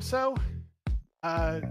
So, uh,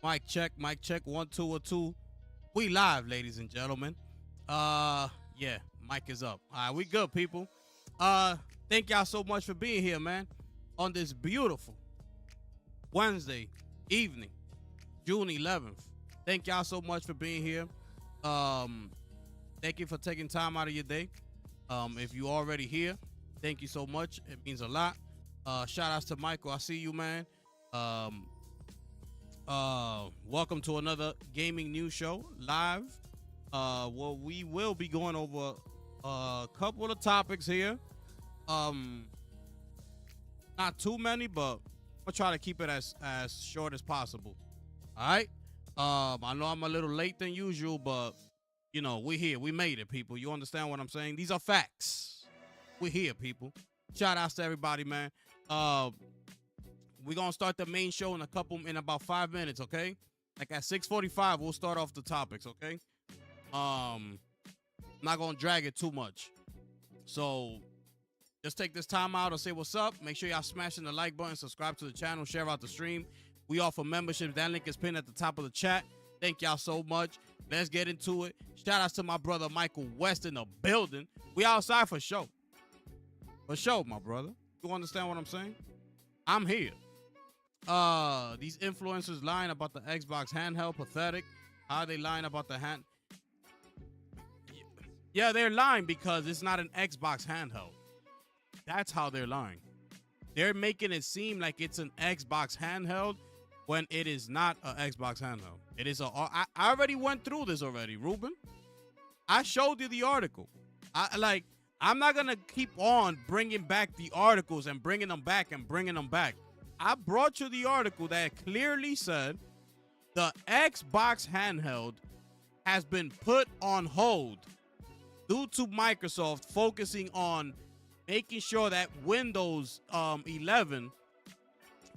Mic check, 1 2 or 2. We live, ladies and gentlemen. Yeah, mic is up. All right, we good, people. Uh, Thank y'all so much for being here, man. On this beautiful Wednesday evening, June 11th. Thank y'all so much for being here. Um, Thank you for taking time out of your day. If you already here, thank you so much. It means a lot. Shout outs to Michael. I see you, man. Um, Welcome to another gaming news show live. Well, we will be going over a couple of topics here. Not too many, but I'll try to keep it as short as possible. All right. I know I'm a little late than usual, but you know we're here. We made it, people. You understand what I'm saying? These are facts. We're here, people. Shout outs to everybody, man. We're gonna start the main show in about 5 minutes, okay? Like at 6:45, we'll start off the topics, okay? Not gonna drag it too much. So just take this time out to say what's up. Make sure y'all smashing the like button, subscribe to the channel, share out the stream. We offer memberships. That link is pinned at the top of the chat. Thank y'all so much. Let's get into it. Shout outs to my brother Michael West in the building. We outside for show. For show, my brother. You understand what I'm saying? I'm here. These influencers lying about the Xbox handheld, pathetic. How are they lying about the hand? Yeah, they're lying because it's not an Xbox handheld. That's how they're lying. They're making it seem like it's an Xbox handheld when it is not an Xbox handheld. It is I already went through this already, Ruben. I showed you the article. I'm not going to keep on bringing back the articles and bringing them back and bringing them back. I brought you the article that clearly said the Xbox handheld has been put on hold due to Microsoft focusing on making sure that Windows 11,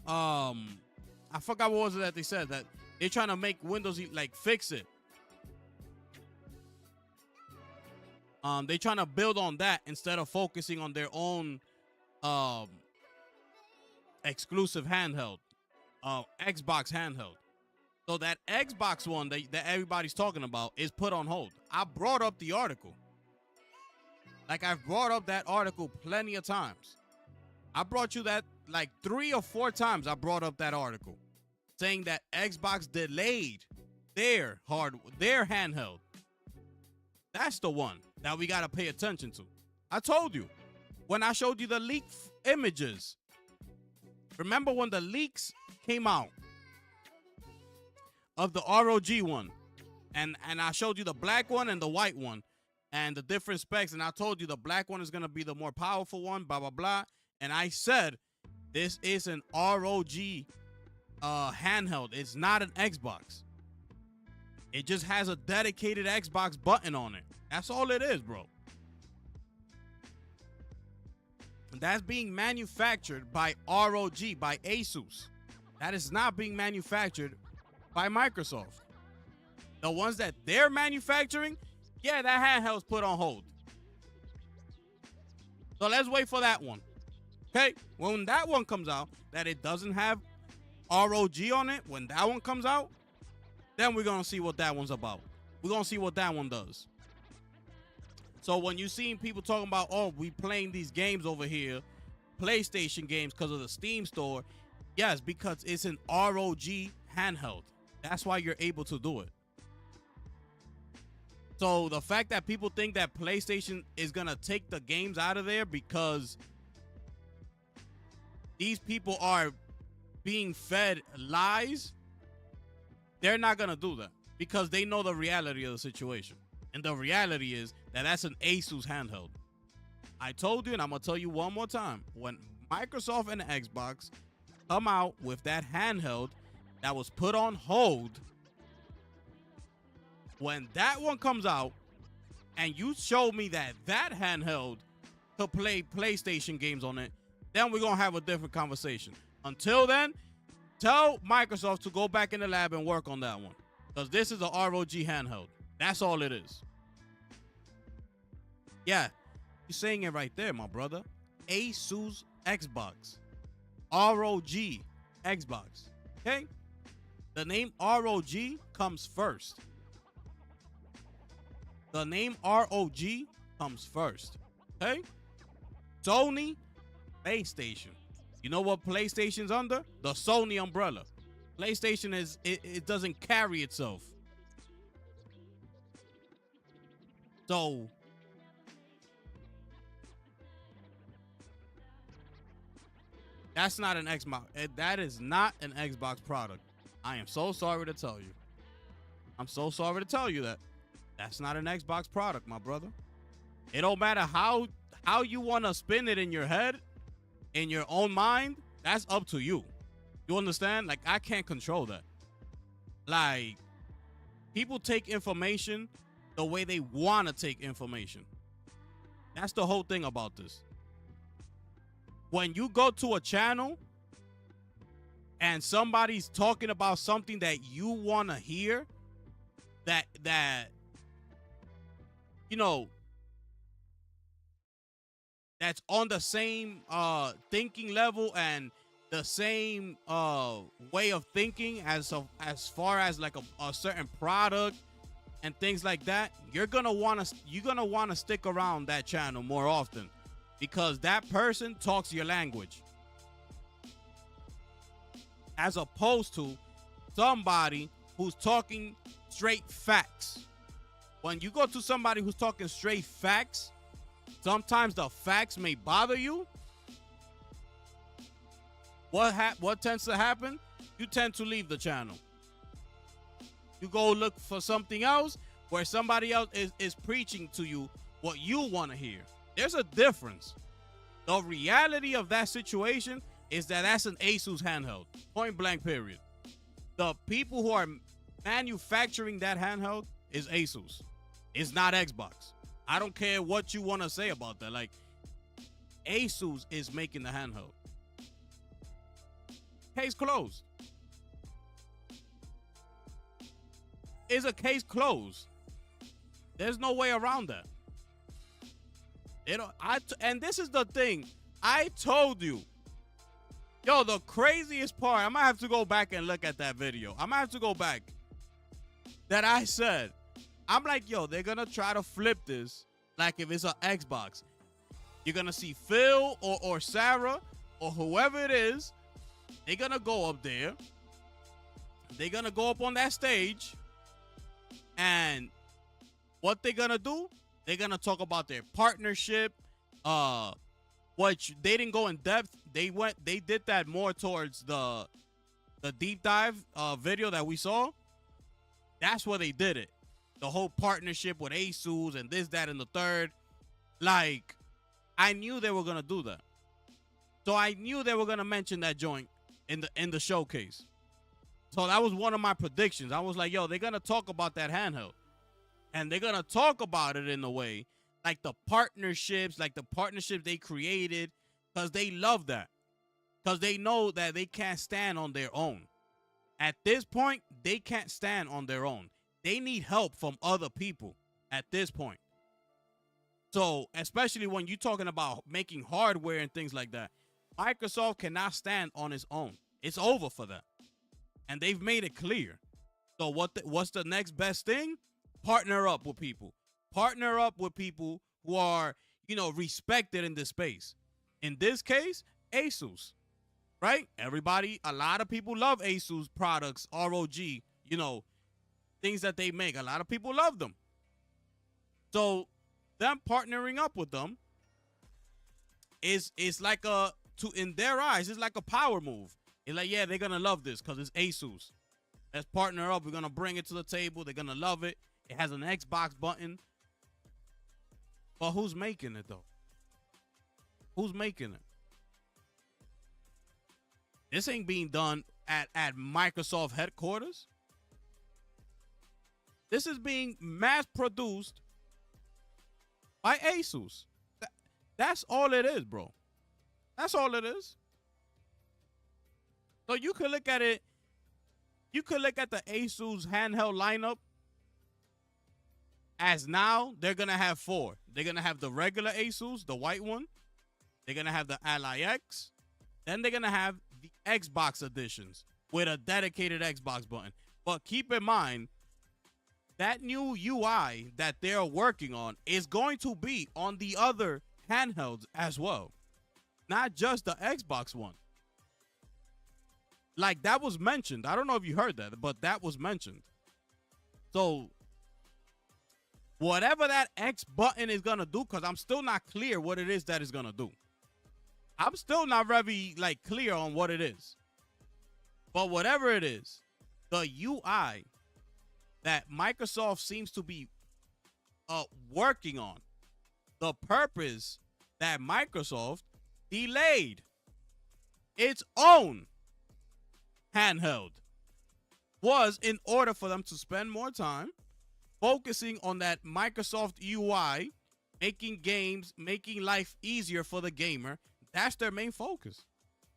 I forgot what was it that they said, that they're trying to make Windows, like, fix it. They're trying to build on that instead of focusing on their own exclusive handheld, Xbox handheld. So that Xbox one that everybody's talking about is put on hold. I brought up the article. Like, I've brought up that article plenty of times. I brought you that like 3 or 4 times. I brought up that article saying that Xbox delayed their handheld. That's the one that we got to pay attention to. I told you when I showed you the leaked images. Remember when the leaks came out of the ROG one, and I showed you the black one and the white one and the different specs, and I told you the black one is going to be the more powerful one, blah, blah, blah. And I said this is an ROG handheld. It's not an Xbox. It just has a dedicated Xbox button on it. That's all it is, bro. And that's being manufactured by ROG, by Asus. That is not being manufactured by Microsoft. The ones that they're manufacturing, yeah, that handheld's put on hold. So let's wait for that one. Okay? When that one comes out, that it doesn't have ROG on it, when that one comes out, then we're going to see what that one's about. We're going to see what that one does. So when you're seeing people talking about, oh, we playing these games over here, PlayStation games because of the Steam store, yes, because it's an ROG handheld. That's why you're able to do it. So the fact that people think that PlayStation is going to take the games out of there because these people are being fed lies, they're not going to do that because they know the reality of the situation. And the reality is that that's an Asus handheld. I told you, and I'm going to tell you one more time. When Microsoft and Xbox come out with that handheld that was put on hold, when that one comes out and you show me that handheld could play PlayStation games on it, then we're going to have a different conversation. Until then, tell Microsoft to go back in the lab and work on that one. Because this is a ROG handheld. That's all it is. Yeah, you're saying it right there, my brother. Asus Xbox. ROG Xbox. Okay? The name ROG comes first. The name ROG comes first. Okay? Sony, PlayStation. You know what PlayStation's under? The Sony umbrella. PlayStation it doesn't carry itself. So that's not an Xbox. That is not an Xbox product. I am so sorry to tell you. I'm so sorry to tell you that. That's not an Xbox product, my brother. It don't matter how you want to spin it in your head, in your own mind. That's up to you. You understand? Like, I can't control that. Like, people take information the way they want to take information. That's the whole thing about this. When you go to a channel and somebody's talking about something that you want to hear, that you know, that's on the same thinking level and the same way of thinking as far as like a certain product and things like that, you're gonna want to stick around that channel more often, because that person talks your language, as opposed to somebody who's talking straight facts. When you go to somebody who's talking straight facts, sometimes the facts may bother you. What tends to happen? You tend to leave the channel. You go look for something else where somebody else is preaching to you what you want to hear. There's a difference. The reality of that situation is that that's an Asus handheld. Point blank, period. The people who are manufacturing that handheld is Asus. It's not Xbox. I don't care what you want to say about that. Like, Asus is making the handheld. Case closed. Is a case closed. There's no way around that. And this is the thing. I told you. Yo, the craziest part, I might have to go back and look at that video. I might have to go back. That I said, I'm like, yo, they're gonna try to flip this like if it's an Xbox. You're gonna see Phil or Sarah or whoever it is. They're gonna go up there. They're gonna go up on that stage. And what they're gonna do, they're gonna talk about their partnership. Which they didn't go in depth. They did that more towards the deep dive video that we saw. That's where they did it. The whole partnership with Asus and this, that, and the third. Like, I knew they were gonna do that. So I knew they were gonna mention that joint in the showcase. So that was one of my predictions. I was like, yo, they're gonna talk about that handheld. And they're gonna talk about it in a way like the partnerships they created, because they love that. Because they know that they can't stand on their own. At this point, they can't stand on their own. They need help from other people at this point. So, especially when you're talking about making hardware and things like that, Microsoft cannot stand on its own. It's over for that. And they've made it clear. So what's the next best thing? Partner up with people. Partner up with people who are, respected in this space. In this case, Asus, right? A lot of people love Asus products, ROG, things that they make. A lot of people love them. So them partnering up with them is like in their eyes, it's like a power move. It's like, yeah, they're going to love this because it's Asus. Let's partner up. We're going to bring it to the table. They're going to love it. It has an Xbox button. But who's making it, though? Who's making it? This ain't being done at Microsoft headquarters. This is being mass-produced by Asus. That's all it is, bro. That's all it is. So you could look at it. You could look at the Asus handheld lineup as now they're going to have 4. They're going to have the regular Asus, the white one. They're going to have the Ally X. Then they're going to have the Xbox editions with a dedicated Xbox button. But keep in mind, that new UI that they're working on is going to be on the other handhelds as well. Not just the Xbox one. Like, that was mentioned. I don't know if you heard that, but that was mentioned. So whatever that X button is going to do, because I'm still not clear what it is that it's going to do. I'm still not very, clear on what it is. But whatever it is, the UI that Microsoft seems to be working on, the purpose that Microsoft delayed its own handheld was in order for them to spend more time focusing on that Microsoft UI, making games, making life easier for the gamer. That's their main focus.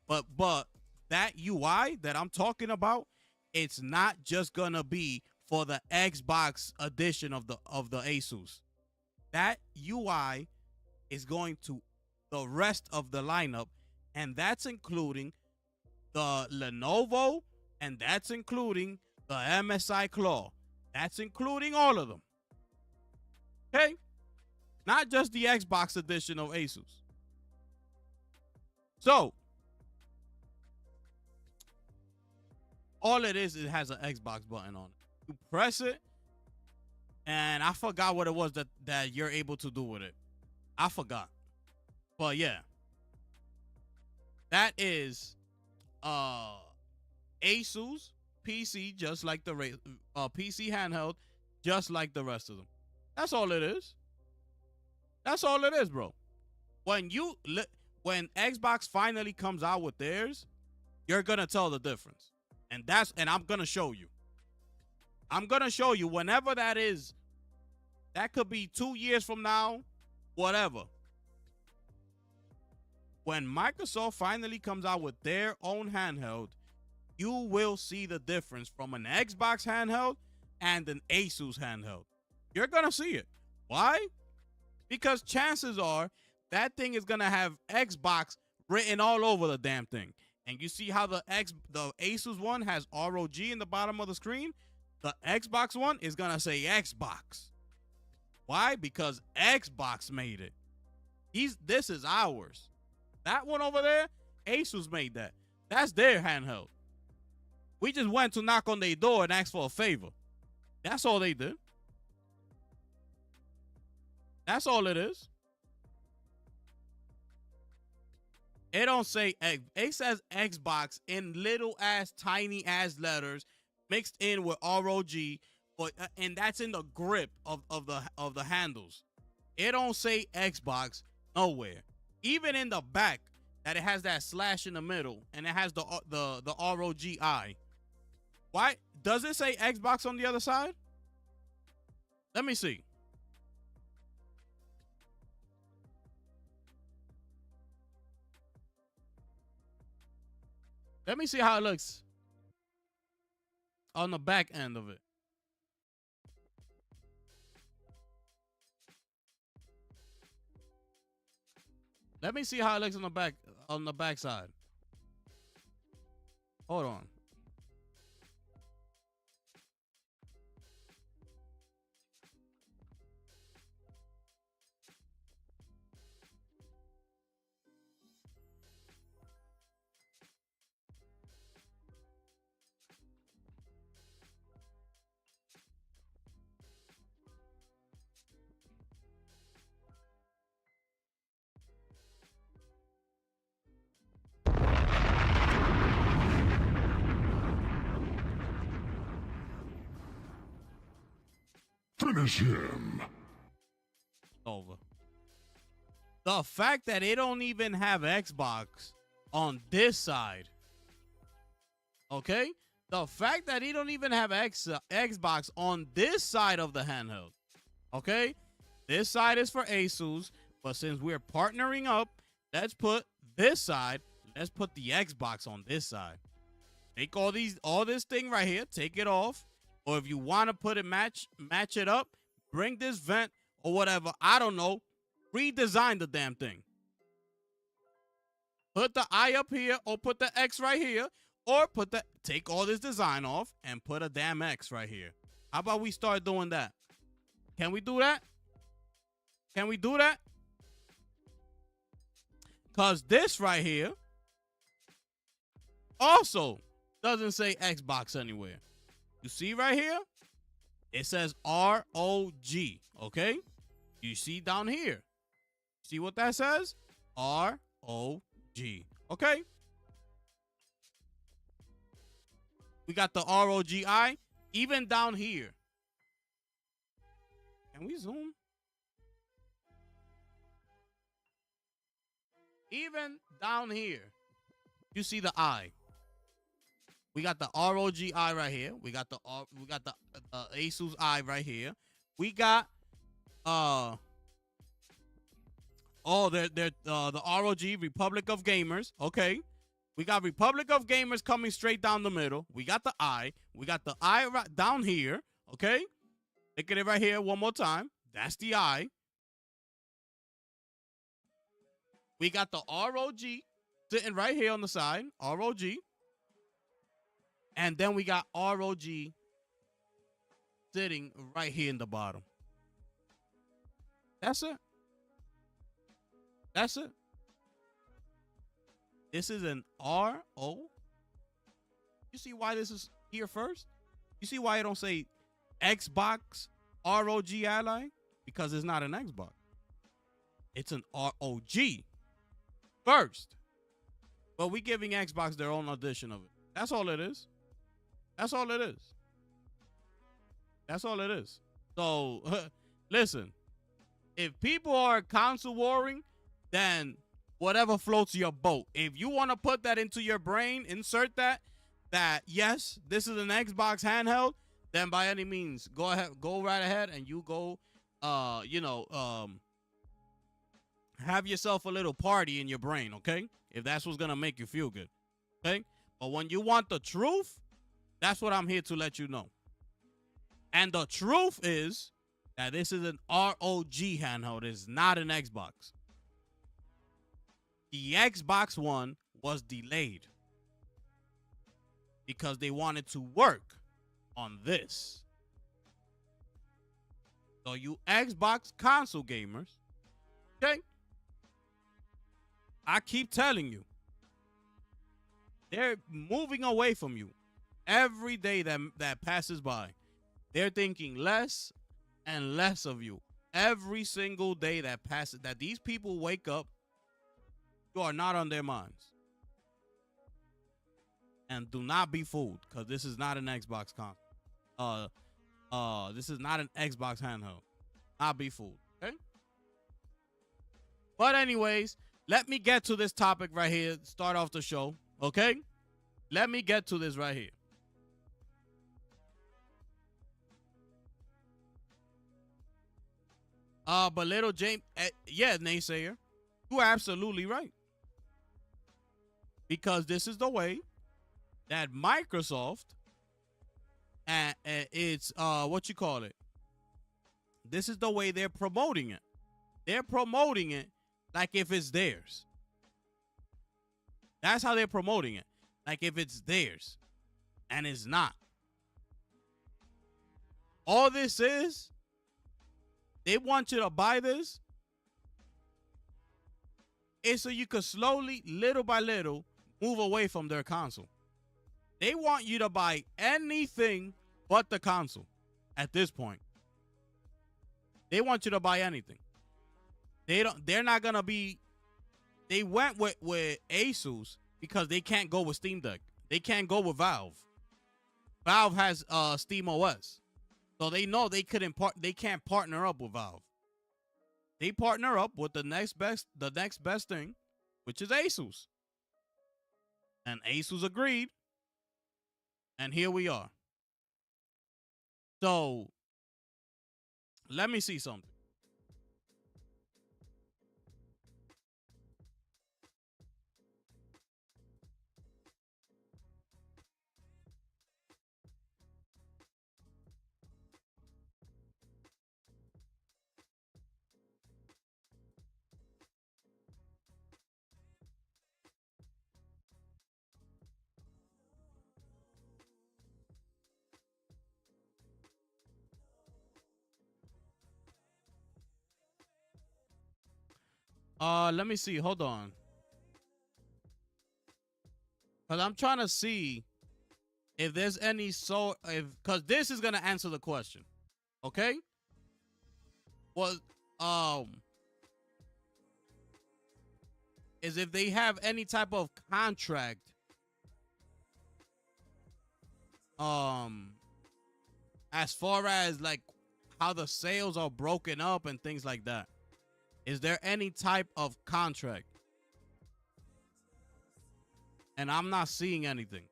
But that UI that I'm talking about, it's not just gonna be for the Xbox edition of the Asus. That UI is going to the rest of the lineup, and that's including the Lenovo, and that's including the MSI Claw. That's including all of them. Okay? Not just the Xbox edition of Asus. So, all it has an Xbox button on it. You press it, and I forgot what it was that you're able to do with it. I forgot. But yeah. That is Asus PC, just like the PC handheld, just like the rest of them. That's all it is. That's all it is, bro. When Xbox finally comes out with theirs, you're gonna tell the difference, and I'm gonna show you. I'm gonna show you whenever that is. That could be 2 years from now, whatever. When Microsoft finally comes out with their own handheld, you will see the difference from an Xbox handheld and an Asus handheld. You're going to see it. Why? Because chances are that thing is going to have Xbox written all over the damn thing. And you see how the Asus one has ROG in the bottom of the screen? The Xbox one is going to say Xbox. Why? Because Xbox made it. This is ours. That one over there, Asus made that. That's their handheld. We just went to knock on their door and ask for a favor. That's all they did. That's all it is. It don't say X. It says Xbox in little ass, tiny ass letters mixed in with ROG, and that's in the grip of the handles. It don't say Xbox nowhere. Even in the back, that it has that slash in the middle, and it has the ROGI. Why does it say Xbox on the other side? Let me see. Let me see how it looks on the back end of it. Let me see how it looks on the back side. Hold on. Finish him. Over. The fact that it don't even have Xbox on this side. Okay? The fact that it don't even have Xbox on this side of the handheld. Okay? This side is for Asus, but since we're partnering up, let's put this side, let's put the Xbox on this side. Take all this thing right here, take it off. Or if you want to put it match it up, bring this vent or whatever. I don't know. Redesign the damn thing. Put the I up here or put the X right here. Or take all this design off and put a damn X right here. How about we start doing that? Can we do that? Can we do that? Because this right here also doesn't say Xbox anywhere. You see right here? It says ROG, okay? You see down here. See what that says? ROG, okay? We got the ROGI even down here. Can we zoom? Even down here, you see the I. We got the ROGI right here. We got the Asus I right here. We got the ROG Republic of Gamers. Okay. We got Republic of Gamers coming straight down the middle. We got the I. We got the I right down here. Okay. Look at it right here one more time. That's the I. We got the ROG sitting right here on the side. ROG. And then we got ROG sitting right here in the bottom. That's it. That's it. This is an RO. You see why this is here first? You see why I don't say Xbox ROG Ally? Because it's not an Xbox. It's an ROG first. But we giving Xbox their own edition of it. That's all it is. That's all it is. That's all it is. So, listen. If people are console warring, then whatever floats your boat. If you want to put that into your brain, insert that yes, this is an Xbox handheld, then by any means, go right ahead and you go, have yourself a little party in your brain, okay? If that's what's gonna make you feel good, okay? But when you want the truth, that's what I'm here to let you know. And the truth is that this is an ROG handheld. It's not an Xbox. The Xbox One was delayed because they wanted to work on this. So you Xbox console gamers, okay? I keep telling you, they're moving away from you every day that passes by. They're thinking less and less of you. Every single day that passes, that these people wake up, you are not on their minds. And do not be fooled, because this is not an Xbox console. This is not an Xbox handheld. Not be fooled, okay? But anyways, let me get to this topic right here. Start off the show, okay? Let me get to this right here. But little James, yeah, naysayer, you're absolutely right. Because this is the way that Microsoft, and it's, what you call it? This is the way they're promoting it. They're promoting it like if it's theirs. That's how they're promoting it. Like if it's theirs. And it's not. All this is, they want you to buy this, is so you could slowly, little by little, move away from their console. They want you to buy anything but the console at this point. They want you to buy anything. They're not gonna be. They went with Asus because they can't go with Steam Deck. They can't go with Valve. Valve has Steam OS. So they know they can't partner up with Valve. They partner up with the next best thing, which is Asus. And Asus agreed. And here we are. So let me see something. Let me see. Hold on. Cause I'm trying to see if there's any cause this is gonna answer the question. Okay? Well, is if they have any type of contract as far as like how the sales are broken up and things like that. Is there any type of contract? And I'm not seeing anything.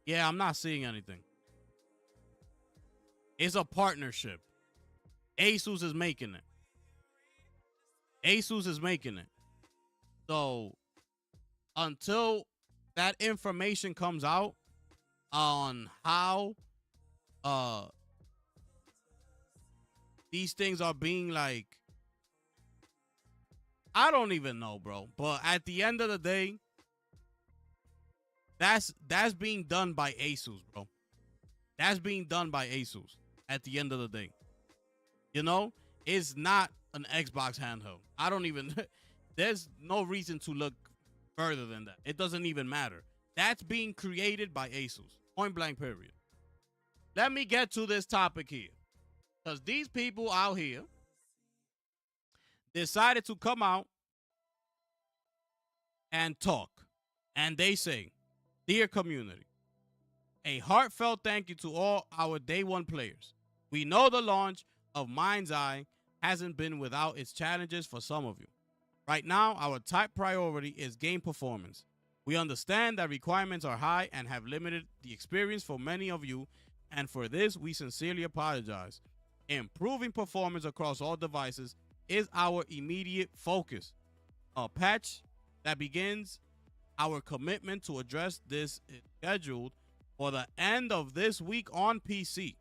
Yeah, I'm not seeing anything. It's a partnership. Asus is making it. Asus is making it. So until that information comes out on how these things are being like, I don't even know, bro. But at the end of the day, that's being done by Asus, bro. That's being done by Asus at the end of the day. You know, it's not an Xbox handheld. I don't even, there's no reason to look further than that. It doesn't even matter. That's being created by Asus. Point blank, period. Let me get to this topic here. Because these people out here decided to come out and talk. And they say, dear community, a heartfelt thank you to all our day one players. We know the launch of Mind's Eye hasn't been without its challenges for some of you. Right now, our top priority is game performance. We understand that requirements are high and have limited the experience for many of you, and for this, we sincerely apologize. Improving performance across all devices is our immediate focus. A patch that begins our commitment to address this is scheduled for the end of this week on PC,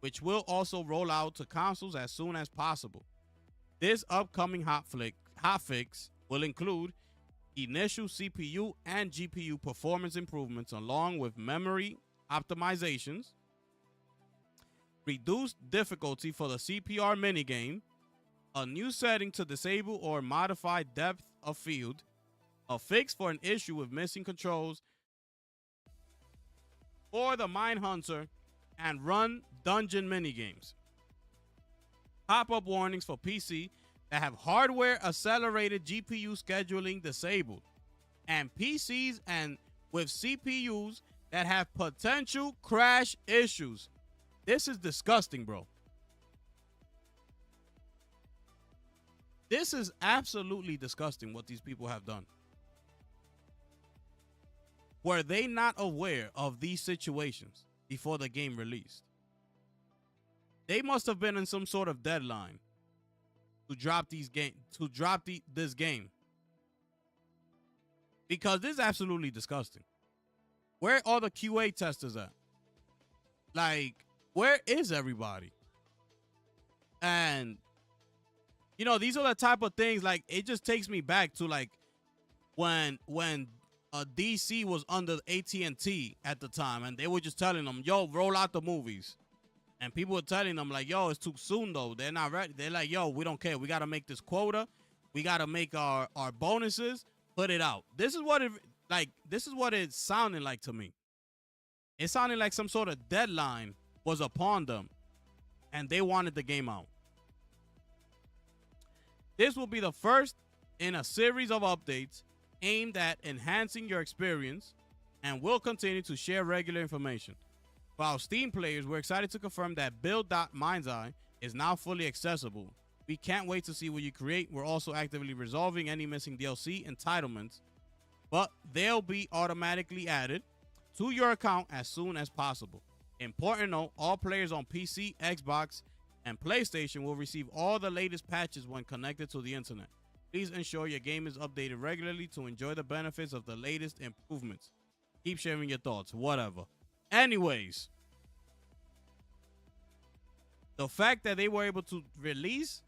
which will also roll out to consoles as soon as possible. This upcoming hotfix will include initial CPU and GPU performance improvements along with memory optimizations, reduced difficulty for the CPR minigame, a new setting to disable or modify depth of field, a fix for an issue with missing controls for the Mindhunter and Run dungeon minigames. Pop-up warnings for PC that have hardware accelerated GPU scheduling disabled, and PCs and with CPUs that have potential crash issues. This is disgusting, bro. This is absolutely disgusting what these people have done. Were they not aware of these situations before the game released? They must have been in some sort of deadline to drop this game. Because this is absolutely disgusting. Where are the QA testers at? Like, where is everybody? And you know, these are the type of things, like, it just takes me back to like when DC was under AT&T at the time, and they were just telling them, yo, roll out the movies. And people were telling them, like, yo, it's too soon, though. They're not ready. They're like, yo, we don't care. We got to make this quota. We got to make our bonuses. Put it out. This is what it's sounding like to me. It sounded like some sort of deadline was upon them, and they wanted the game out. This will be the first in a series of updates aimed at enhancing your experience, and will continue to share regular information. For our Steam players, we're excited to confirm that build.mindseye is now fully accessible. We can't wait to see what you create. We're also actively resolving any missing DLC entitlements, but they'll be automatically added to your account as soon as possible. Important note, all players on PC, Xbox, and PlayStation will receive all the latest patches when connected to the internet. Please ensure your game is updated regularly to enjoy the benefits of the latest improvements. Keep sharing your thoughts, whatever. Anyways, the fact that they were able to release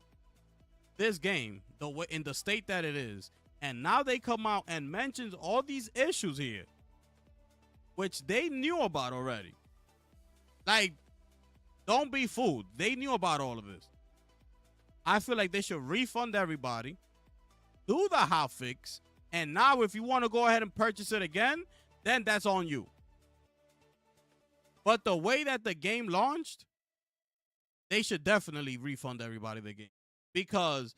this game in the state that it is, and now they come out and mentions all these issues here, which they knew about already. Like, don't be fooled. They knew about all of this. I feel like they should refund everybody, do the hotfix, and now if you want to go ahead and purchase it again, then that's on you. But the way that the game launched, they should definitely refund everybody the game, because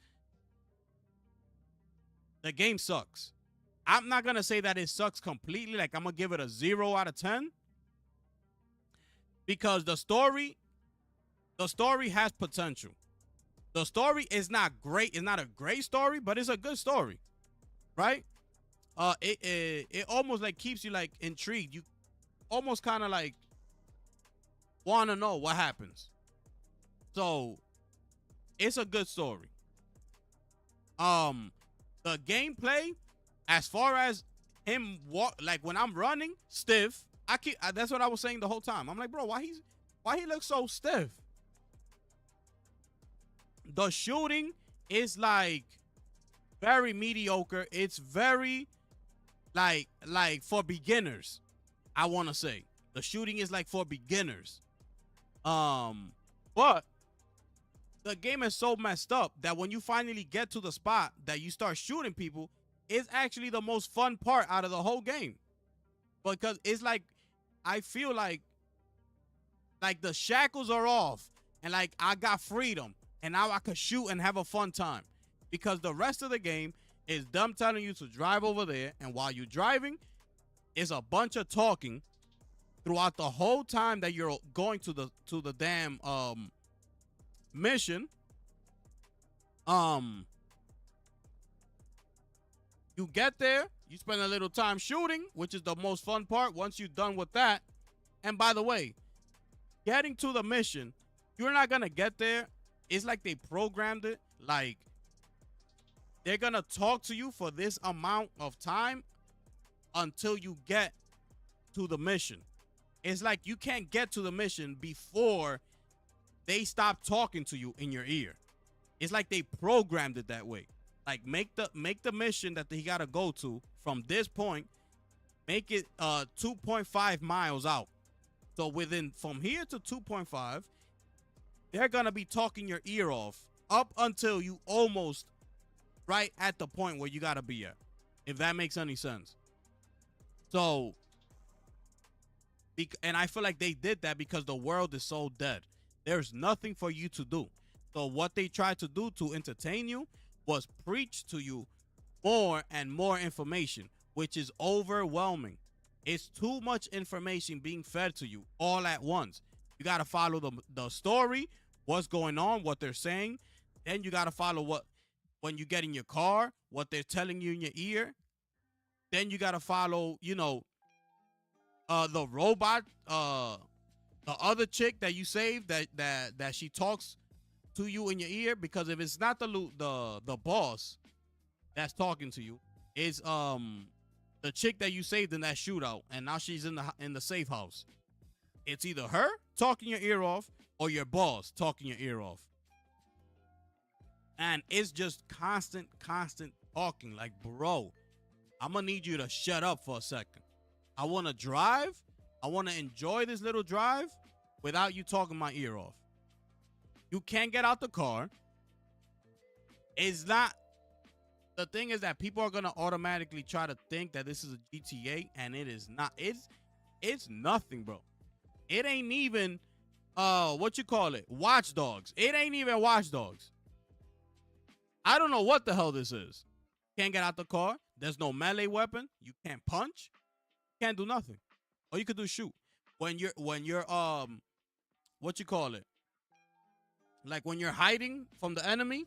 the game sucks. I'm not going to say that it sucks completely. Like, I'm going to give it a 0 out of 10, because the story has potential. The story is not great. It's not a great story, but it's a good story, right? It almost like keeps you like intrigued. You almost kind of like want to know what happens. So it's a good story. The gameplay, as far as him like when I'm running stiff, that's what I was saying the whole time. I'm like, bro, why he looks so stiff? The shooting is like very mediocre. It's very like for beginners. I want to say the shooting is like for beginners. But the game is so messed up that when you finally get to the spot that you start shooting people, it's actually the most fun part out of the whole game. Because it's like I feel like the shackles are off and like I got freedom and now I could shoot and have a fun time. Because the rest of the game is them telling you to drive over there, and while you're driving, it's a bunch of talking throughout the whole time that you're going to the damn mission. You get there, you spend a little time shooting, which is the most fun part once you're done with that. And by the way, getting to the mission, you're not gonna get there. It's like they programmed it. Like they're gonna talk to you for this amount of time until you get to the mission. It's like you can't get to the mission before they stop talking to you in your ear. It's like they programmed it that way. Like make the mission that he gotta go to from this point, make it 2.5 miles out. So within from here to 2.5, they're gonna be talking your ear off up until you almost right at the point where you gotta be at. If that makes any sense. So, and I feel like they did that because the world is so dead. There's nothing for you to do. So what they tried to do to entertain you was preach to you more and more information, which is overwhelming. It's too much information being fed to you all at once. You got to follow the story, what's going on, what they're saying. Then you got to follow what, when you get in your car, what they're telling you in your ear. Then you got to follow, you know, the robot, the other chick that you saved that she talks to you in your ear, because if it's not the boss that's talking to you, it's the chick that you saved in that shootout, and now she's in the safe house. It's either her talking your ear off or your boss talking your ear off, and it's just constant talking. Like, bro, I'm gonna need you to shut up for a second. I want to drive. I want to enjoy this little drive without you talking my ear off. You can't get out the car. It's not. The thing is that people are going to automatically try to think that this is a GTA, and it is not. It's nothing, bro. It ain't even what you call it, Watch Dogs. It ain't even Watch Dogs. I don't know what the hell this is. Can't get out the car. There's no melee weapon. You can't punch. Can't do nothing. All you could do is shoot. When you're what you call it? Like when you're hiding from the enemy,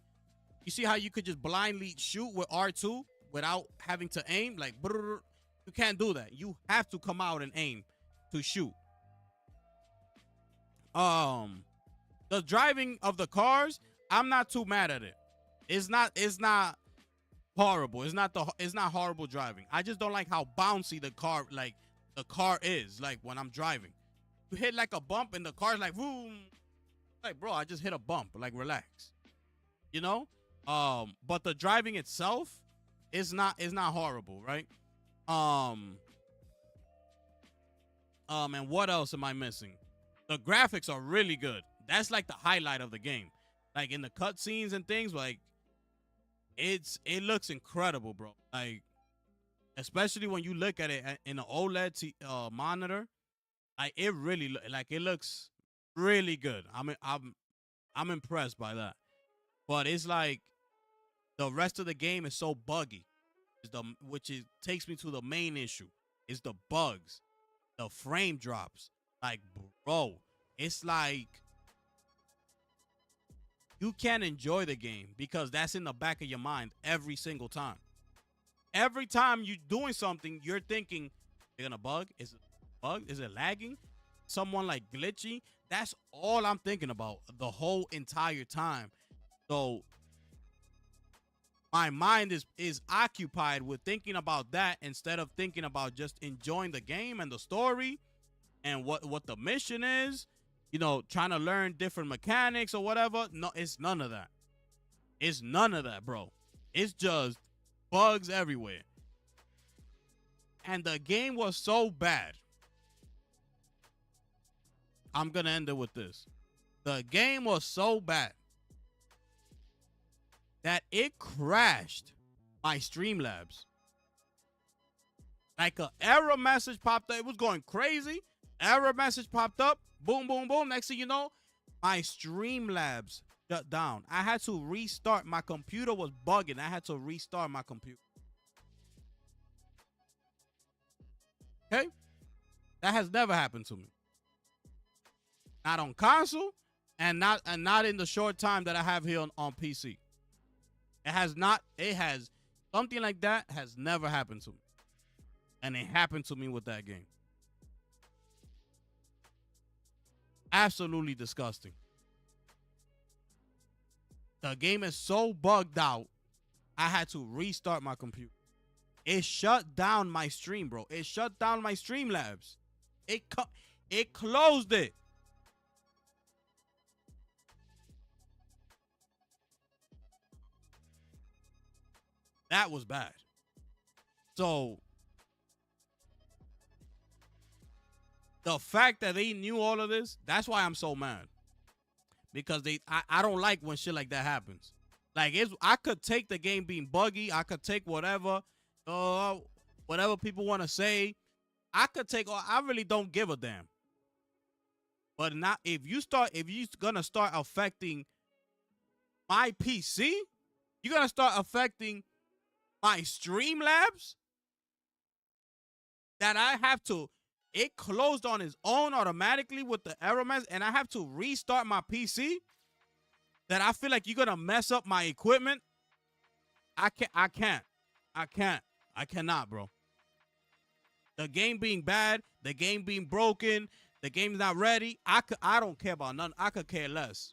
you see how you could just blindly shoot with R2 without having to aim? Like, brrr, you can't do that. You have to come out and aim to shoot. The driving of the cars, I'm not too mad at it. It's not horrible. It's not horrible driving. I just don't like how bouncy the car is, like when I'm driving. You hit like a bump and the car's like, boom. Like, bro, I just hit a bump. Like, relax. You know? But the driving itself is not horrible, right? And what else am I missing? The graphics are really good. That's like the highlight of the game. Like in the cutscenes and things, like it looks incredible, bro. Like, especially when you look at it in an OLED monitor, like it really it looks really good. I'm impressed by that. But it's like the rest of the game is so buggy, takes me to the main issue. Is the bugs, the frame drops. Like, bro, it's like you can't enjoy the game because that's in the back of your mind every single time. Every time you're doing something, you're thinking, they're gonna bug? Is it bug? Is it lagging? Someone like glitchy? That's all I'm thinking about the whole entire time. So my mind is occupied with thinking about that instead of thinking about just enjoying the game and the story and what the mission is, you know, trying to learn different mechanics or whatever. No, it's none of that. It's none of that, bro. It's just bugs everywhere. And the game was so bad. I'm going to end it with this. The game was so bad that it crashed my Streamlabs. Like an error message popped up. It was going crazy. Error message popped up. Boom, boom, boom. Next thing you know, my Streamlabs shut down. I had to restart. My computer was bugging. I had to restart my computer. Okay? That has never happened to me. Not on console and not in the short time that I have here on PC. It has something like that has never happened to me. And it happened to me with that game. Absolutely disgusting. The game is so bugged out, I had to restart my computer. It shut down my stream, bro. It shut down my Streamlabs. It closed it. That was bad. So the fact that they knew all of this, that's why I'm so mad. Because I don't like when shit like that happens. Like, I could take the game being buggy. I could take whatever people want to say. I really don't give a damn. But not if you're gonna start affecting my PC, you're gonna start affecting my Streamlabs. That I have to. It closed on its own automatically with the error message, and I have to restart my PC. That I feel like you're gonna mess up my equipment. I cannot, bro. The game being bad, the game being broken, the game's not ready. I don't care about nothing. I could care less.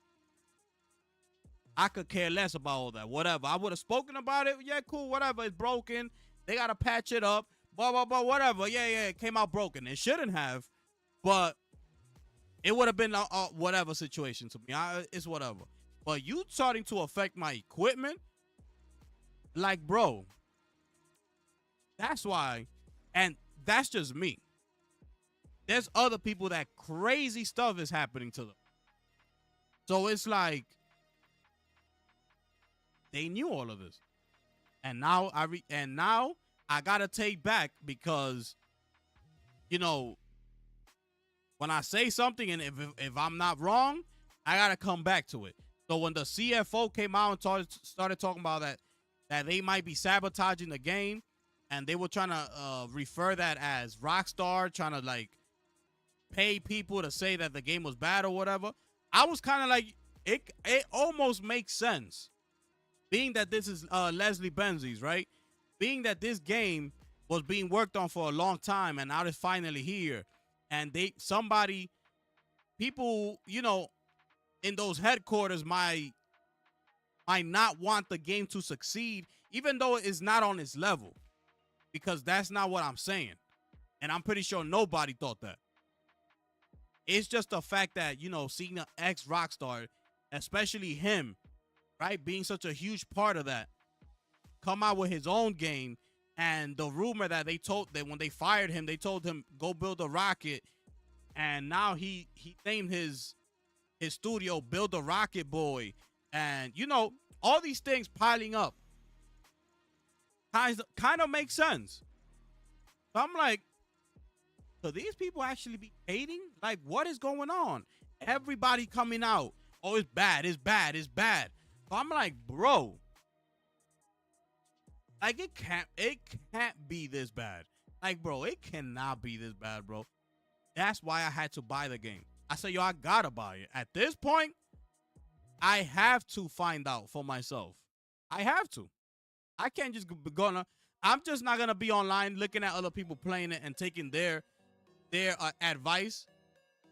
I could care less about all that. Whatever. I would have spoken about it. Yeah, cool. Whatever. It's broken. They gotta patch it up. Blah, blah, blah, whatever. Yeah, it came out broken. It shouldn't have, but it would have been a whatever situation to me. It's whatever. But you starting to affect my equipment, like, bro, that's why, and that's just me. There's other people that crazy stuff is happening to them. So it's like, they knew all of this. And now I gotta take back because, you know, when I say something and if I'm not wrong, I gotta come back to it. So when the CFO came out and started talking about that they might be sabotaging the game, and they were trying to refer that as Rockstar trying to like pay people to say that the game was bad or whatever, I was kind of like, it almost makes sense, being that this is Leslie Benzies, right? Being that this game was being worked on for a long time and now it's finally here, and people, you know, in those headquarters might not want the game to succeed, even though it's not on its level, because that's not what I'm saying. And I'm pretty sure nobody thought that. It's just the fact that, you know, seeing an ex-Rockstar, especially him, right, being such a huge part of that, come out with his own game, and the rumor that they told that when they fired him, they told him go build a rocket, and now he named his studio Build a Rocket Boy, and you know, all these things piling up kind of makes sense. So I'm like, so these people actually be hating? Like, what is going on? Everybody coming out, oh, it's bad, it's bad, it's bad. So I'm like, bro, like, it can't be this bad. Like, bro, it cannot be this bad, bro. That's why I had to buy the game. I said, yo, I gotta buy it. At this point, I have to find out for myself. I have to. I can't just I'm just not gonna be online looking at other people playing it and taking their advice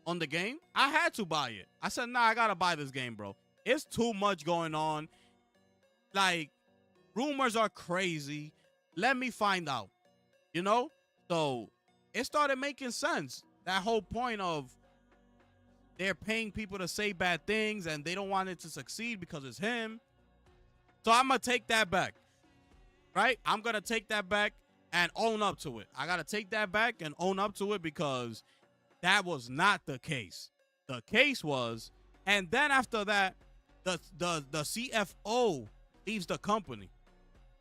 on the game. I had to buy it. I said, nah, I gotta buy this game, bro. It's too much going on. Like, rumors are crazy. Let me find out, you know? So it started making sense. That whole point of they're paying people to say bad things and they don't want it to succeed because it's him. So I'm going to take that back, right? I'm going to take that back and own up to it. I got to take that back and own up to it because that was not the case. The case was, and then after that, the CFO leaves the company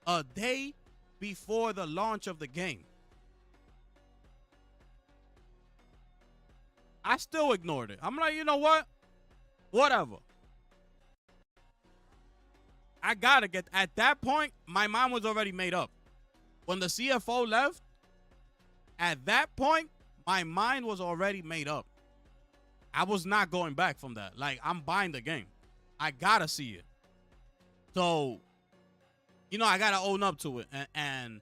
a day before the launch of the game. I still ignored it. I'm like, you know what? Whatever. I gotta get, at that point, my mind was already made up. When the CFO left, at that point, my mind was already made up. I was not going back from that. Like, I'm buying the game. I gotta see it. So, you know, I gotta own up to it and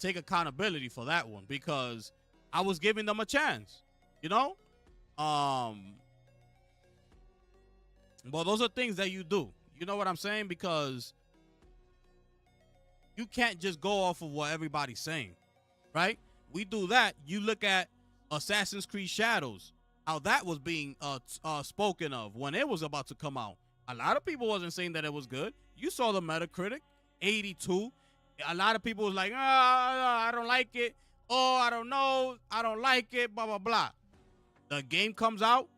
take accountability for that one because I was giving them a chance, you know? Well, those are things that you do. You know what I'm saying? Because you can't just go off of what everybody's saying, right? We do that. You look at Assassin's Creed Shadows, how that was being spoken of when it was about to come out. A lot of people wasn't saying that it was good. You saw the Metacritic, 82. A lot of people was like, I don't like it. Oh, I don't know. I don't like it, blah, blah, blah. The game comes out.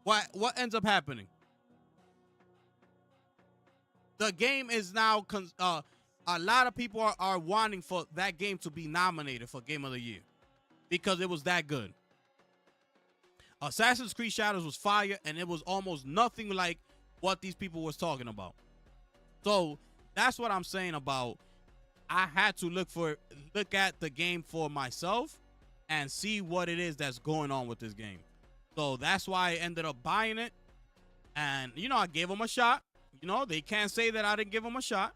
What ends up happening? The game is now, a lot of people are wanting for that game to be nominated for Game of the Year because it was that good. Assassin's Creed Shadows was fire, and it was almost nothing like what these people was talking about. So that's what I'm saying about I had to look at the game for myself and see what it is that's going on with this game. So that's why I ended up buying it. And, you know, I gave them a shot. You know, they can't say that I didn't give them a shot.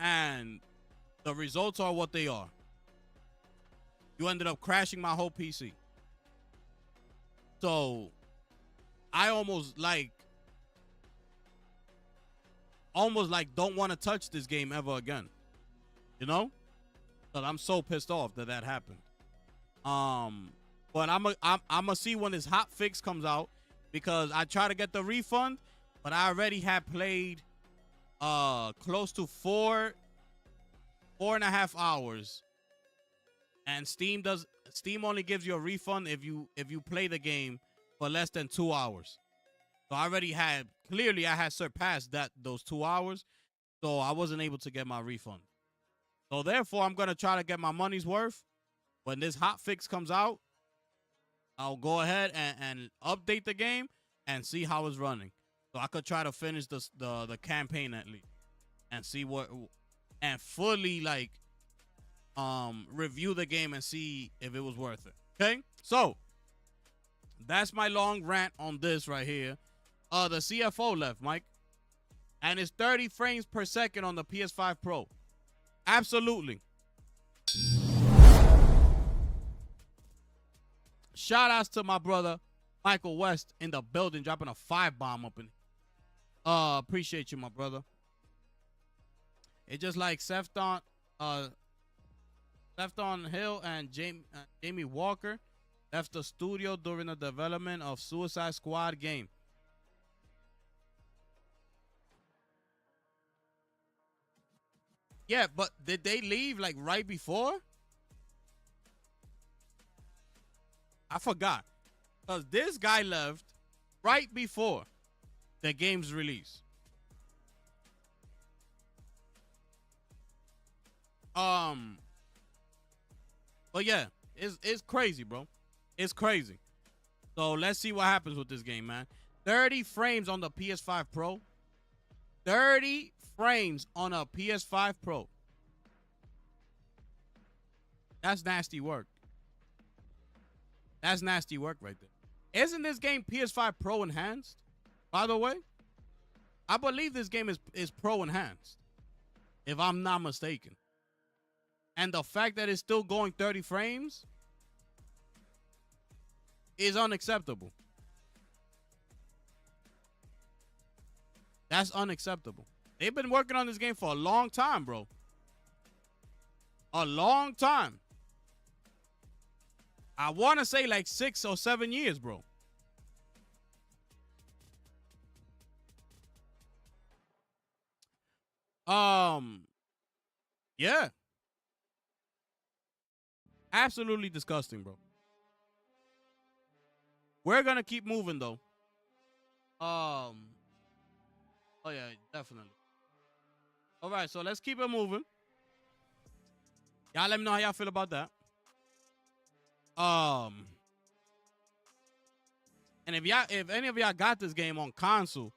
And the results are what they are. You ended up crashing my whole PC. So I almost like don't want to touch this game ever again. You know? But I'm so pissed off that happened. But I'm gonna see when this hot fix comes out because I try to get the refund, but I already had played close to 4.5 hours. And Steam only gives you a refund if you play the game for less than 2 hours. So I had surpassed those 2 hours, so I wasn't able to get my refund. So therefore, I'm gonna try to get my money's worth. When this hot fix comes out, I'll go ahead and update the game and see how it's running. So I could try to finish the campaign at least and see and fully review the game and see if it was worth it. Okay, so that's my long rant on this right here. The CFO left, Mike, and it's 30 frames per second on the PS5 Pro. Absolutely. Shout outs to my brother Michael West in the building, dropping a 5-bomb up in. Appreciate you, my brother. It's just like Sefton Hill and Jamie Walker left the studio during the development of Suicide Squad game. Yeah, but did they leave like right before? I forgot. Because this guy left right before the game's release. But yeah, it's crazy, bro. It's crazy. So let's see what happens with this game, man. 30 frames on the PS5 Pro. 30 frames on a PS5 Pro. That's nasty work. That's nasty work right there. Isn't this game PS5 Pro enhanced, by the way? I believe this game is Pro enhanced, if I'm not mistaken. And the fact that it's still going 30 frames is unacceptable. That's unacceptable. They've been working on this game for a long time, bro. A long time. I want to say like 6 or 7 years, bro. Yeah. Absolutely disgusting, bro. We're gonna keep moving though. Oh yeah, definitely. All right, so let's keep it moving. Y'all let me know how y'all feel about that. And if any of y'all got this game on console,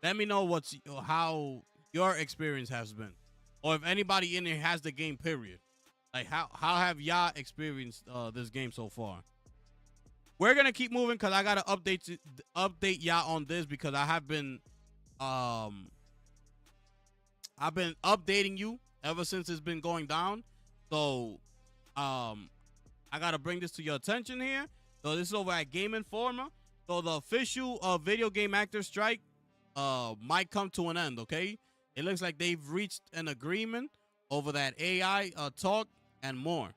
let me know how your experience has been, or if anybody in there has the game. Period. Like how have y'all experienced this game so far? We're gonna keep moving because I gotta update y'all on this because I've been updating you ever since it's been going down. So I gotta bring this to your attention here. So this is over at Game Informer. So the official video game actor strike might come to an end, okay? It looks like they've reached an agreement over that AI talk and more.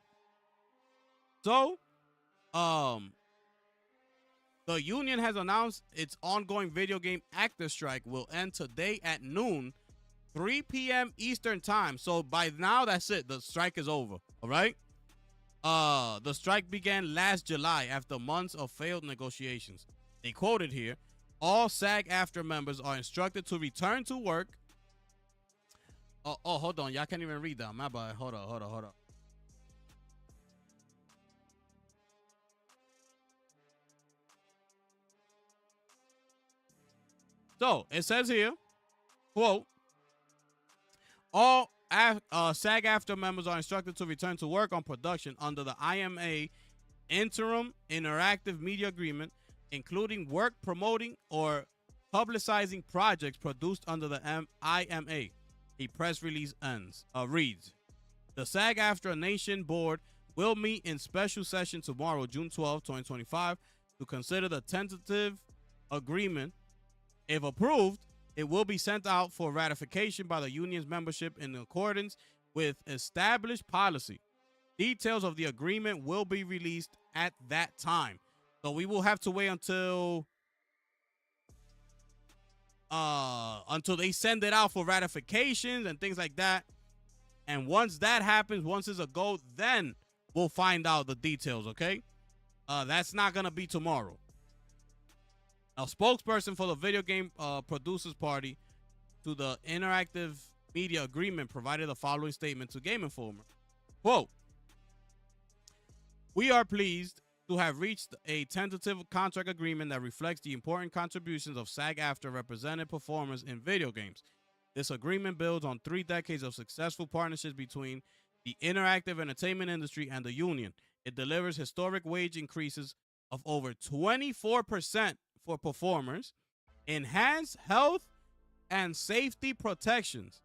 So, the union has announced its ongoing video game actor strike will end today at noon, 3 p.m. Eastern time. So by now, that's it. The strike is over, all right? The strike began last July after months of failed negotiations. They quoted here, all SAG-AFTRA members are instructed to return to work. Oh, hold on. Y'all can't even read that. My bad. Hold on. So, it says here, quote, all SAG-AFTRA members are instructed to return to work on production under the IMA Interim Interactive Media Agreement, including work promoting or publicizing projects produced under the IMA. A press release reads, the SAG-AFTRA Nation Board will meet in special session tomorrow, June 12, 2025, to consider the tentative agreement. If approved, it will be sent out for ratification by the union's membership in accordance with established policy. Details of the agreement will be released at that time. So we will have to wait until they send it out for ratifications and things like that. And once that happens, once it's a go, then we'll find out the details, okay? That's not going to be tomorrow. A spokesperson for the video game producers party to the interactive media agreement provided the following statement to Game Informer. Quote, we are pleased to have reached a tentative contract agreement that reflects the important contributions of SAG-AFTRA represented performers in video games. This agreement builds on 3 decades of successful partnerships between the interactive entertainment industry and the union. It delivers historic wage increases of over 24% for performers, enhanced health and safety protections,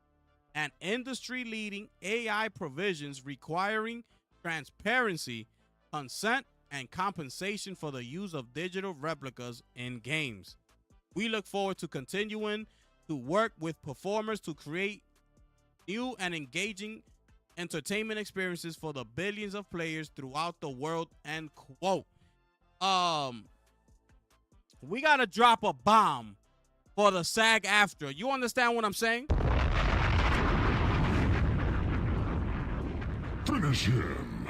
and industry-leading AI provisions requiring transparency, consent, and compensation for the use of digital replicas in games. We look forward to continuing to work with performers to create new and engaging entertainment experiences for the billions of players throughout the world, end quote. We gotta drop a bomb for the SAG-AFTRA. You understand what I'm saying? Finish him.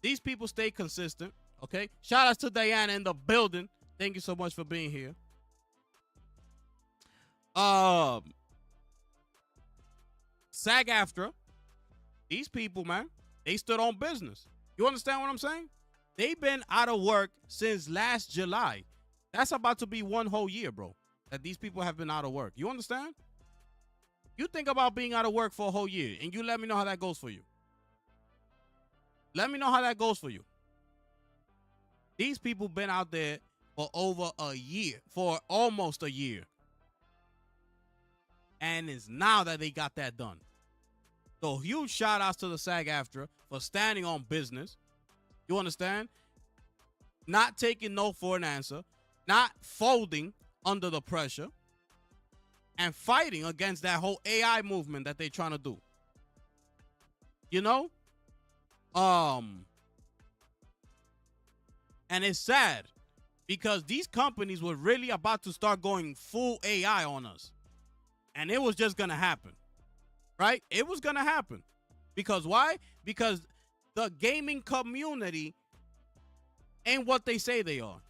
These people stay consistent, okay? Shout out to Diana in the building. Thank you so much for being here. SAG-AFTRA, these people, man, they stood on business. You understand what I'm saying? They've been out of work since last July. That's about to be 1 whole year, bro, that these people have been out of work. You understand? You think about being out of work for a whole year, and you let me know how that goes for you. Let me know how that goes for you. These people been out there for over a year, for almost a year. And it's now that they got that done. So huge shout outs to the SAG-AFTRA for standing on business. You understand? Not taking no for an answer, not folding under the pressure, and fighting against that whole AI movement that they're trying to do. You know? And it's sad because these companies were really about to start going full AI on us. And it was just going to happen, right? It was going to happen. Because why? Because the gaming community ain't what they say they are.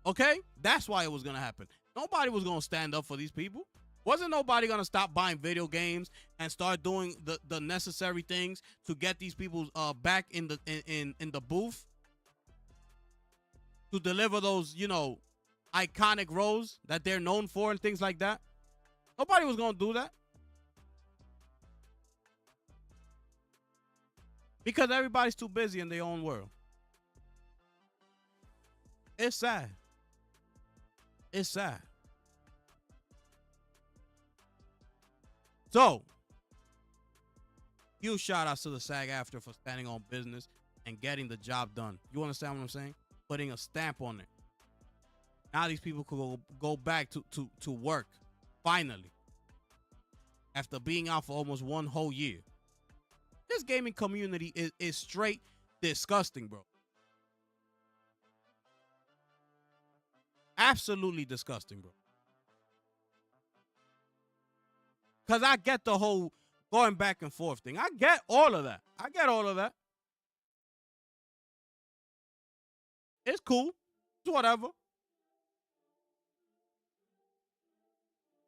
Okay? That's why it was going to happen. Nobody was going to stand up for these people. Wasn't nobody going to stop buying video games and start doing the necessary things to get these people back in the booth to deliver those, you know, iconic roles that they're known for and things like that? Nobody was going to do that. Because everybody's too busy in their own world. It's sad. It's sad. So, huge shout outs to the SAG-AFTRA for standing on business and getting the job done. You understand what I'm saying? Putting a stamp on it. Now these people could go back to work, finally. After being out for almost one whole year. This gaming community is straight disgusting, bro. Absolutely disgusting, bro. Because I get the whole going back and forth thing. I get all of that. It's cool. It's whatever.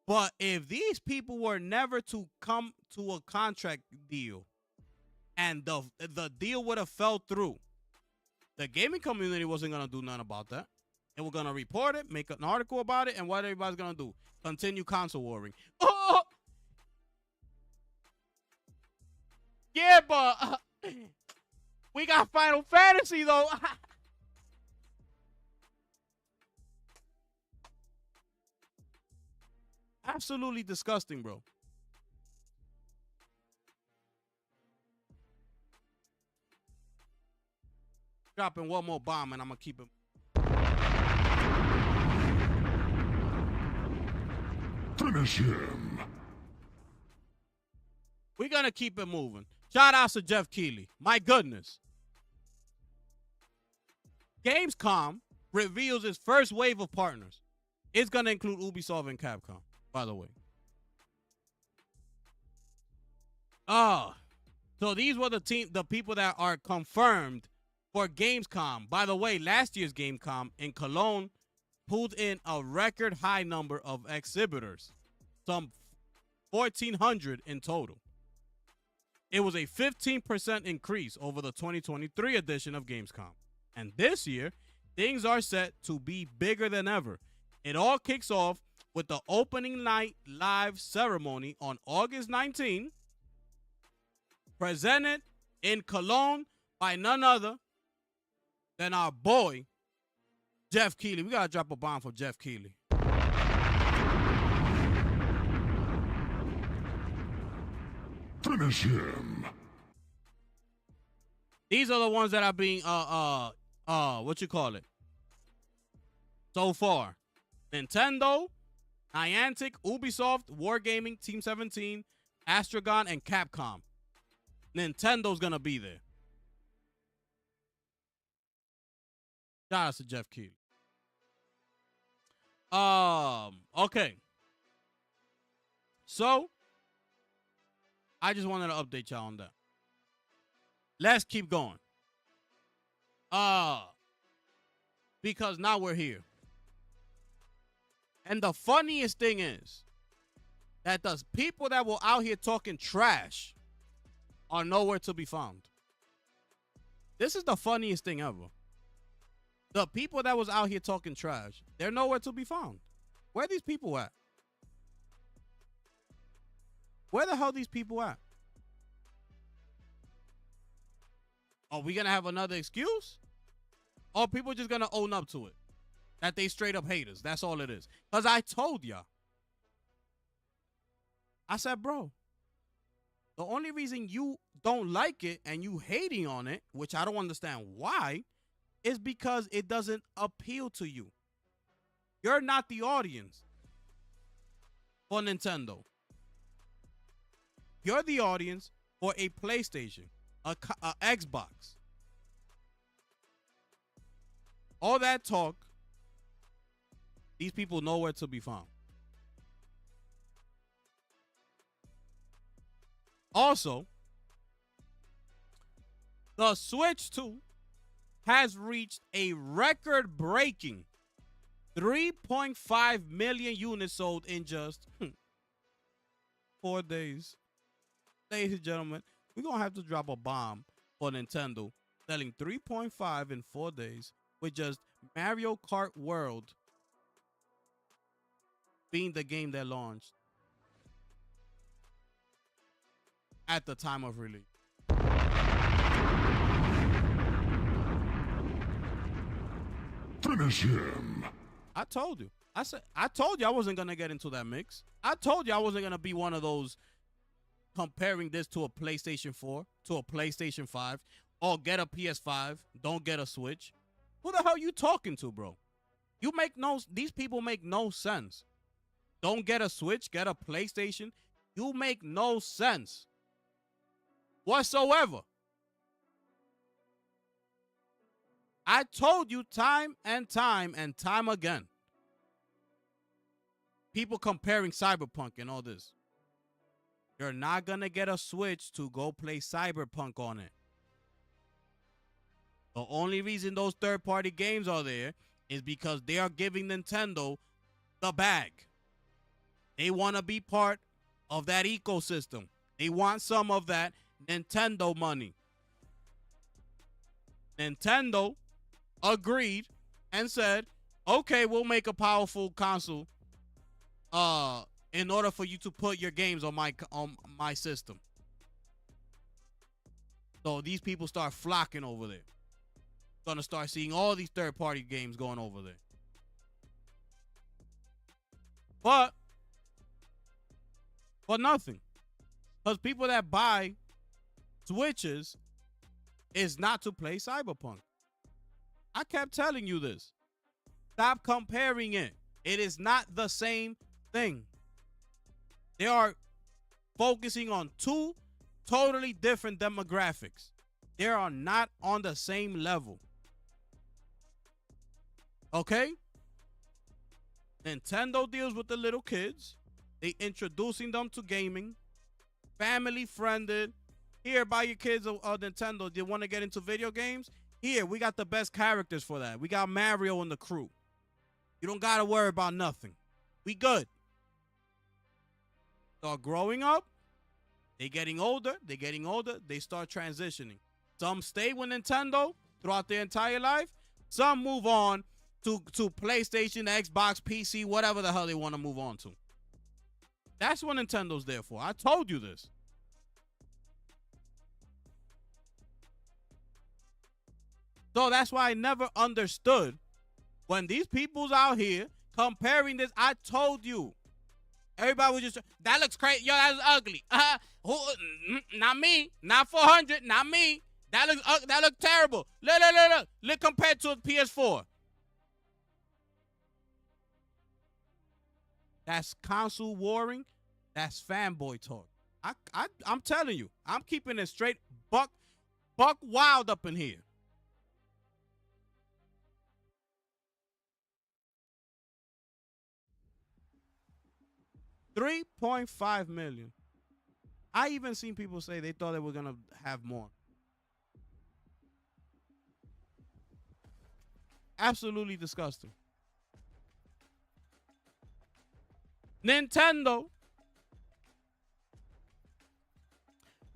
But if these people were never to come to a contract deal and the deal would have fell through, the gaming community wasn't going to do nothing about that. And we're going to report it, make an article about it, and what everybody's going to do? Continue console warring. Oh! Yeah, but we got Final Fantasy, though. Absolutely disgusting, bro. Dropping one more bomb, and I'm going to keep it. Finish him. We're going to keep it moving. Shout out to Jeff Keighley. My goodness. Gamescom reveals its first wave of partners. It's going to include Ubisoft and Capcom, by the way. So these were the people that are confirmed for Gamescom. By the way, last year's Gamescom in Cologne pulled in a record high number of exhibitors, some 1,400 in total. It was a 15% increase over the 2023 edition of Gamescom. And this year, things are set to be bigger than ever. It all kicks off with the opening night live ceremony on August 19, presented in Cologne by none other than our boy, Jeff Keighley. We got to drop a bomb for Jeff Keighley. Finish him. These are the ones that are being, what you call it? So far. Nintendo, Niantic, Ubisoft, Wargaming, Team 17, Astragon, and Capcom. Nintendo's going to be there. Shout out to Jeff Keighley. Okay. So, I just wanted to update y'all on that. Let's keep going. Because now we're here. And the funniest thing is that the people that were out here talking trash are nowhere to be found. This is the funniest thing ever. The people that was out here talking trash, they're nowhere to be found. Where are these people at? Where the hell are these people at? Are we going to have another excuse? Or people just going to own up to it? That they straight up haters. That's all it is. Because I told y'all. I said, bro, the only reason you don't like it and you hating on it, which I don't understand why, is because it doesn't appeal to you. You're not the audience for Nintendo. You're the audience for a PlayStation, a Xbox. All that talk These people nowhere to be found. Also, the Switch 2 has reached a record-breaking 3.5 million units sold in just 4 days. Ladies and gentlemen, we're going to have to drop a bomb for Nintendo selling 3.5 in 4 days with just Mario Kart World being the game that launched at the time of release. Finish him. I told you. I told you I wasn't going to get into that mix. I told you I wasn't going to be one of those comparing this to a PlayStation 4, to a PlayStation 5, or get a PS5, don't get a Switch. Who the hell you talking to, bro? These people make no sense. Don't get a Switch, get a PlayStation. You make no sense whatsoever. I told you time and time and time again. People comparing Cyberpunk and all this. You're not going to get a Switch to go play Cyberpunk on it. The only reason those third-party games are there is because they are giving Nintendo the bag. They want to be part of that ecosystem. They want some of that Nintendo money. Nintendo agreed and said, okay, we'll make a powerful console in order for you to put your games on my system. So these people start flocking over there. Gonna start seeing all these third-party games going over there. But for nothing. Because people that buy Switches is not to play Cyberpunk. I kept telling you this. Stop comparing it. It is not the same thing. They are focusing on two totally different demographics. They are not on the same level. Okay? Nintendo deals with the little kids. They introducing them to gaming. Family friended. Here, buy your kids a Nintendo. They want to get into video games? Here, we got the best characters for that. We got Mario and the crew. You don't got to worry about nothing. We good. Start growing up. They getting older. They start transitioning. Some stay with Nintendo throughout their entire life. Some move on to PlayStation, Xbox, PC, whatever the hell they want to move on to. That's what Nintendo's there for. I told you this. So that's why I never understood when these people's out here comparing this. I told you. Everybody was just, that looks crazy. Yo, that's ugly. Not me. Not 400. Not me. That looks terrible. Look compared to a PS4. That's console warring. That's fanboy talk. I'm telling you. I'm keeping it straight buck wild up in here. $3.5 million. I even seen people say they thought they were gonna have more. Absolutely disgusting. Nintendo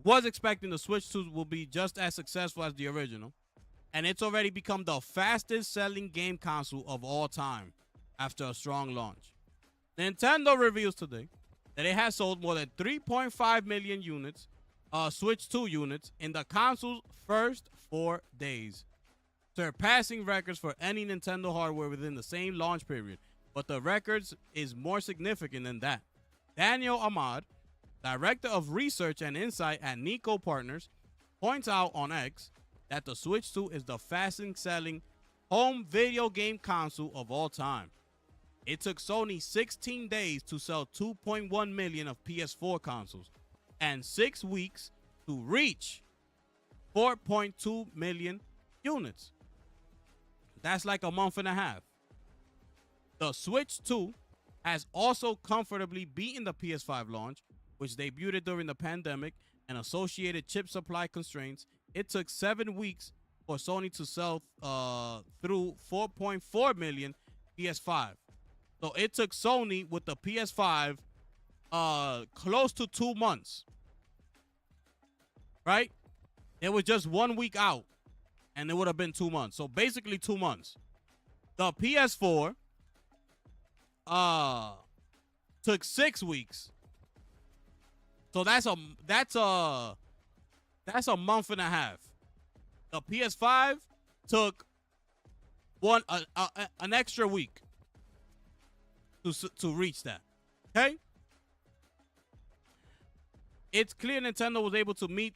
was expecting the Switch 2 will be just as successful as the original, and it's already become the fastest selling game console of all time after a strong launch. Nintendo reveals today that it has sold more than 3.5 million units, Switch 2 units, in the console's first 4 days, surpassing records for any Nintendo hardware within the same launch period. But the records is more significant than that. Daniel Ahmad, director of research and insight at Nico Partners, points out on X that the Switch 2 is the fastest selling home video game console of all time. It took Sony 16 days to sell 2.1 million of PS4 consoles and 6 weeks to reach 4.2 million units. That's like a month and a half. The Switch 2 has also comfortably beaten the PS5 launch, which debuted during the pandemic and associated chip supply constraints. It took 7 weeks for Sony to sell through 4.4 million PS5. So it took Sony with the PS5 close to 2 months. Right? It was just 1 week out, and it would have been 2 months. So basically 2 months. The PS4 took 6 weeks. So that's a month and a half. The PS5 took an extra week to reach that. Okay? It's clear Nintendo was able to meet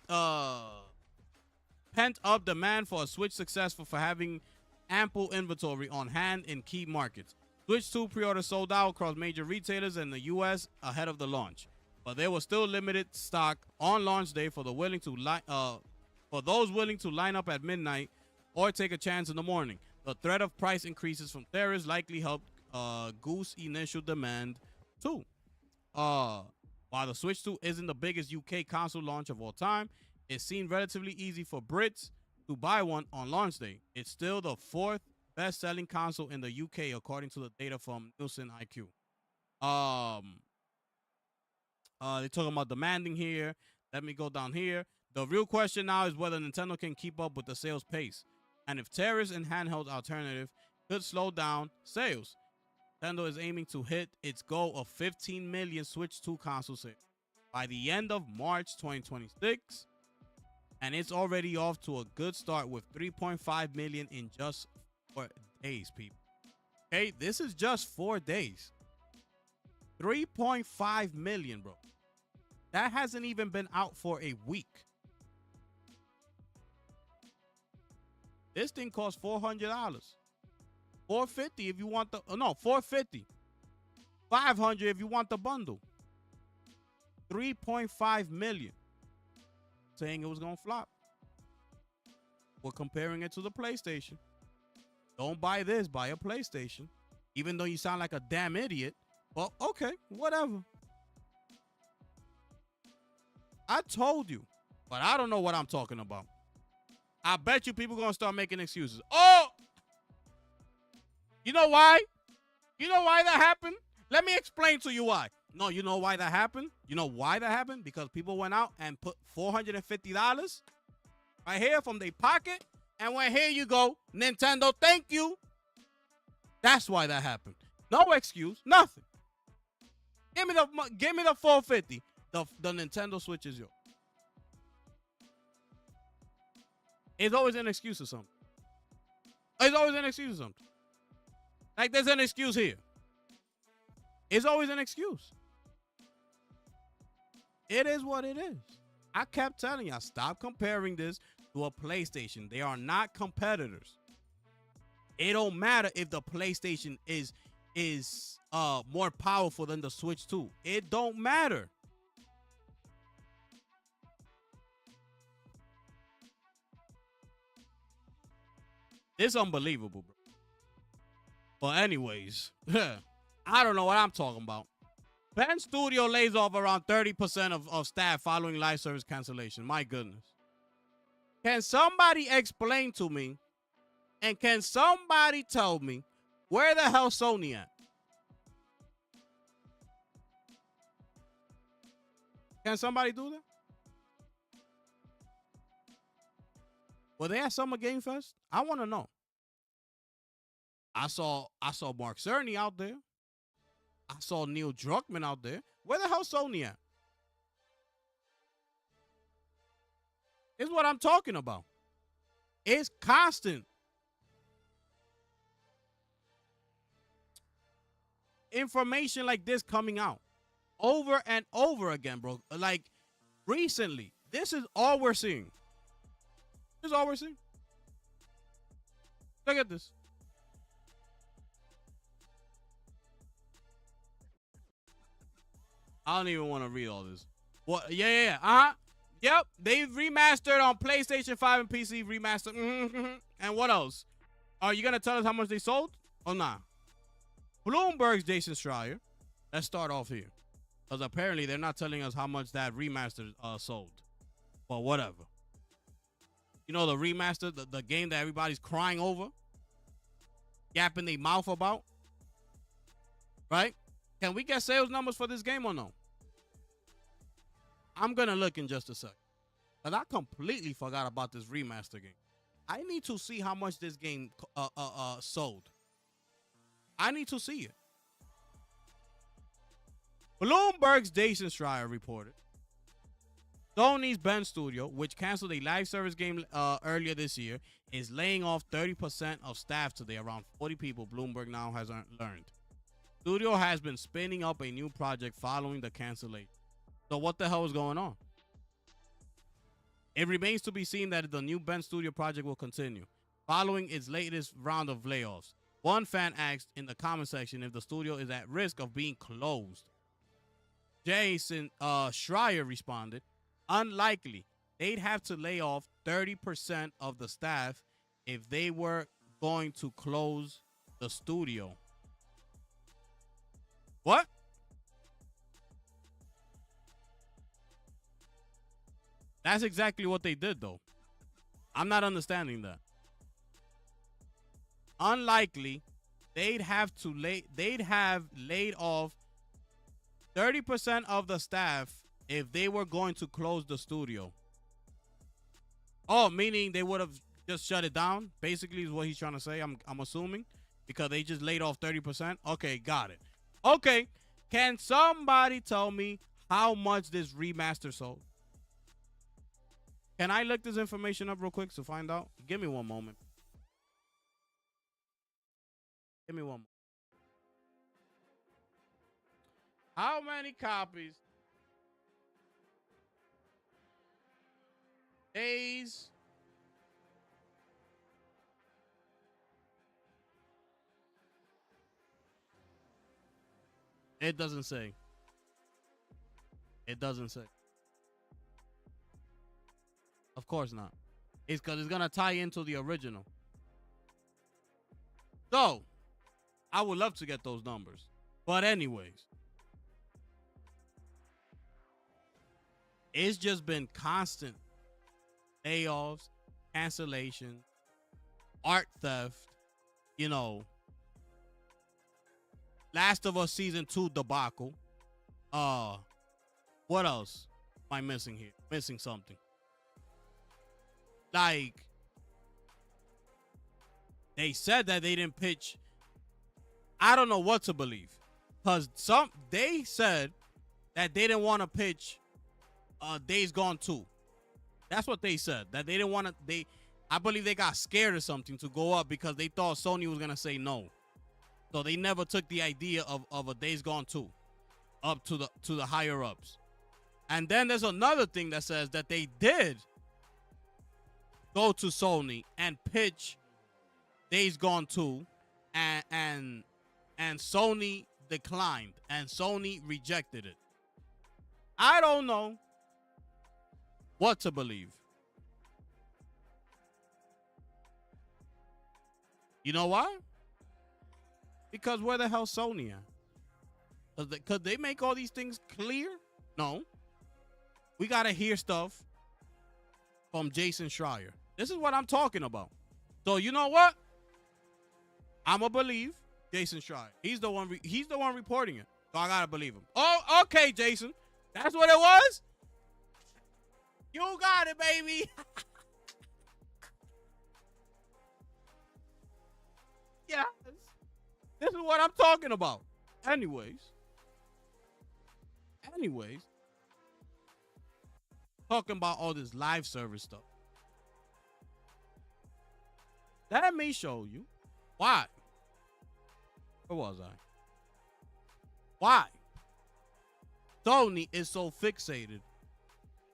pent-up demand for a Switch successful for having ample inventory on hand in key markets. Switch 2 pre-order sold out across major retailers in the U.S. ahead of the launch, but there was still limited stock on launch day for those willing to line up at midnight or take a chance in the morning. The threat of price increases from tariffs likely helped goose initial demand too. While the Switch 2 isn't the biggest UK console launch of all time, it seemed relatively easy for Brits to buy one on launch day. It's still the 4th best-selling console in the UK according to the data from Nielsen IQ. They're talking about demanding here. Let me go down here. The real question now is whether Nintendo can keep up with the sales pace, and if tariffs and handheld alternative could slow down sales. Nintendo is aiming to hit its goal of 15 million Switch 2 console sales by the end of March 2026, and it's already off to a good start with 3.5 million in just 4 days, people. Okay, this is just 4 days. 3.5 million, bro. That hasn't even been out for a week. This thing costs $400. $450 if you want the $450. $500 if you want the bundle. 3.5 million. Saying it was gonna flop. We're comparing it to the PlayStation. Don't buy this, buy a PlayStation. Even though you sound like a damn idiot. Well, okay, whatever. I told you, but I don't know what I'm talking about. I bet you people gonna start making excuses. Oh, you know why? You know why that happened? Let me explain to you why. No, you know why that happened? You know why that happened? Because people went out and put $450 right here from their pocket and went, here you go, Nintendo, thank you. That's why that happened. No excuse, nothing. Give me the $450. The Nintendo Switch is yours. It's always an excuse or something. It's always an excuse or something. Like there's an excuse here. It's always an excuse. It is what it is. I kept telling y'all, stop comparing this to a PlayStation. They are not competitors. It don't matter if the PlayStation is more powerful than the Switch 2. It don't matter. It's unbelievable, bro. But anyways, I don't know what I'm talking about. Penn Studio lays off around 30% of staff following live service cancellation. My goodness. Can somebody explain to me, and can somebody tell me where the hell Sony at? Can somebody do that? Were they at Summer Game Fest? I want to know. I saw Mark Cerny out there. I saw Neil Druckmann out there. Where the hell Sony at? Is what I'm talking about. It's constant information like this coming out over and over again, bro. Like recently, this is all we're seeing. This is all we're seeing. Look at this. I don't even want to read all this. What? Yeah. Yep. They've remastered on PlayStation 5 and PC. Remastered. And what else? Are you gonna tell us how much they sold or not? Bloomberg's Jason Schreier. Let's start off here. Because apparently they're not telling us how much that remaster sold. But whatever. You know the remaster, the game that everybody's crying over? Yapping their mouth about? Right? Can we get sales numbers for this game or no? I'm going to look in just a sec. Because I completely forgot about this remaster game. I need to see how much this game sold. I need to see it. Bloomberg's Jason Schreier reported Sony's Bend Studio, which canceled a live service game earlier this year, is laying off 30% of staff today, around 40 people, Bloomberg now has learned. Studio has been spinning up a new project following the cancellation. So what the hell is going on? It remains to be seen that the new Bend Studio project will continue, following its latest round of layoffs. One fan asked in the comment section if the studio is at risk of being closed. Jason Schreier responded, unlikely. They'd have to lay off 30% of the staff if they were going to close the studio. What? That's exactly what they did, though. I'm not understanding that. Unlikely, they'd have laid off 30% of the staff if they were going to close the studio. Oh, meaning they would have just shut it down, basically is what he's trying to say, I'm assuming, because they just laid off 30%. Okay, got it. Okay, can somebody tell me how much this remaster sold? Can I look this information up real quick to find out? Give me one moment. Give me one moment. How many copies? Days. It doesn't say. It doesn't say. Of course not. It's because it's going to tie into the original. So, I would love to get those numbers. But anyways, it's just been constant layoffs, cancellation, art theft, you know, Last of Us Season 2 debacle. What else am I missing here? Missing something. Like, they said that they didn't pitch. I don't know what to believe. Because they said that they didn't want to pitch Days Gone 2. That's what they said. That they didn't want to. I believe they got scared or something to go up because they thought Sony was going to say no. So they never took the idea of a Days Gone 2 up to the higher ups. And then there's another thing that says that they did go to Sony and pitch Days Gone 2 and Sony declined and Sony rejected it. I don't know what to believe. You know why? Because where the hell Sony at? Could they make all these things clear? No. We got to hear stuff from Jason Schreier. This is what I'm talking about. So you know what? I'm going to believe Jason Schreier. He's the one reporting it. So I got to believe him. Oh, okay, Jason. That's what it was? You got it, baby. Yes. This is what I'm talking about. Anyways. Talking about all this live service stuff. Let me show you why. Where was I? Why Sony is so fixated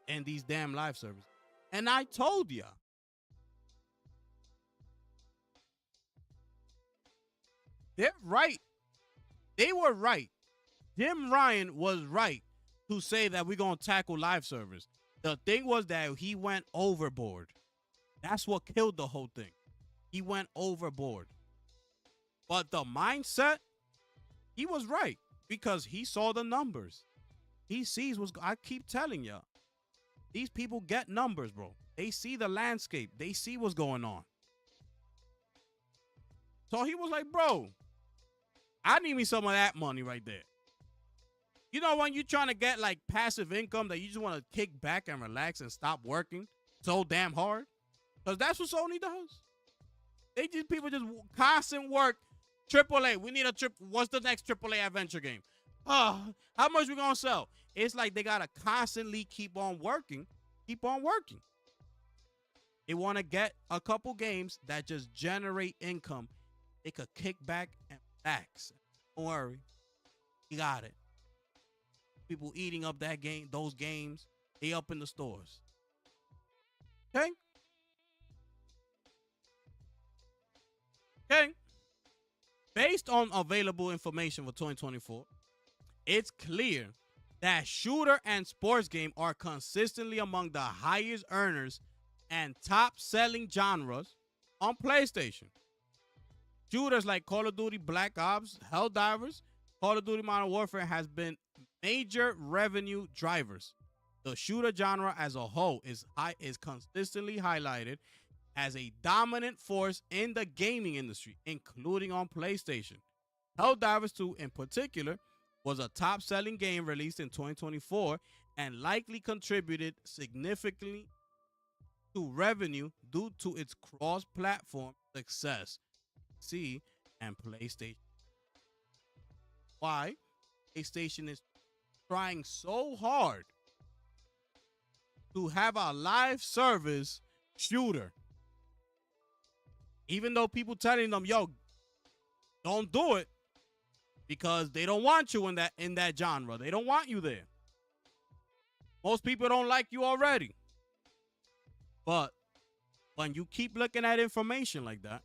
in these damn live services. And I told ya. They're right. They were right. Jim Ryan was right to say that we're going to tackle live service. The thing was that he went overboard. That's what killed the whole thing. He went overboard. But the mindset He was right because he saw the numbers. He sees what's. I keep telling y'all, these people get numbers, bro. They see the landscape. They see what's going on. So he was like, bro, I need me some of that money right there. You know, when you're trying to get like passive income that you just want to kick back and relax and stop working so damn hard? Because that's what Sony does. They just, people just constant work. AAA, we need a trip. What's the next AAA adventure game? How much we gonna sell? It's like they gotta constantly keep on working. Keep on working. They want to get a couple games that just generate income. They could kick back and relax. Don't worry. You got it. People eating up that game, those games, they up in the stores. Okay? Okay. Based on available information for 2024, it's clear that shooter and sports game are consistently among the highest earners and top selling genres on PlayStation. Shooters like Call of Duty Black Ops, Helldivers, Call of Duty Modern Warfare has been major revenue drivers. The shooter genre as a whole is consistently highlighted as a dominant force in the gaming industry, including on PlayStation. Helldivers 2 in particular was a top-selling game released in 2024 and likely contributed significantly to revenue due to its cross-platform success. PC and PlayStation. Why? PlayStation is trying so hard to have a live service shooter. Even though people telling them, yo, don't do it, because they don't want you in that genre. They don't want you there. Most people don't like you already. But when you keep looking at information like that,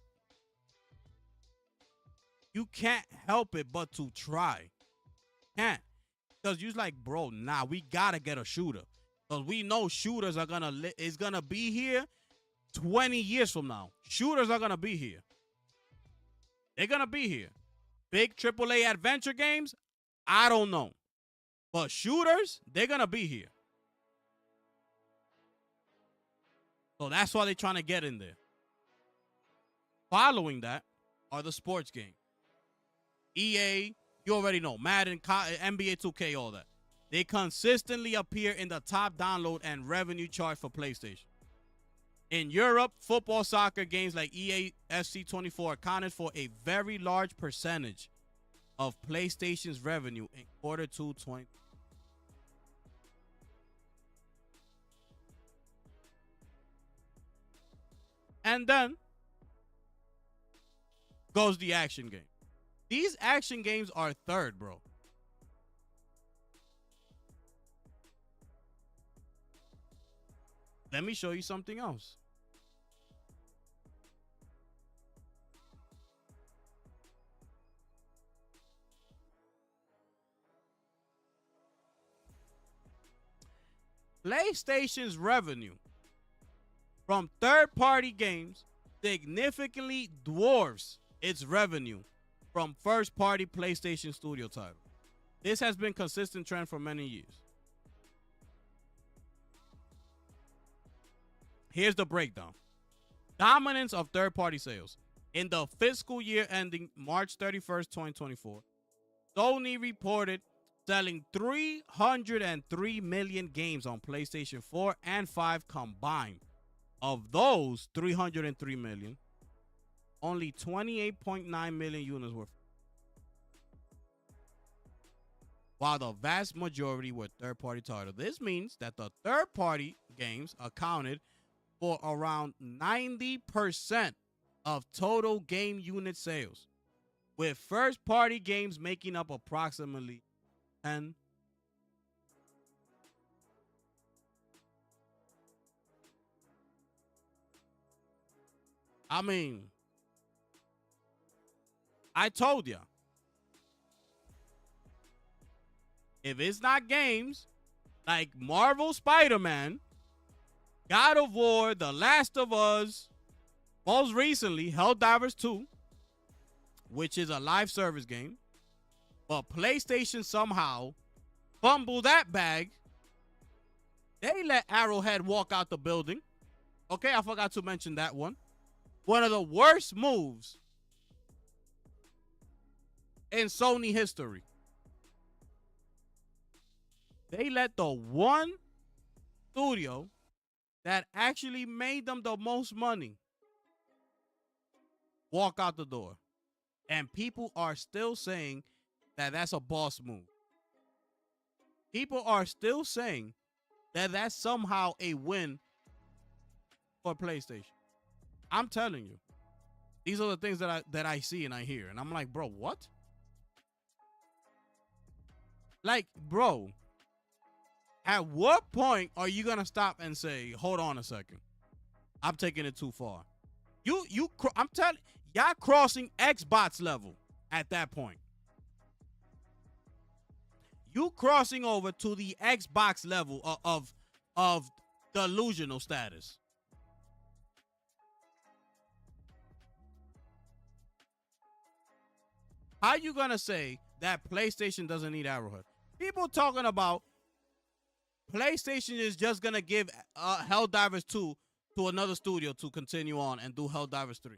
you can't help it but to try. Can't. Because you're like, bro, nah, we gotta get a shooter. Because we know shooters are gonna be here 20 years from now. Shooters are gonna be here. They're gonna be here. Big AAA adventure games, I don't know. But shooters, they're gonna be here. So that's why they're trying to get in there. Following that are the sports games. EA, you already know. Madden, NBA 2K, all that. They consistently appear in the top download and revenue chart for PlayStation. In Europe, football soccer games like EA FC 24 accounted for a very large percentage of PlayStation's revenue in quarter 2 20. And then goes the action game. These action games are third, bro. Let me show you something else. PlayStation's revenue from third-party games significantly dwarfs its revenue from first-party PlayStation Studio titles. This has been a consistent trend for many years. Here's the breakdown. Dominance of third-party sales. In the fiscal year ending March 31st, 2024, Sony reported selling 303 million games on PlayStation 4 and 5 combined. Of those 303 million, only 28.9 million units were, while the vast majority were third-party titles. This means that the third-party games accounted for around 90% of total game unit sales, with first-party games making up approximately 10%. I mean, I told ya, if it's not games like Marvel Spider-Man, God of War, The Last of Us, most recently Helldivers 2, which is a live service game, But PlayStation somehow fumbled that bag. They let Arrowhead walk out the building. Okay, I forgot to mention that one. One of the worst moves in Sony history. They let the one studio that actually made them the most money walk out the door. And people are still saying that that's a boss move. People are still saying that that's somehow a win for PlayStation. I'm telling you. These are the things that I see and I hear. And I'm like, bro, what? Like, bro, at what point are you going to stop and say, hold on a second, I'm taking it too far? I'm telling y'all crossing Xbox level at that point. You crossing over to the Xbox level of delusional status. How you gonna say that PlayStation doesn't need Arrowhead? People talking about PlayStation is just gonna give Helldivers 2 to another studio to continue on and do Helldivers 3.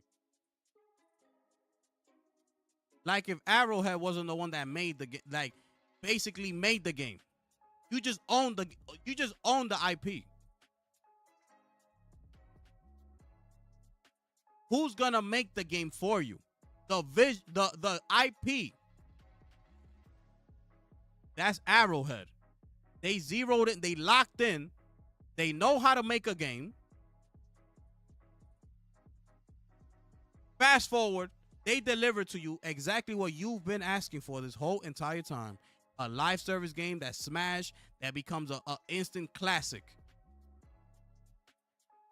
Like if Arrowhead wasn't the one that made the game, like basically made the game. You just own the IP. Who's gonna make the game for you? The IP. That's Arrowhead. They zeroed it, they locked in. They know how to make a game. Fast forward, they deliver to you exactly what you've been asking for this whole entire time. A live service game that smash, that becomes a instant classic.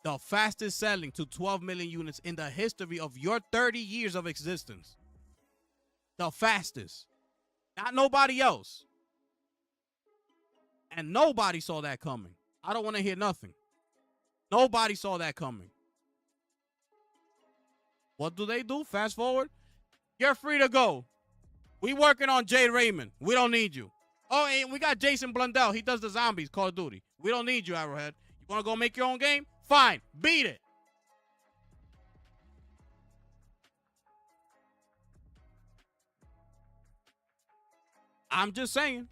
The fastest selling to 12 million units in the history of your 30 years of existence. The fastest. Not nobody else. And nobody saw that coming. I don't want to hear nothing. Nobody saw that coming. What do? Fast forward. You're free to go. We working on Jade Raymond. We don't need you. Oh, and we got Jason Blundell. He does the zombies, Call of Duty. We don't need you, Arrowhead. You want to go make your own game? Fine. Beat it. I'm just saying.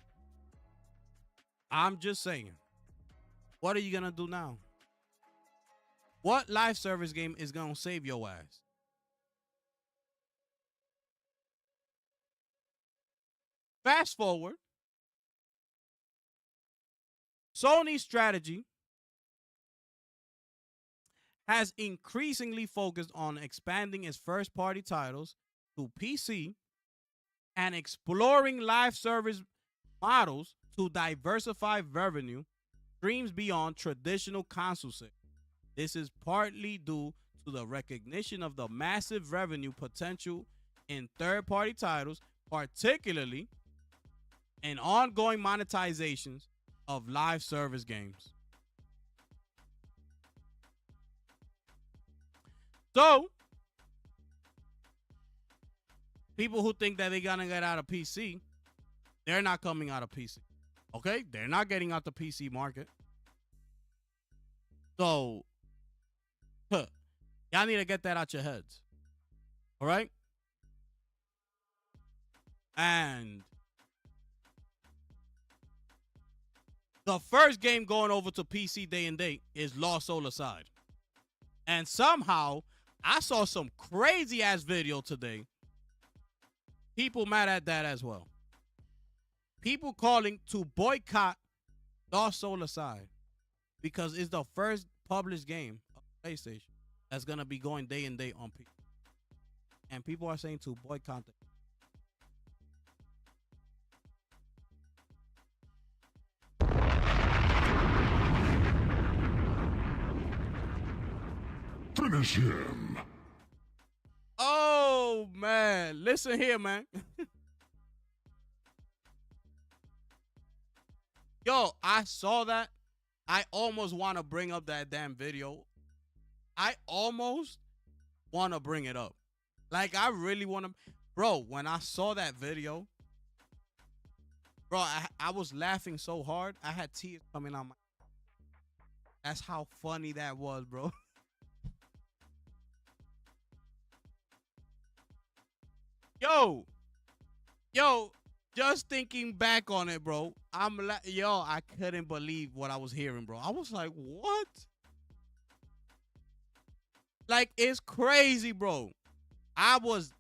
What are you going to do now? What live service game is going to save your ass? Fast forward. Sony's strategy has increasingly focused on expanding its first-party titles to PC and exploring live service models to diversify revenue streams beyond traditional console sales. This is partly due to the recognition of the massive revenue potential in third-party titles, particularly in ongoing monetizations of live service games. So, people who think that they're going to get out of PC, they're not coming out of PC. Okay? They're not getting out the PC market. So, y'all need to get that out your heads. All right? And the first game going over to PC day and date is Lost Soul Aside. And somehow, I saw some crazy ass video today. People mad at that as well. People calling to boycott Lost Soul Aside because it's the first published game of PlayStation that's going to be going day and date on PC. And people are saying to boycott it. Finish him. Oh, man. Listen here, man. Yo, I saw that. I almost want to bring up that damn video. I almost want to bring it up. Like, I really want to. Bro, when I saw that video, Bro, I was laughing so hard, I had tears coming out my. That's how funny that was, bro. Yo, yo, just thinking back on it, bro. I couldn't believe what I was hearing, bro. I was like, what? Like, it's crazy, bro. I was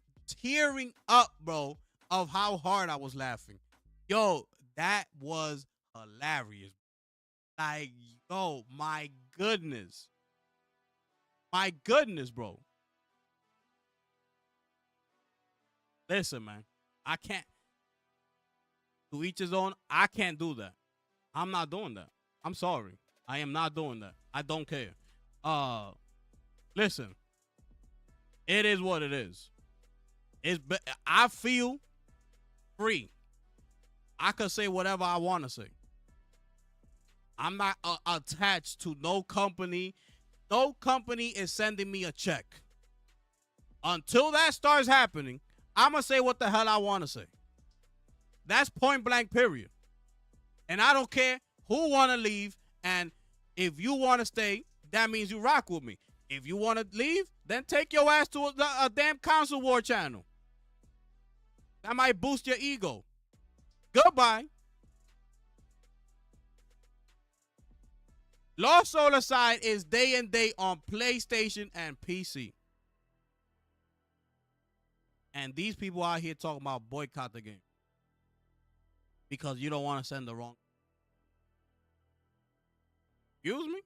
tearing up, bro, of how hard I was laughing. Yo, that was hilarious. Like, yo, my goodness. My goodness, bro. Listen, man. I can't. To each his own. I can't do that. I'm not doing that. I'm sorry. I am not doing that. I don't care. Listen. It is what it is. I feel free. I could say whatever I want to say. I'm not attached to no company. No company is sending me a check. Until that starts happening, I'm going to say what the hell I want to say. That's point blank, period. And I don't care who want to leave. And if you want to stay, that means you rock with me. If you want to leave, then take your ass to a damn console war channel. That might boost your ego. Goodbye. Lost Soul Aside is day and date on PlayStation and PC. And these people out here talking about boycott the game. Because you don't want to send the wrong. Excuse me?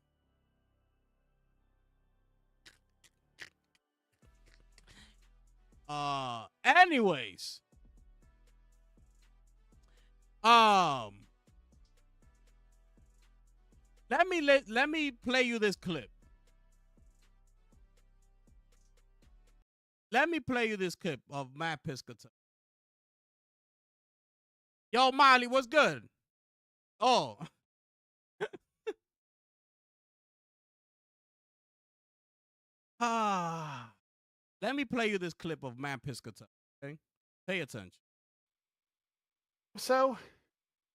Anyways. Let me play you this clip. Let me play you this clip of Matt Piscatella. Yo, Miley, what's good? Oh. Let me play you this clip of Matt Piscatella. Okay? Pay attention. So,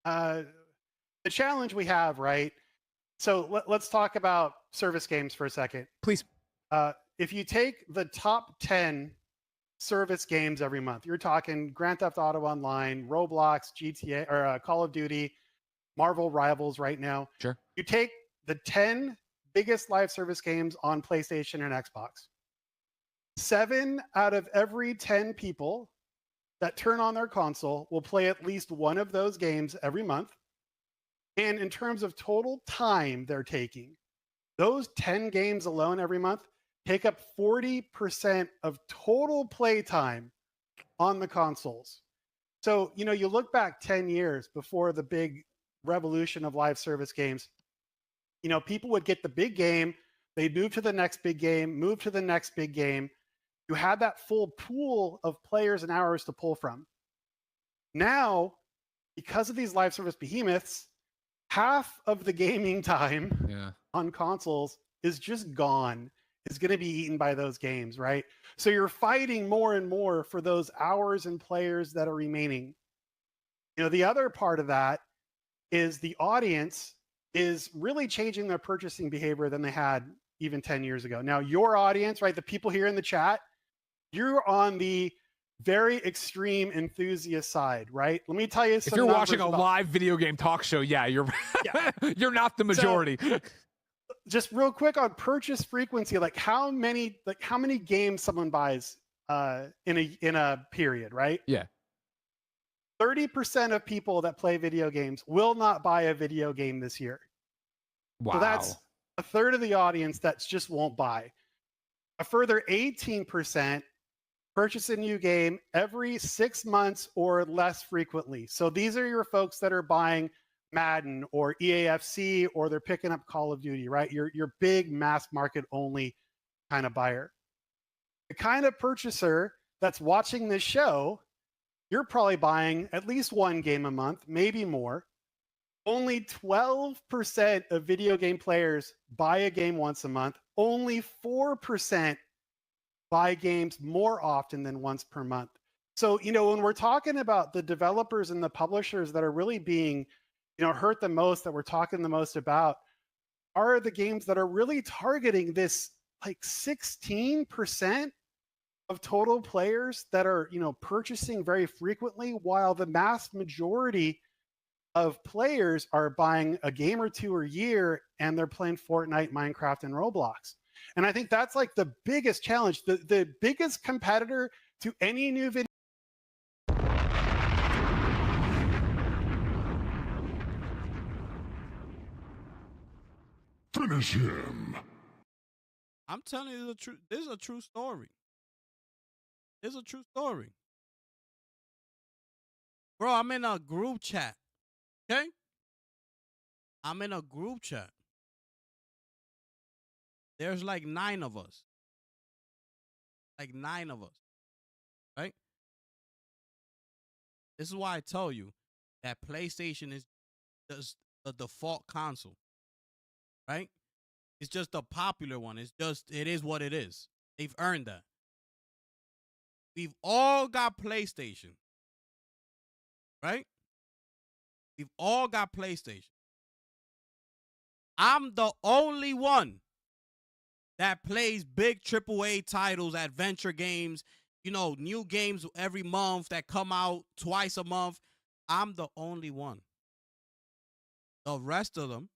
the challenge we have, right? So let's talk about service games for a second. Please. If you take the top 10 service games every month, you're talking Grand Theft Auto Online, Roblox, GTA, or Call of Duty, Marvel Rivals right now. Sure. You take the 10 biggest live service games on PlayStation and Xbox. 7 out of every 10 people that turn on their console will play at least one of those games every month. And in terms of total time they're taking, those 10 games alone every month take up 40% of total play time on the consoles. So, you look back 10 years before the big revolution of live service games, people would get the big game, they'd move to the next big game, move to the next big game. You had that full pool of players and hours to pull from. Now, because of these live service behemoths, half of the gaming time on consoles is just gone, is going to be eaten by those games, right? So you're fighting more and more for those hours and players that are remaining. The other part of that is the audience is really changing their purchasing behavior than they had even 10 years ago. Now, your audience, right, the people here in the chat, you're on the very extreme enthusiast side, right? Let me tell you some If you're watching a about live video game talk show, you're you're not the majority. So, just real quick on purchase frequency, like how many games someone buys in a period, right? Yeah. 30% of people that play video games will not buy a video game this year. Wow. So that's a third of the audience that just won't buy. A further 18% purchase a new game every 6 months or less frequently. So these are your folks that are buying Madden or EAFC, or they're picking up Call of Duty, right? Your big mass market only kind of buyer. The kind of purchaser that's watching this show, you're probably buying at least one game a month, maybe more. Only 12% of video game players buy a game once a month. Only 4% buy games more often than once per month. So, when we're talking about the developers and the publishers that are really being, hurt the most, that we're talking the most about, are the games that are really targeting this like 16% of total players that are, purchasing very frequently, while the mass majority of players are buying a game or two a year and they're playing Fortnite, Minecraft, and Roblox. And I think that's like the biggest challenge. The biggest competitor to any new video. Finish him. I'm telling you the truth. This is a true story. This is a true story. Bro, I'm in a group chat. Okay? I'm in a group chat. There's like 9 of us. Like 9 of us. Right? This is why I tell you that PlayStation is just the default console. Right? It's just the popular one. It is what it is. They've earned that. We've all got PlayStation. Right? We've all got PlayStation. I'm the only one that plays big AAA titles, adventure games, new games every month that come out twice a month. I'm the only one. The rest of them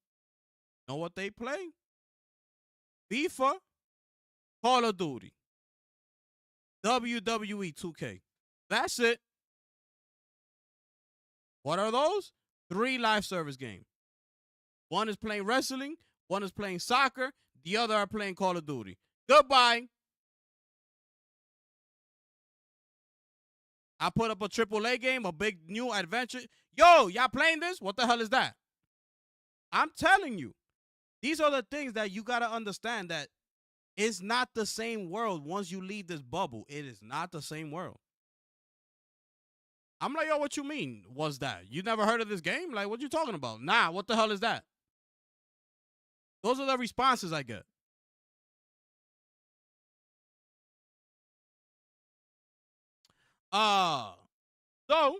know what they play? FIFA, Call of Duty, WWE 2K. That's it. What are those? 3 live service games. One is playing wrestling, one is playing soccer, the other are playing Call of Duty. Goodbye. I put up a AAA game, a big new adventure. Yo, y'all playing this? What the hell is that? I'm telling you, these are the things that you got to understand, that it's not the same world once you leave this bubble. It is not the same world. I'm like, yo, what you mean? What's that? You never heard of this game? Like, what you talking about? Nah, what the hell is that? Those are the responses I get. So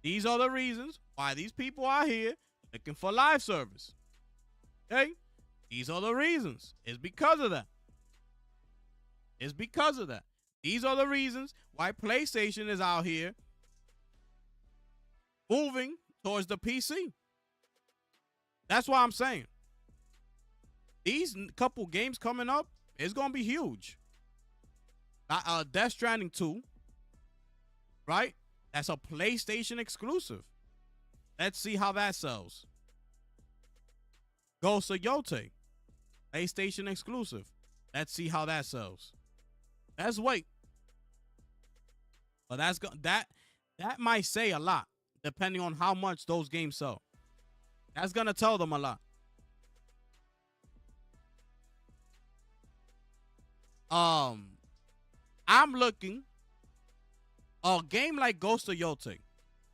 these are the reasons why these people are here looking for live service. Okay? These are the reasons. It's because of that. It's because of that. These are the reasons why PlayStation is out here moving towards the PC. That's why I'm saying these couple games coming up is going to be huge. Death Stranding 2, right? That's a PlayStation exclusive. Let's see how that sells. Ghost of Yotei, PlayStation exclusive. Let's see how that sells. Let's wait. But that might say a lot, depending on how much those games sell. That's gonna tell them a lot. I'm looking a game like Ghost of Yotei,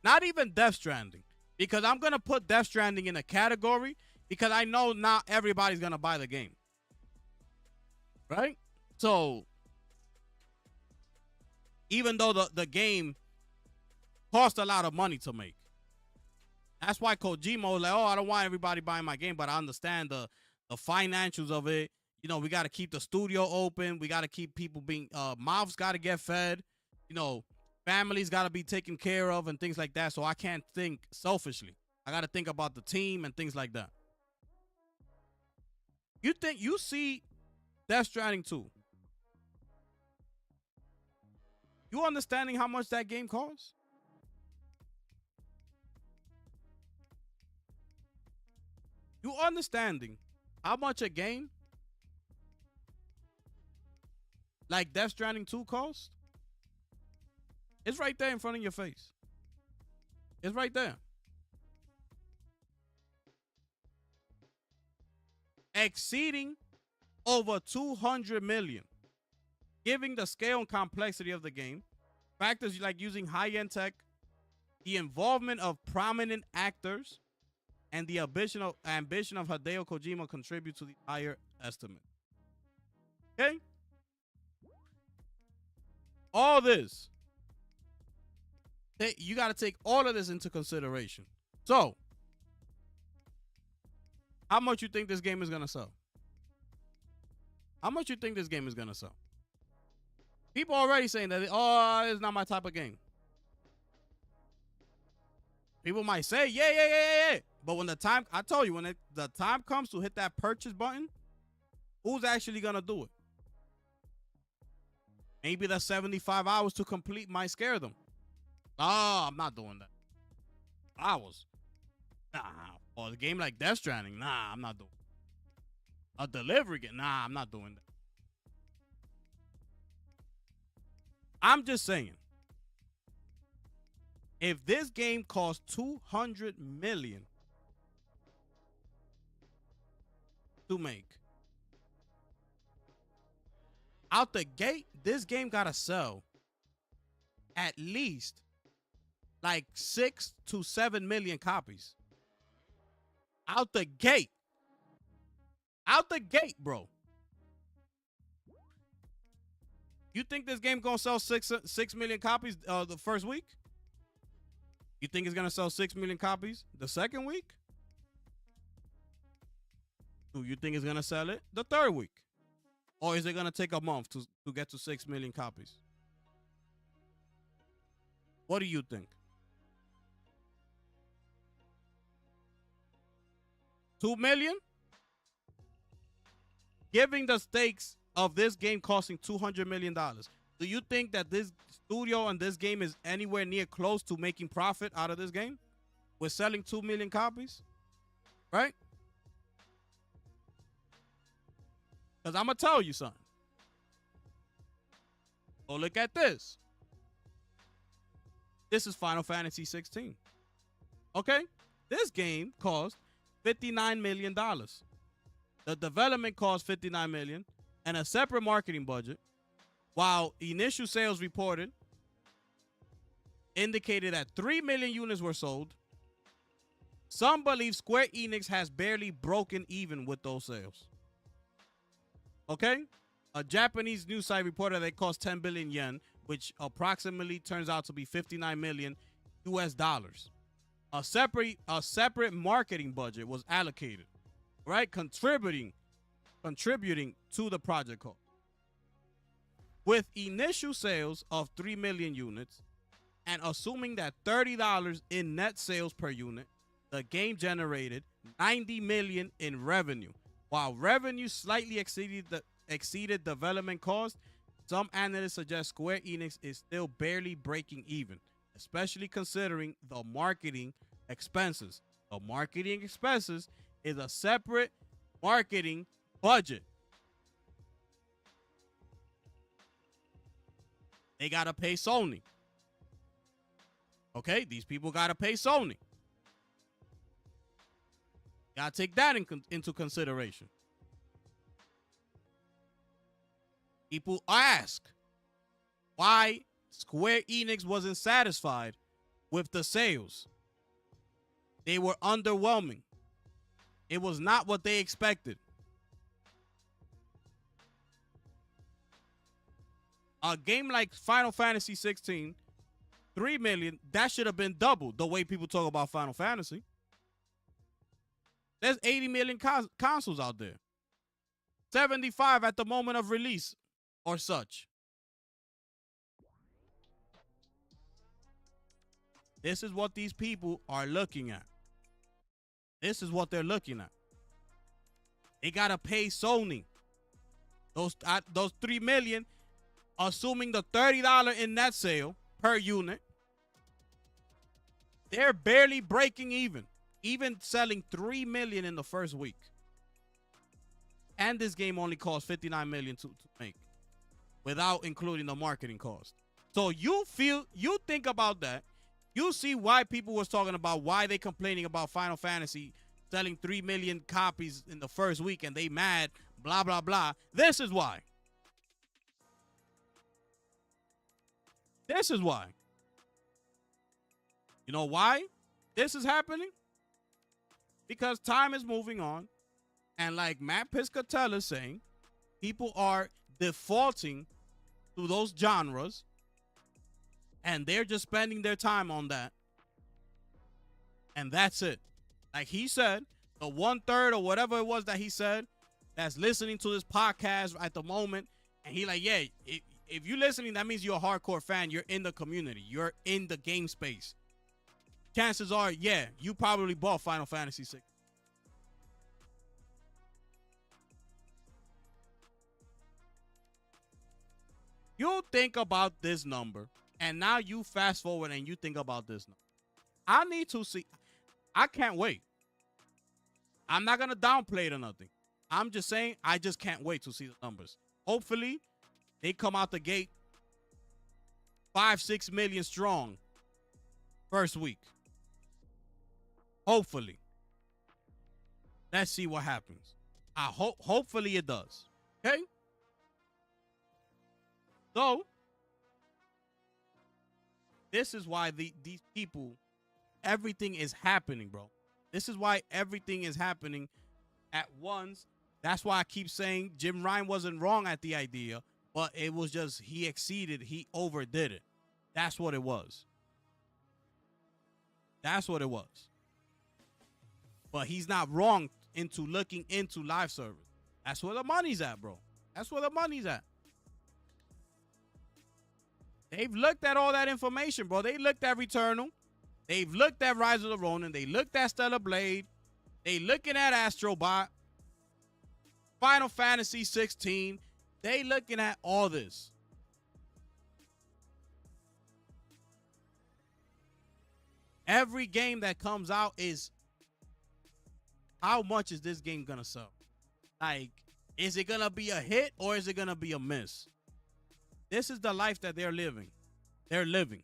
not even Death Stranding, because I'm gonna put Death Stranding in a category because I know not everybody's gonna buy the game, right? So even though the game cost a lot of money to make, that's why Kojima was like, oh, I don't want everybody buying my game, but I understand the financials of it. We got to keep the studio open. We got to keep people being, mouths got to get fed. Families got to be taken care of and things like that. So I can't think selfishly. I got to think about the team and things like that. You see Death Stranding 2. You understanding how much that game costs? You understanding how much a game like Death Stranding 2 costs? It's right there in front of your face. It's right there. Exceeding over 200 million. Giving the scale and complexity of the game, factors like using high-end tech, the involvement of prominent actors, and the ambition of Hideo Kojima contribute to the higher estimate. Okay? all this, you got to take all of this into consideration. So, how much you think this game is gonna sell? How much you think this game is gonna sell? People already saying that, oh, it's not my type of game. People might say, yeah. But when the time, I told you, when the time comes to hit that purchase button, who's actually gonna do it? Maybe the 75 hours to complete might scare them. Oh, I'm not doing that. Hours. Nah. Or a game like Death Stranding. Nah, I'm not doing it. A delivery game. Nah, I'm not doing that. I'm just saying. If this game costs $200 million to make, out the gate, this game gotta sell at least like 6 to 7 million copies. Out the gate. Out the gate, bro. You think this game gonna sell 6 million copies the first week? You think it's gonna sell 6 million copies the second week? Do you think it's gonna sell it the third week? Or is it gonna take a month to get to 6 million copies? What do you think? 2 million? Giving the stakes of this game costing $200 million. Do you think that this studio and this game is anywhere near close to making profit out of this game? We're selling 2 million copies, right? Because I'm going to tell you something. Oh, look at this. This is Final Fantasy 16. Okay? This game cost $59 million. The development cost $59 million and a separate marketing budget, while initial sales reported indicated that 3 million units were sold. Some believe Square Enix has barely broken even with those sales. Okay? A Japanese news site reported they cost 10 billion yen, which approximately turns out to be 59 million US dollars. A separate marketing budget was allocated, right? Contributing to the project cost. With initial sales of 3 million units and assuming that $30 in net sales per unit, the game generated 90 million in revenue. While revenue slightly exceeded development cost, some analysts suggest Square Enix is still barely breaking even, especially considering the marketing expenses. The marketing expenses is a separate marketing budget. They got to pay Sony. Okay, these people got to pay Sony. Got to take that into consideration. People ask why Square Enix wasn't satisfied with the sales. They were underwhelming. It was not what they expected. A game like Final Fantasy 16, 3 million, that should have been double the way people talk about Final Fantasy. There's 80 million consoles out there. 75 at the moment of release or such. This is what these people are looking at. This is what they're looking at. They got to pay Sony. Those 3 million, assuming the $30 in net sale per unit, they're barely breaking even selling 3 million in the first week. And this game only cost 59 million to make without including the marketing cost. So you think about that. You see why people was talking about why they complaining about Final Fantasy selling 3 million copies in the first week and they mad, blah, blah, blah. This is why. This is why. You know why this is happening? Because time is moving on. And like Matt Piscatella is saying, people are defaulting to those genres And they're just spending their time on that. And that's it. Like he said, the 1/3 or whatever it was that he said that's listening to this podcast at the moment, and he like, yeah, if you're listening, that means you're a hardcore fan. You're in the community. You're in the game space. Chances are, yeah, you probably bought Final Fantasy VI. You think about this number, and now you fast forward and you think about this number. I need to see. I can't wait. I'm not going to downplay it or nothing. I'm just saying I just can't wait to see the numbers. Hopefully, they come out the gate 5-6 million strong first week. Hopefully. Let's see what happens. Hopefully it does. Okay? So, this is why these people, everything is happening, bro. This is why everything is happening at once. That's why I keep saying Jim Ryan wasn't wrong at the idea, but it was just he exceeded, he overdid it. That's what it was. That's what it was. But he's not wrong into looking into live service. That's where the money's at, bro. That's where the money's at. They've looked at all that information, bro. They looked at Returnal. They've looked at Rise of the Ronin. They looked at Stellar Blade. They looking at Astrobot. Final Fantasy 16. They looking at all this. Every game that comes out is, how much is this game gonna sell? Like, is it gonna be a hit or is it gonna be a miss? This is the life that they're living. They're living.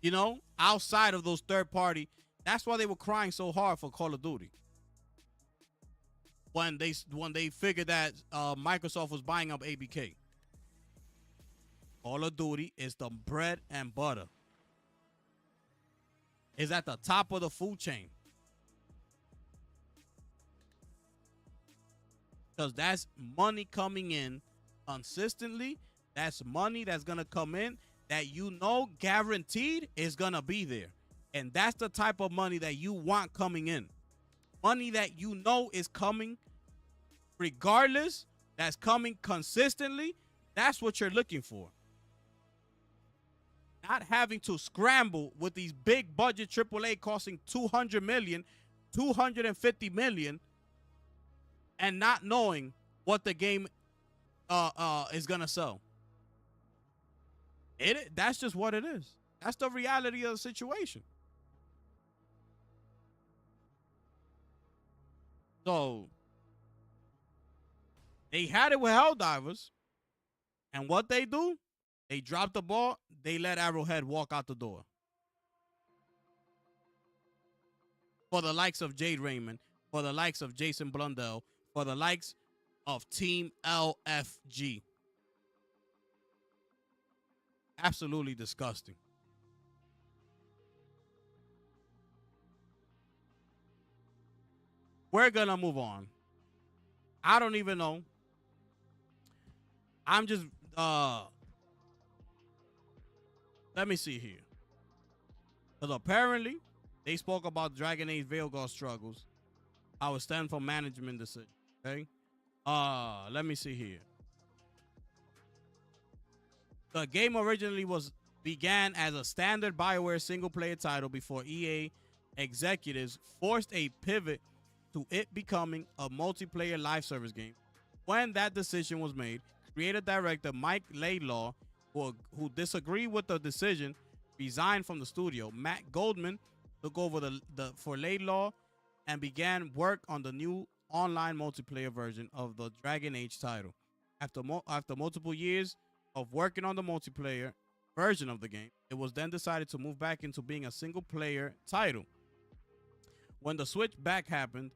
You know, outside of those third party. That's why they were crying so hard for Call of Duty. When they figured that Microsoft was buying up ABK. Call of Duty is the bread and butter. Is at the top of the food chain. Because that's money coming in consistently. That's money that's going to come in that you know guaranteed is going to be there. And that's the type of money that you want coming in. Money that you know is coming regardless, that's coming consistently. That's what you're looking for. Not having to scramble with these big budget AAA costing $200 million, $250 million, and not knowing what the game is gonna sell. That's just what it is. That's the reality of the situation. So they had it with Helldivers, and what they do, they drop the ball, they let Arrowhead walk out the door. For the likes of Jade Raymond, for the likes of Jason Blundell, for the likes of Team LFG. Absolutely disgusting. We're gonna move on. I don't even know. I'm just let me see here. Because apparently they spoke about Dragon Age Veilguard struggles. I was standing for management decision. Okay. Let me see here. The game originally began as a standard BioWare single-player title before EA executives forced a pivot to it becoming a multiplayer live service game. When that decision was made, creative director Mike Laidlaw, who disagreed with the decision, resigned from the studio. Matt Goldman took over for Laidlaw and began work on the new online multiplayer version of the Dragon Age title. After multiple years of working on the multiplayer version of the game, it was then decided to move back into being a single-player title. When the switch back happened,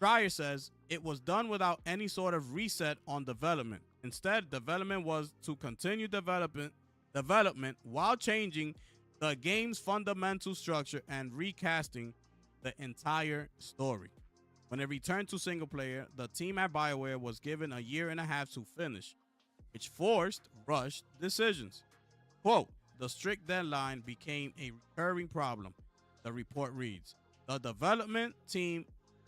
Schreier says it was done without any sort of reset on development. Instead, development was to continue development while changing the game's fundamental structure and recasting the entire story. When it returned to single player, the team at BioWare was given a year and a half to finish, which forced rushed decisions. Quote, the strict deadline became a recurring problem. The report reads, the development team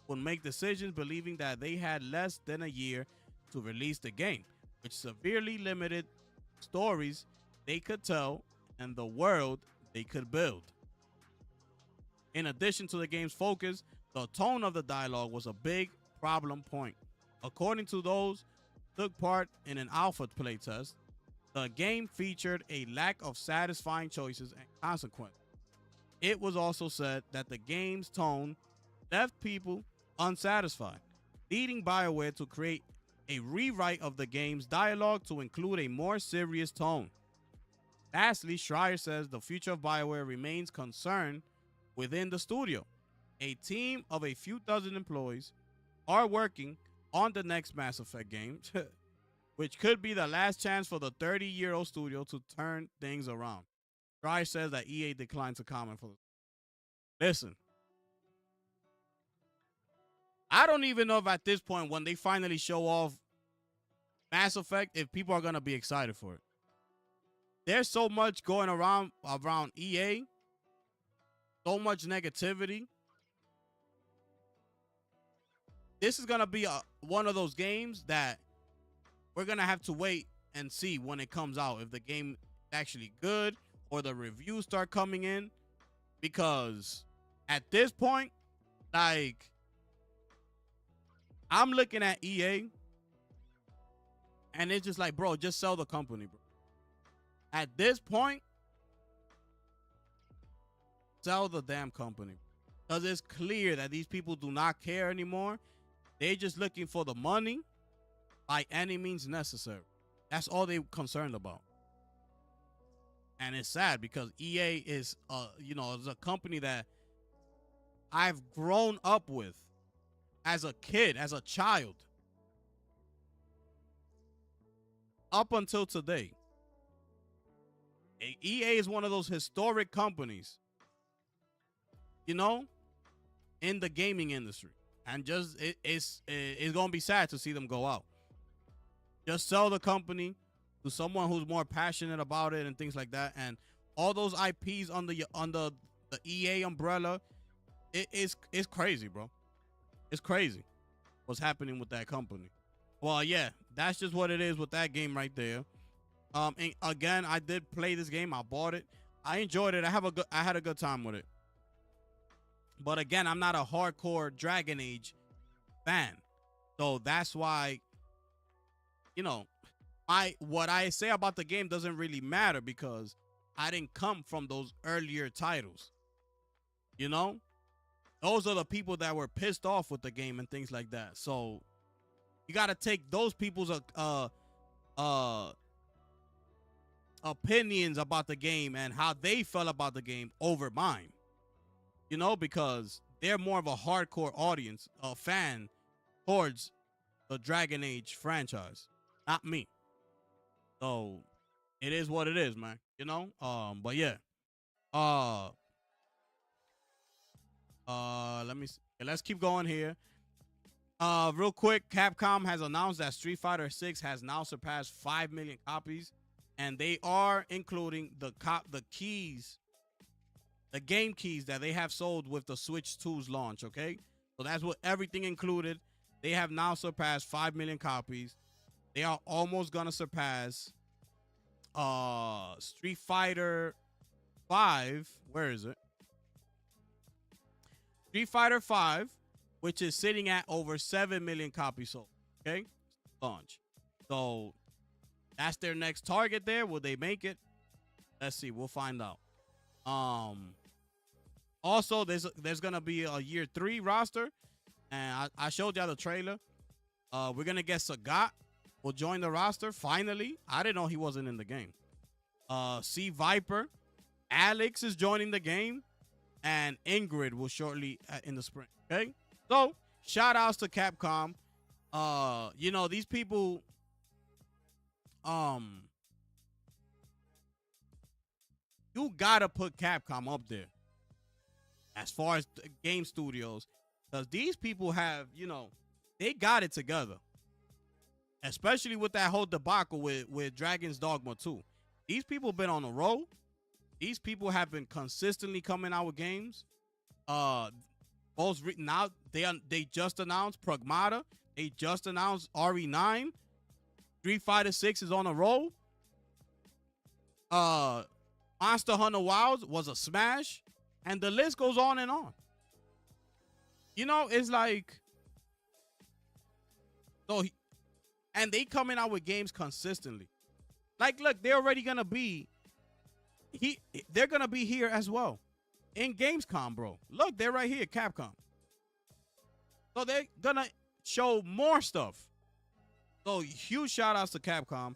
would make decisions believing that they had less than a year to release the game, which severely limited stories they could tell and the world they could build. In addition to the game's focus, the tone of the dialogue was a big problem point. According to those who took part in an alpha playtest, the game featured a lack of satisfying choices and consequences. It was also said that the game's tone left people unsatisfied, leading BioWare to create a rewrite of the game's dialogue to include a more serious tone. Lastly, Schreier says the future of BioWare remains concerned within the studio. A team of a few dozen employees are working on the next Mass Effect game, which could be the last chance for the 30-year-old studio to turn things around. Schreier says that EA declined to comment for the... Listen, I don't even know if at this point, when they finally show off Mass Effect, if people are going to be excited for it. There's so much going around EA, so much negativity. This is going to be one of those games that we're going to have to wait and see when it comes out, if the game is actually good or the reviews start coming in. Because at this point, like, I'm looking at EA and it's just like, bro, just sell the company, bro. At this point, sell the damn company. Because it's clear that these people do not care anymore. They're just looking for the money by any means necessary. That's all they're concerned about. And it's sad because EA is, is a company that I've grown up with as a kid, as a child, up until today. EA is one of those historic companies, in the gaming industry. And just it's going to be sad to see them go out. Just sell the company to someone who's more passionate about it and things like that. And all those IPs under the EA umbrella, it's crazy, bro. It's crazy what's happening with that company. Well, yeah, that's just what it is with that game right there. And again, I did play this game. I bought it. I enjoyed it. I had a good time with it. But again, I'm not a hardcore Dragon Age fan. So that's why, what I say about the game doesn't really matter because I didn't come from those earlier titles. Those are the people that were pissed off with the game and things like that. So you got to take those people's opinions about the game and how they felt about the game over mine. Because they're more of a hardcore audience, a fan towards the Dragon Age franchise, not me. So it is what it is, man. But yeah. Let me see. Let's keep going here. Real quick, Capcom has announced that Street Fighter 6 has now surpassed 5 million copies, and they are including the keys, the game keys that they have sold with the Switch 2's launch. Okay, so that's what everything included. They have now surpassed 5 million copies. They are almost gonna surpass Street Fighter 5. Where is it? Street Fighter 5, which is sitting at over 7 million copies sold. Okay, launch. So that's their next target there. Will they make it? Let's see. We'll find out. Also, there's gonna be a year 3 roster, and I showed y'all the trailer. We're gonna get Sagat will join the roster finally. I didn't know he wasn't in the game. C Viper, Alex is joining the game, and Ingrid will shortly in the spring. Okay, so shout outs to Capcom. These people, you gotta put Capcom up there as far as game studios, because these people have, they got it together, especially with that whole debacle with Dragon's Dogma 2. These people been on a roll. These people have been consistently coming out with games. Now they just announced Pragmata. They just announced RE9. Street Fighter 6 is on a roll. Monster Hunter Wilds was a smash, and the list goes on and on. You know, it's like and they coming out with games consistently. Like, look, they're already gonna be they're gonna be here as well in Gamescom, bro. Look, they're right here, Capcom. So they're gonna show more stuff. So huge shout outs to Capcom.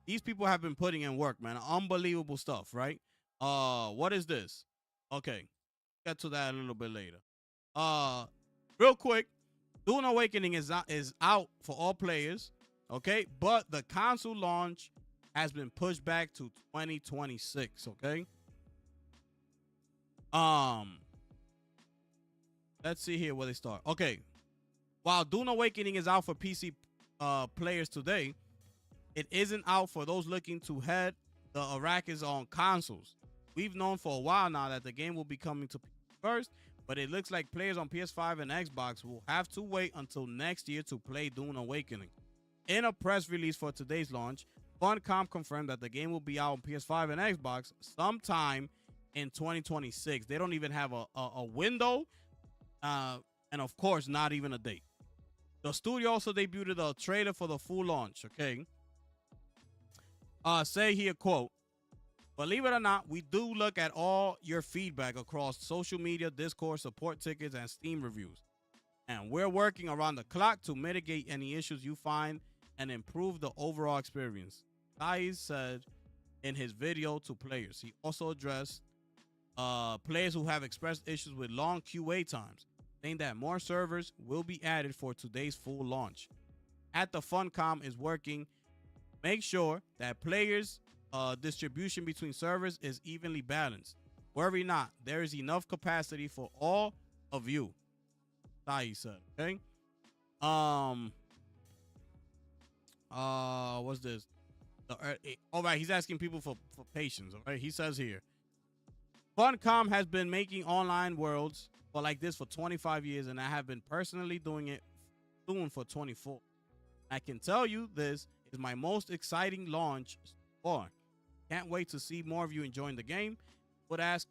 These people have been putting in work, man. Unbelievable stuff, right? What is this? Okay, get to that a little bit later. Real quick, Dune Awakening is out for all players, okay? But the console launch has been pushed back to 2026, okay? Let's see here where they start. Okay, while Dune Awakening is out for PC players today, it isn't out for those looking to head the Arrakis on consoles. We've known for a while now that the game will be coming to PC first, but it looks like players on PS5 and Xbox will have to wait until next year to play Dune Awakening. In a press release for today's launch, Funcom confirmed that the game will be out on PS5 and Xbox sometime in 2026. They don't even have a window, and of course, not even a date. The studio also debuted a trailer for the full launch, okay? Say here, quote, "Believe it or not, we do look at all your feedback across social media, Discord, support tickets, and Steam reviews. And we're working around the clock to mitigate any issues you find and improve the overall experience," Thais said in his video to players. He also addressed players who have expressed issues with long QA times, saying that more servers will be added for today's full launch. At the Funcom is working, make sure that players' distribution between servers is evenly balanced. Worry not, there is enough capacity for all of you, Thais said. Okay. What's this? All right, he's asking people for patience. All right, he says here, Funcom has been making online worlds like this for 25 years, and I have been personally doing for 24. I can tell you this is my most exciting launch so far. Can't wait to see more of you enjoying the game. Would ask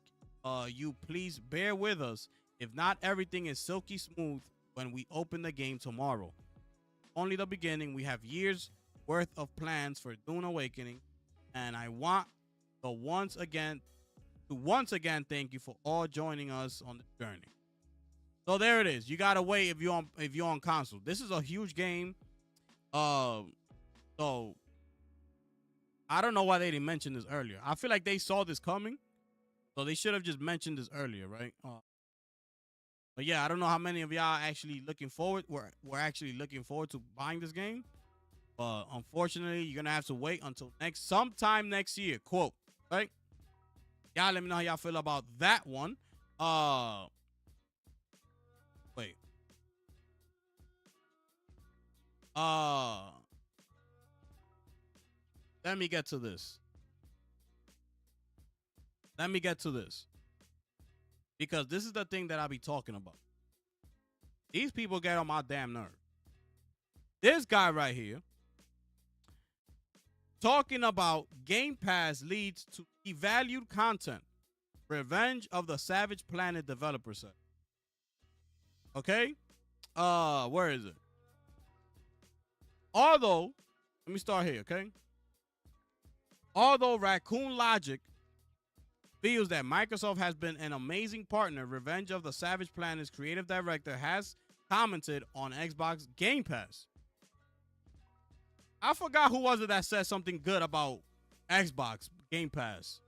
you please bear with us if not everything is silky smooth when we open the game tomorrow. Only the beginning. We have years worth of plans for Dune Awakening, and I want to once again thank you for all joining us on the journey. So there it is. You gotta wait if you're on console. This is a huge game. So I don't know why they didn't mention this earlier. I feel like they saw this coming, so they should have just mentioned this earlier, right? But yeah, I don't know how many of y'all actually we're actually looking forward to buying this game. But unfortunately, you're gonna have to wait until sometime next year. Quote, right? Y'all let me know how y'all feel about that one. Wait. Let me get to this. Because this is the thing that I be talking about. These people get on my damn nerve. This guy right here talking about Game Pass leads to devalued content. Revenge of the Savage Planet developer said. Okay? Where is it? Although, let me start here, okay? Although Raccoon Logic feels that Microsoft has been an amazing partner, Revenge of the Savage Planet's creative director has commented on Xbox Game Pass. I forgot who was it that said something good about Xbox Game Pass.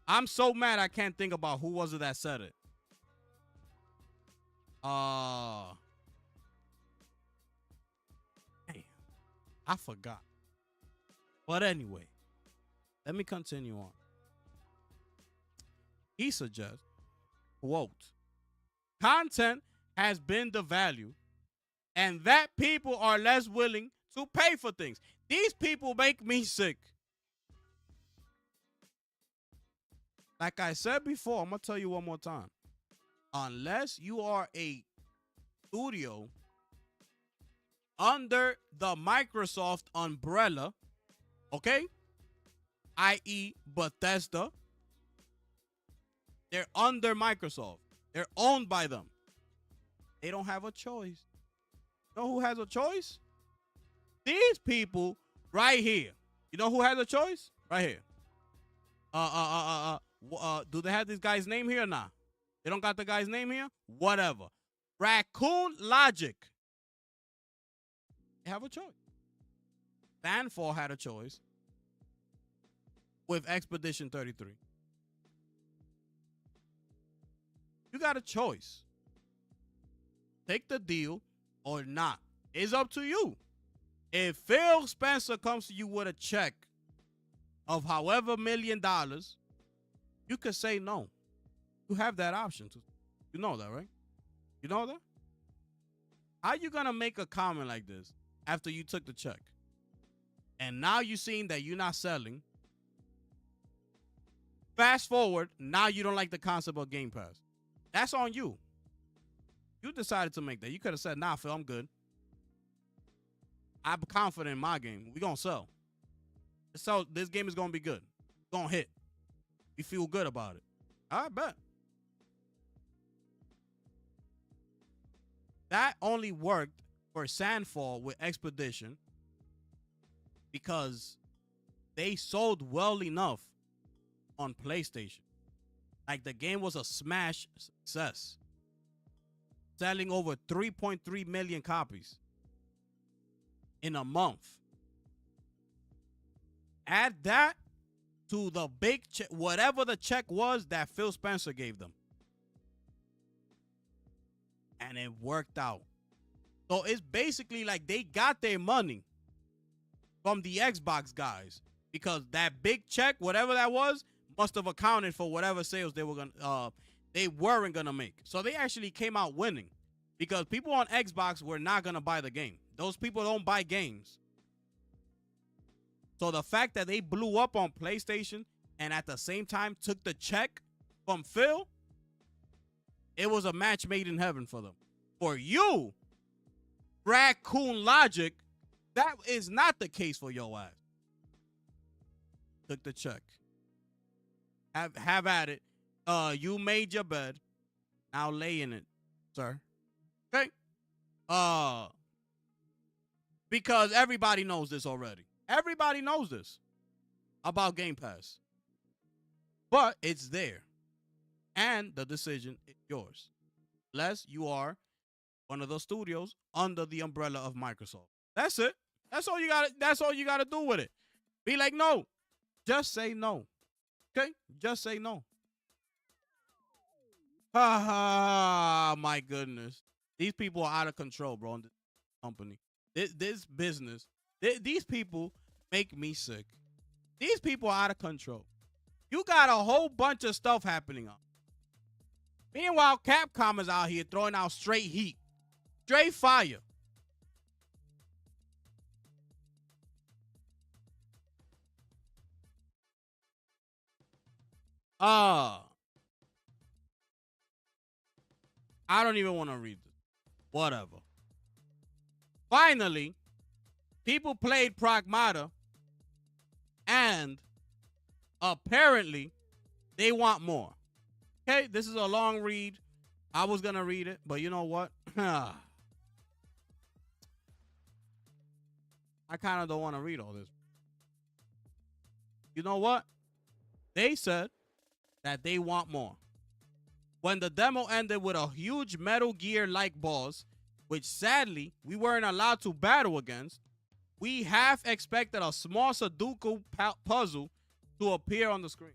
I'm so mad I can't think about who was it that said it. Damn, I forgot. But anyway, let me continue on. He suggests, quote, content has been devalued and that people are less willing to pay for things. These people make me sick. Like I said before, I'm gonna tell you one more time. Unless you are a studio under the Microsoft umbrella, okay, i.e. Bethesda, they're under Microsoft. They're owned by them. They don't have a choice. You know who has a choice? These people right here. You know who has a choice? Right here. Do they have this guy's name here or not? They don't got the guy's name here? Whatever. Raccoon Logic. They have a choice. Fanfall had a choice with Expedition 33. You got a choice. Take the deal or not. It's up to you. If Phil Spencer comes to you with a check of however $1 million, you could say no. You have that option. You know that, right? You know that? How you going to make a comment like this after you took the check? And now you seen that you're not selling. Fast forward, now you don't like the concept of Game Pass. That's on you. You decided to make that. You could have said, nah, Phil, I'm good. I'm confident in my game. We're going to sell. So this game is going to be good. It's going to hit. You feel good about it. I bet. That only worked for Sandfall with Expedition because they sold well enough on PlayStation. Like the game was a smash success. Selling over 3.3 million copies in a month. Add that to the big check, whatever the check was that Phil Spencer gave them. And it worked out. So it's basically like they got their money from the Xbox guys because that big check, whatever that was, must have accounted for whatever sales they weren't gonna make. So they actually came out winning because people on Xbox were not gonna buy the game. Those people don't buy games. So the fact that they blew up on PlayStation and at the same time took the check from Phil, it was a match made in heaven for them. For you, Raccoon Logic, that is not the case for your ass. Took the check. Have at it. You made your bed. Now lay in it, sir. Okay? Because everybody knows this already. Everybody knows this about Game Pass. But it's there. And the decision is yours. Unless you are one of those studios under the umbrella of Microsoft. That's it. That's all you gotta do with it. Be like, no. Just say no. Okay? Just say no. My goodness. These people are out of control, bro, in this company. This business. These people make me sick. These people are out of control. You got a whole bunch of stuff happening on. Meanwhile, Capcom is out here throwing out straight heat. Straight fire. I don't even want to read this. Whatever. Finally, people played Pragmata, and apparently they want more. Okay, this is a long read. I was going to read it, but you know what? I kind of don't want to read all this. You know what? They said that they want more. When the demo ended with a huge Metal Gear-like boss, which sadly we weren't allowed to battle against, we half expected a small Sudoku puzzle to appear on the screen.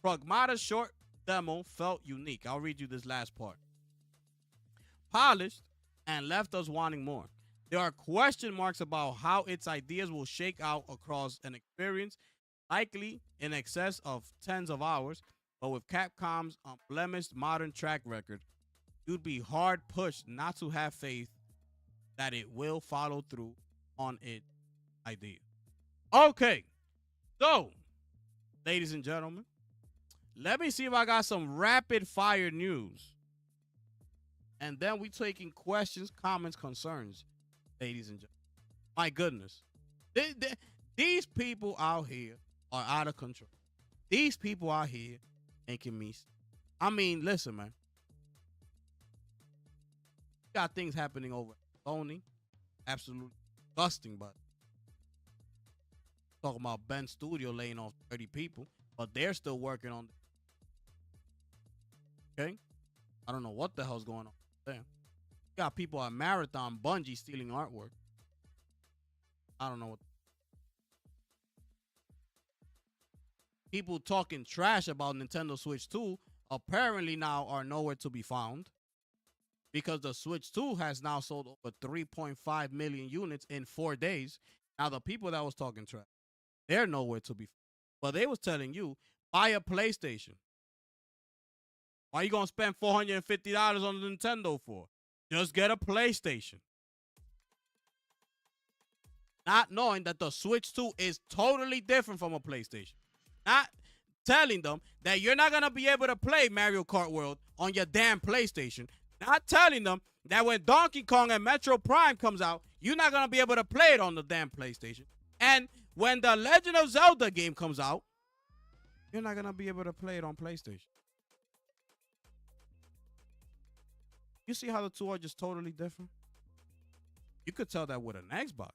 Pragmata's short demo felt unique. I'll read you this last part. Polished and left us wanting more. There are question marks about how its ideas will shake out across an experience likely in excess of tens of hours, but with Capcom's unblemished modern track record, you'd be hard pushed not to have faith that it will follow through on its idea. Okay, so, ladies and gentlemen, Let me see if I got some rapid fire news. And then we taking questions, comments, concerns, ladies and gentlemen. My goodness. These people out here are out of control. These people out here making me. I mean, listen, man. Got things happening over at Sony. Absolutely disgusting, but talking about Ben Studio laying off 30 people, but they're still working on it. Okay? I don't know what the hell's going on there. Got people at Marathon Bungie stealing artwork. I don't know what. People talking trash about Nintendo Switch 2 apparently now are nowhere to be found because the Switch 2 has now sold over 3.5 million units in 4 days. Now the people that was talking trash, they're nowhere to be found. But they was telling you, buy a PlayStation. Why you gonna spend $450 on the Nintendo for? Just get a PlayStation. Not knowing that the Switch 2 is totally different from a PlayStation. Not telling them that you're not going to be able to play Mario Kart World on your damn PlayStation. Not telling them that when Donkey Kong and Metro Prime comes out, you're not going to be able to play it on the damn PlayStation. And when the Legend of Zelda game comes out, you're not going to be able to play it on PlayStation. You see how the two are just totally different? You could tell that with an Xbox.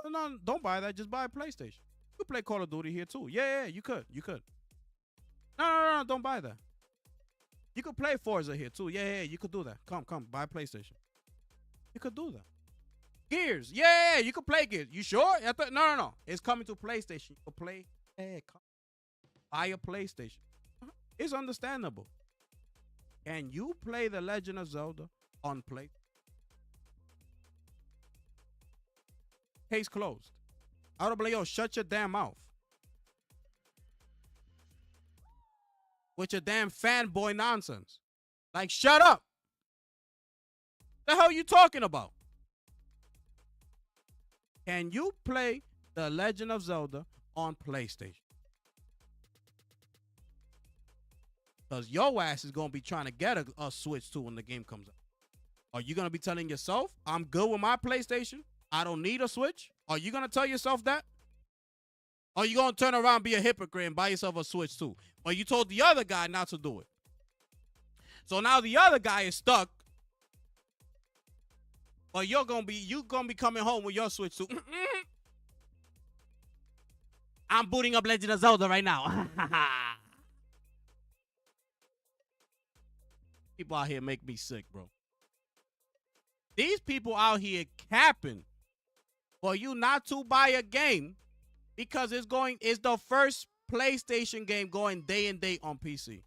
No, don't buy that. Just buy a PlayStation. You could play Call of Duty here too. Yeah, you could. No, don't buy that. You could play Forza here too. Yeah, you could do that. Come, buy a PlayStation. You could do that. Gears. Yeah, you could play Gears. You sure? No. It's coming to PlayStation. You could play. Hey, come. Buy a PlayStation. It's understandable. Can you play The Legend of Zelda on Play? Case closed. I would be like, yo, shut your damn mouth. With your damn fanboy nonsense. Like, shut up. The hell you talking about? Can you play The Legend of Zelda on PlayStation? Because your ass is going to be trying to get a Switch 2 when the game comes out. Are you going to be telling yourself, I'm good with my PlayStation? I don't need a Switch? Are you going to tell yourself that? Or are you going to turn around and be a hypocrite and buy yourself a Switch 2? But you told the other guy not to do it. So now the other guy is stuck. But you're going to be coming home with your Switch 2. I'm booting up Legend of Zelda right now. People out here make me sick, bro. These people out here capping for you not to buy a game because it's the first PlayStation game going day and date on PC.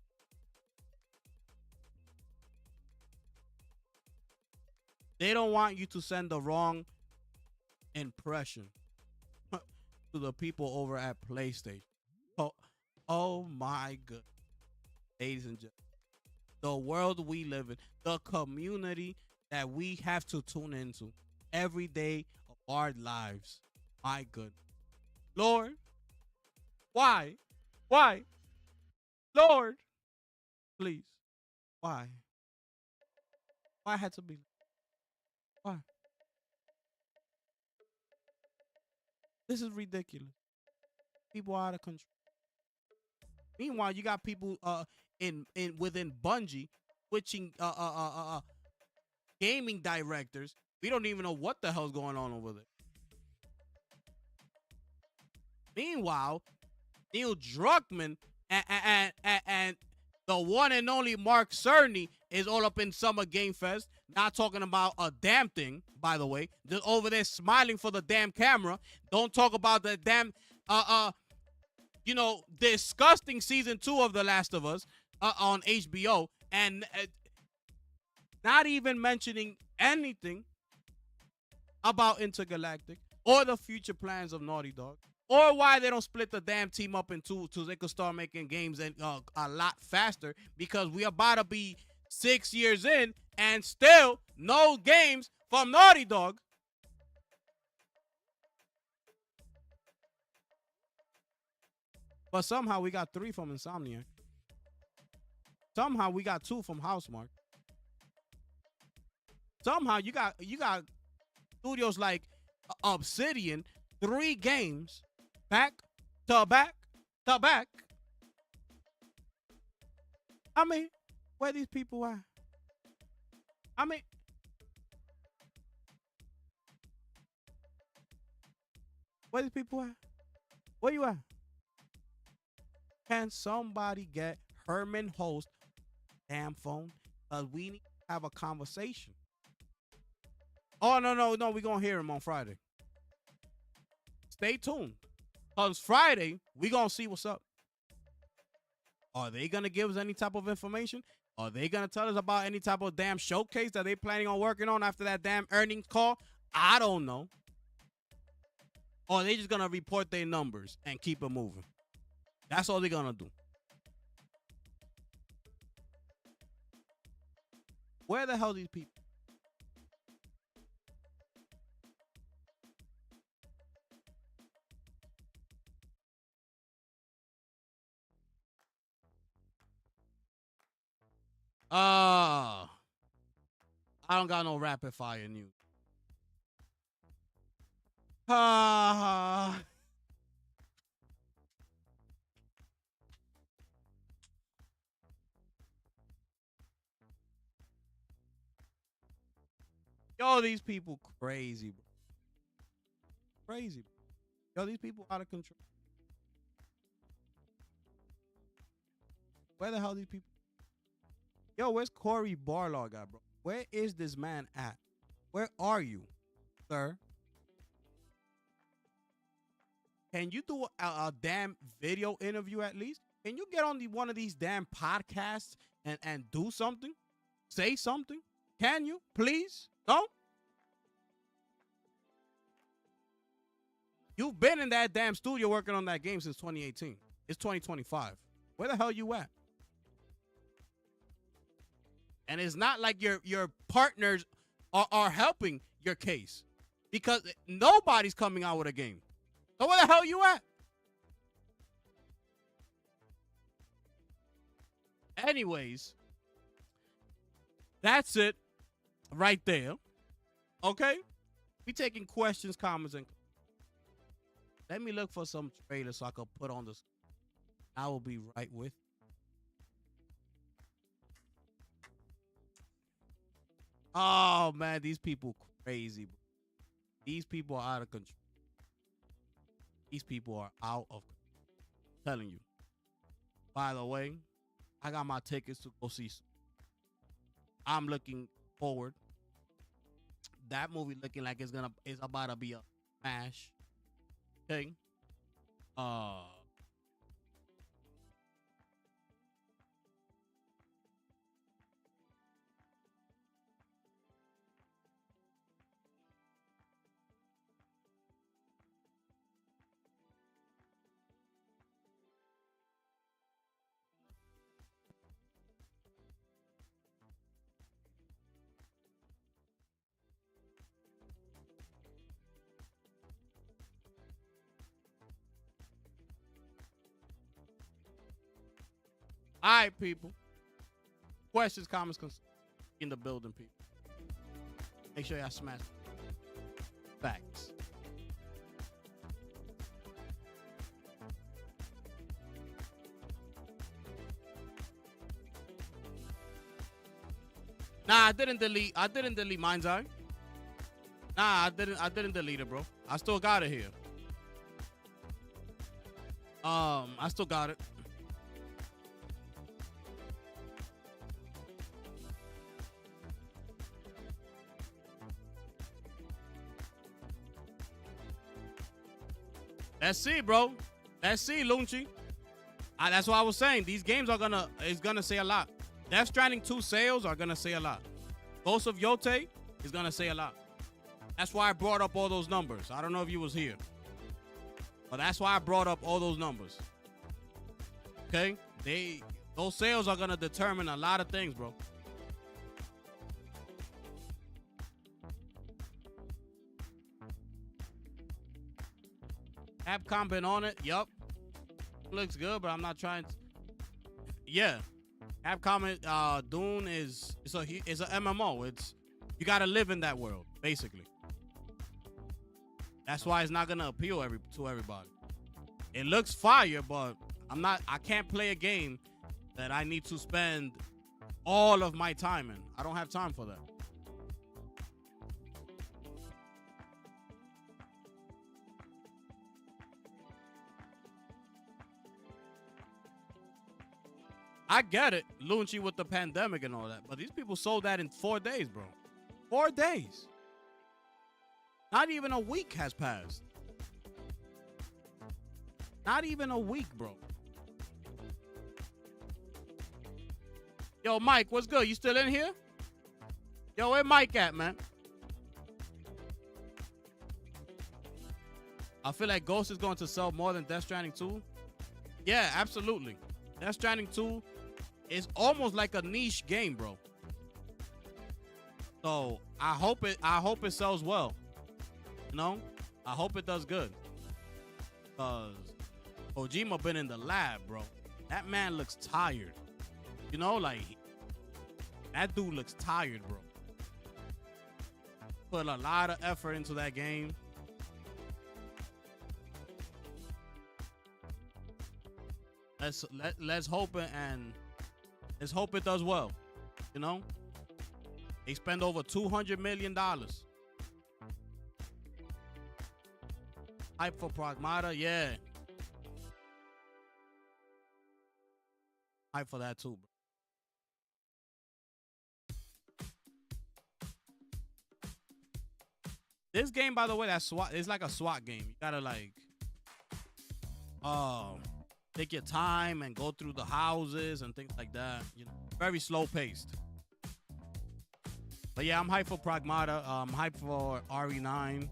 They don't want you to send the wrong impression to the people over at PlayStation. Oh my God. Ladies and gentlemen, the world we live in, the community that we have to tune into every day of our lives. My goodness. Lord, why? Lord, please, why? Why had to be? Why? This is ridiculous. People are out of control. Meanwhile, you got people within Bungie switching gaming directors. We don't even know what the hell's going on over there. Meanwhile, Neil Druckmann and the one and only Mark Cerny is all up in Summer Game Fest, not talking about a damn thing, by the way. Just over there smiling for the damn camera. Don't talk about the damn, disgusting season 2 of The Last of Us on HBO. And not even mentioning anything about Intergalactic or the future plans of Naughty Dog. Or why they don't split the damn team up in two so they could start making games a lot faster, because we about to be 6 years in and still no games from Naughty Dog. But somehow we got 3 from Insomniac. Somehow we got 2 from Housemark. Somehow you got studios like Obsidian, 3 games back to back to back. I mean, where these people at? I mean, where these people at? Where you at? Can somebody get Herman Host damn phone? We need to have a conversation. Oh, no. We're going to hear him on Friday. Stay tuned. Because Friday, we're going to see what's up. Are they going to give us any type of information? Are they going to tell us about any type of damn showcase that they planning on working on after that damn earnings call? I don't know. Or are they just going to report their numbers and keep it moving? That's all they're going to do. Where the hell are these people? I don't got no rapid fire news. Yo, these people crazy, bro. Crazy. Yo, these people out of control. Where the hell are these people? Yo, where's Corey Barlog at, bro? Where is this man at? Where are you, sir? Can you do a damn video interview at least? Can you get on one of these damn podcasts and do something? Say something? Can you? Please? No? You've been in that damn studio working on that game since 2018. It's 2025. Where the hell you at? And it's not like your partners are helping your case because nobody's coming out with a game. So where the hell you at? Anyways, that's it right there. Okay? We taking questions, comments, and let me look for some trailers so I can put on this. I will be right with. Oh man, these people crazy. Bro. These people are out of control. These people are out of control. I'm telling you. By the way, I got my tickets to go see. I'm looking forward. That movie looking like it's about to be a smash. Okay. All right, people. Questions, comments, in the building, people. Make sure y'all smash facts. Nah, I didn't delete Mind's Eye. Nah, I didn't delete it, bro. I still got it here. I still got it. Let's see, bro. Let's see, Lunchi. That's what I was saying. These games is gonna say a lot. Death Stranding 2 sales are gonna say a lot. Ghost of Yote is gonna say a lot. That's why I brought up all those numbers. I don't know if you was here, but that's why I brought up all those numbers. Okay, those sales are gonna determine a lot of things, bro. Capcom been on it. Yup. Looks good, but I'm not trying to. Yeah. Capcom, Dune is it's a MMO. It's you gotta live in that world, basically. That's why it's not gonna appeal to everybody. It looks fire, but I can't play a game that I need to spend all of my time in. I don't have time for that. I get it, Lunchi, with the pandemic and all that, but these people sold that in 4 days, bro. 4 days. Not even a week has passed. Not even a week, bro. Yo, Mike, what's good? You still in here? Yo, where Mike at, man? I feel like Ghost is going to sell more than Death Stranding 2. Yeah, absolutely. Death Stranding 2 is almost like a niche game, bro. So I hope it sells well. You know? I hope it does good. Cause Kojima been in the lab, bro. That man looks tired. You know, like that dude looks tired, bro. Put a lot of effort into that game. Let's hope it and let's hope it does well. You know, they spend over $200 million. Hype for Pragmata, yeah. Hype for that too, bro. This game, by the way, that's SWAT. It's like a SWAT game. You gotta like, take your time and go through the houses and things like that. You know, very slow paced. But yeah, I'm hyped for Pragmata. I'm hyped for RE9.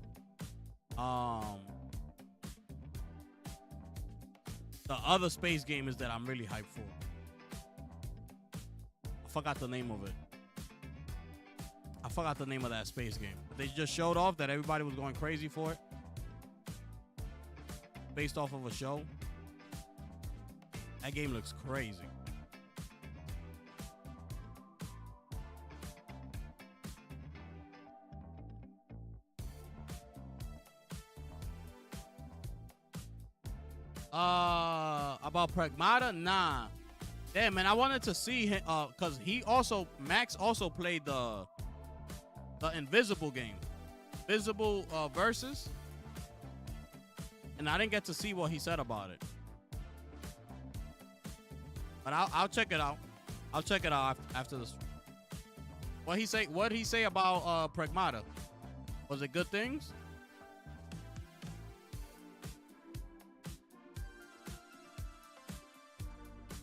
The other space game is that I'm really hyped for. I forgot the name of it. I forgot the name of that space game. They just showed off that everybody was going crazy for it. Based off of a show. That game looks crazy. About Pragmata? Nah. Damn, man, I wanted to see him, cause Max also played the Invisible game. Invisible Versus. And I didn't get to see what he said about it. But I'll check it out. I'll check it out after this. What he say about Pragmata? Was it good things?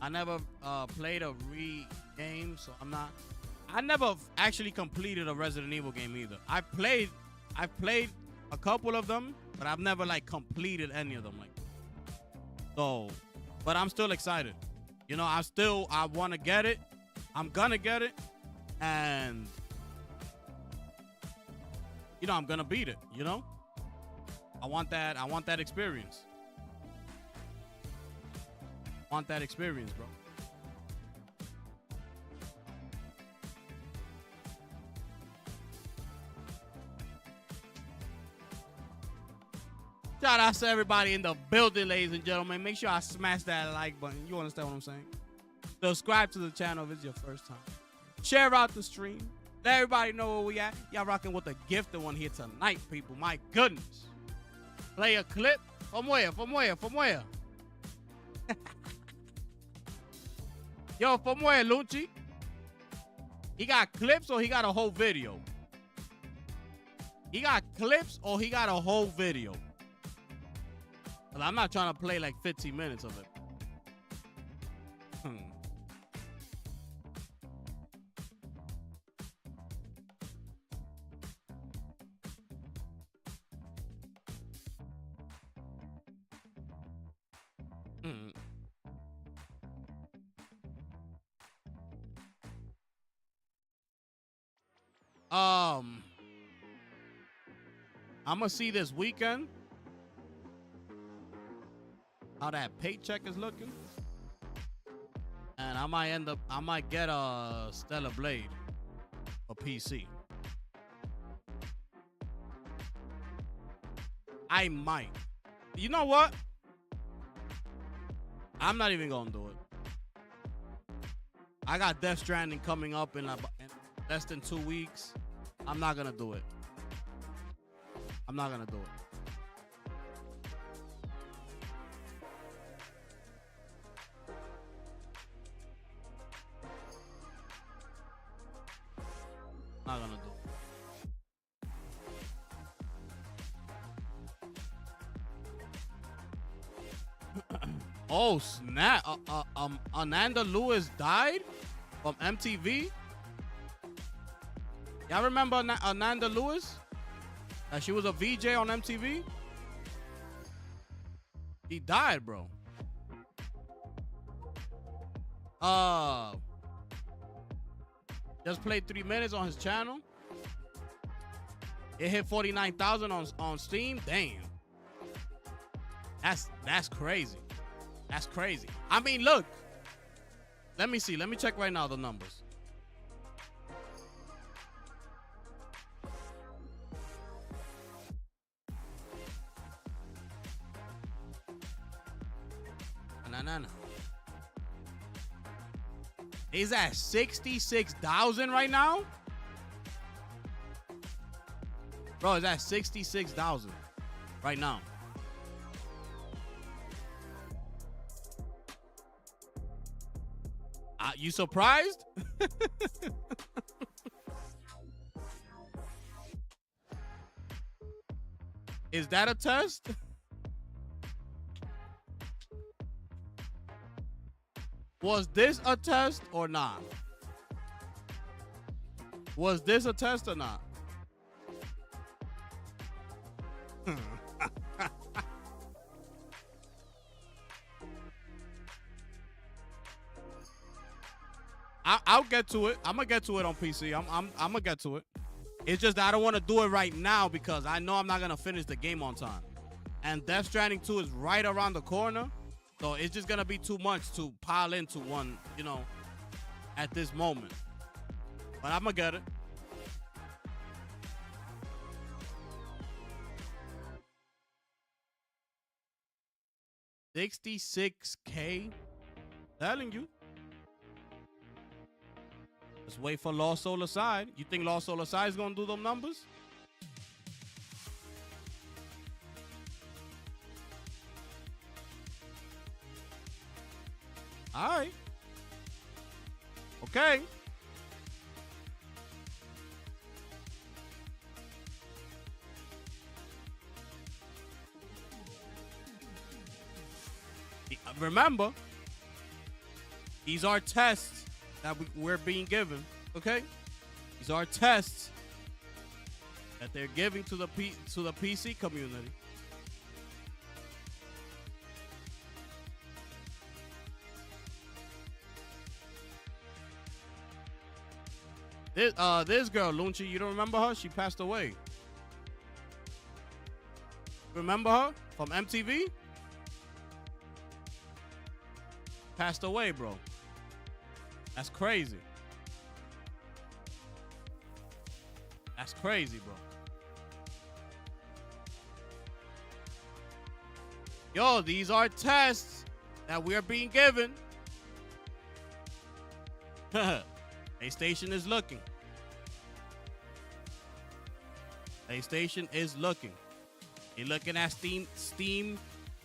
I never played a game, so I never actually completed a Resident Evil game either. I've played a couple of them, but I've never like completed any of them. Like, so, but I'm still excited. You know, I want to get it. I'm gonna get it, and you know, I'm gonna beat it. You know, I want that experience. Want that experience, bro. Shout out to everybody in the building, ladies and gentlemen. Make sure I smash that like button. You understand what I'm saying? Subscribe to the channel if it's your first time. Share out the stream. Let everybody know where we at. Y'all rocking with the gifted one here tonight, people. My goodness. Play a clip. From where? Yo, from where, Lunchi? He got clips or he got a whole video? He got clips or he got a whole video? Well, I'm not trying to play like 15 minutes of it. I'm gonna see this weekend how that paycheck is looking, and Man, I might get a Stellar Blade for PC. I might. You know what? I'm not even gonna do it. I got Death Stranding coming up in less than 2 weeks. I'm not gonna do it. I'm not gonna do it. Not gonna do it. Oh snap! Ananda Lewis died from MTV. Y'all remember Ananda Lewis? She was a VJ on MTV. He died, bro. Just played 3 minutes on his channel. It hit 49,000 on Steam. Damn. That's crazy. That's crazy. I mean, look. Let me see. Let me check right now the numbers. No. Is at 66,000 right now? Bro, it's at 66,000 right now. You surprised? Is that a test? Was this a test or not? Was this a test or not? I'll get to it. I'm gonna get to it on PC. I'm gonna get to it. It's just that I don't want to do it right now because I know I'm not gonna finish the game on time. And Death Stranding 2 is right around the corner. So it's just gonna be too much to pile into one, you know, at this moment. But I'm gonna get it. $66K? Telling you. Just wait for Lost Soul Aside. You think Lost Soul Aside is gonna do them numbers? All right. Okay. Remember, these are tests that we're being given, okay? These are tests that they're giving to the PC community. This girl, Lunchi, you don't remember her? She passed away. Remember her from MTV? Passed away, bro. That's crazy. That's crazy, bro. Yo, these are tests that we are being given. PlayStation is looking. PlayStation is looking. You're looking at Steam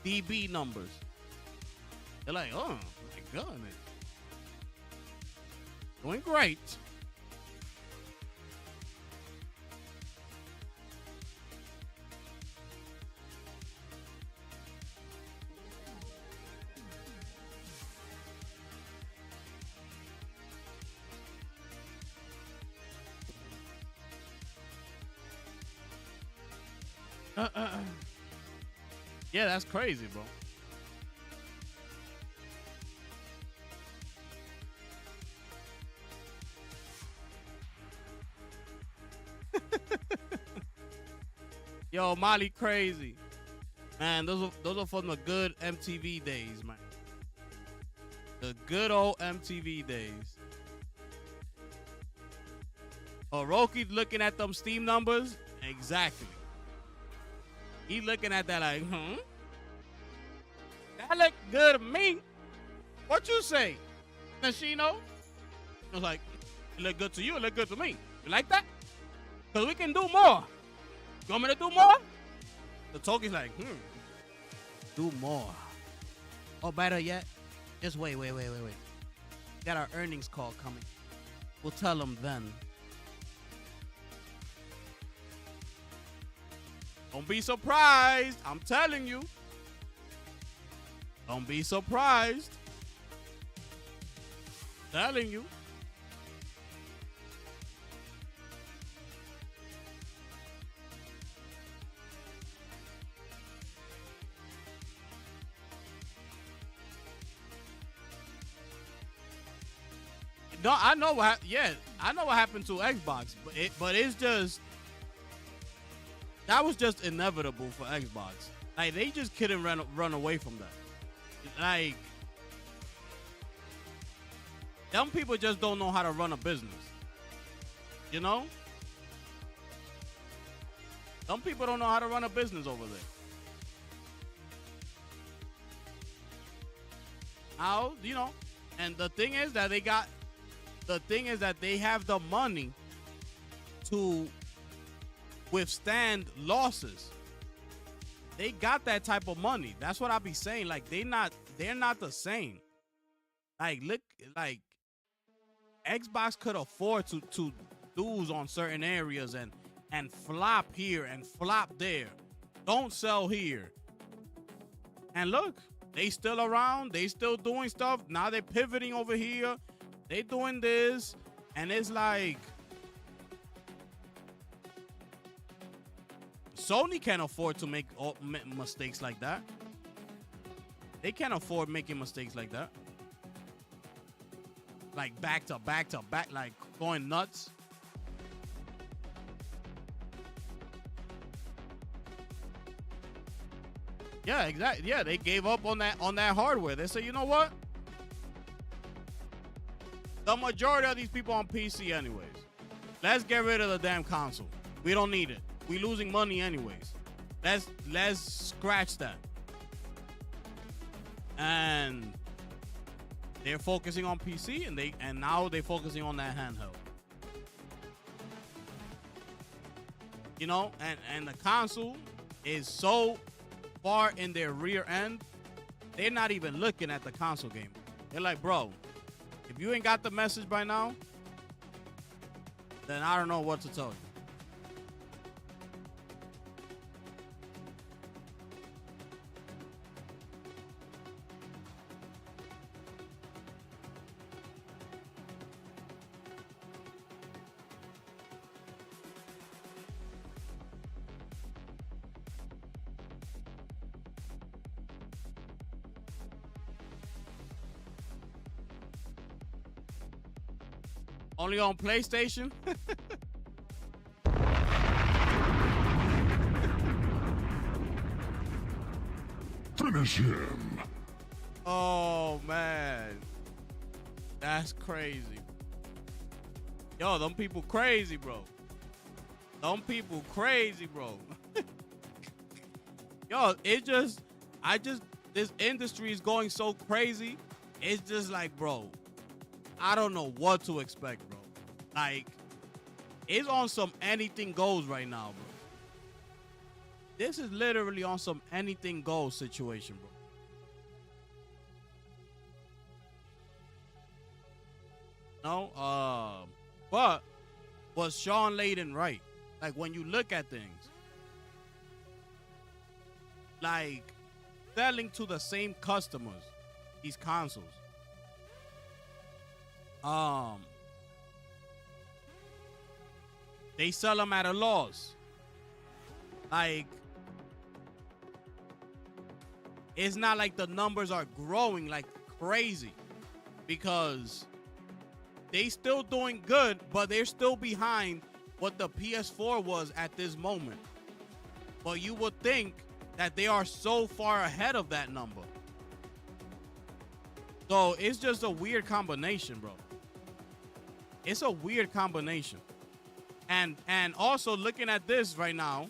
DB numbers. They're like, oh my God, man. Doing great. Yeah, that's crazy, bro. Yo, Molly crazy. Man, those are from the good MTV days, man. The good old MTV days. Orochi's looking at them Steam numbers. Exactly. He looking at that like, that look good to me. What you say, Nishino? I was like, it look good to you, it look good to me. You like that? Because we can do more. You want me to do more? The Toki's like, do more. Or better yet, just wait. Got our earnings call coming. We'll tell them then. Don't be surprised. I'm telling you. Don't be surprised. Telling you. No, I know what. I know what happened to Xbox, but it's just that was just inevitable for Xbox. Like they just couldn't run away from that. Like them people just don't know how to run a business. You know, some people don't know how to run a business over there. How and the thing is that they have the money to withstand losses. They got that type of money. That's what I be saying. Like they're not the same. Like look, like Xbox could afford to lose on certain areas and flop here and flop there. Don't sell here. And look, they still around. They still doing stuff. Now they're pivoting over here. They doing this, and it's like Sony can't afford to make mistakes like that. They can't afford making mistakes like that. Like back to back, like going nuts. Yeah, exactly. Yeah, they gave up on that hardware. They said, you know what? The majority of these people on PC anyways. Let's get rid of the damn console. We don't need it. We losing money anyways. Let's scratch that. And they're focusing on PC and now they're focusing on that handheld. You know, and the console is so far in their rear end, they're not even looking at the console game. They're like, bro, if you ain't got the message by now, then I don't know what to tell you. Only on PlayStation? Finish him. Oh, man. That's crazy. Yo, them people crazy, bro. Them people crazy, bro. Yo, this industry is going so crazy. It's just like, bro, I don't know what to expect, bro. Like, it's on some anything goes right now, bro. This is literally on some anything goes situation, bro. No, but was Sean Layden right? Like, when you look at things, like selling to the same customers, these consoles. They sell them at a loss. Like, it's not like the numbers are growing like crazy because they still doing good, but they're still behind what the PS4 was at this moment. But you would think that they are so far ahead of that number. So it's just a weird combination, bro. It's a weird combination. And also looking at this right now,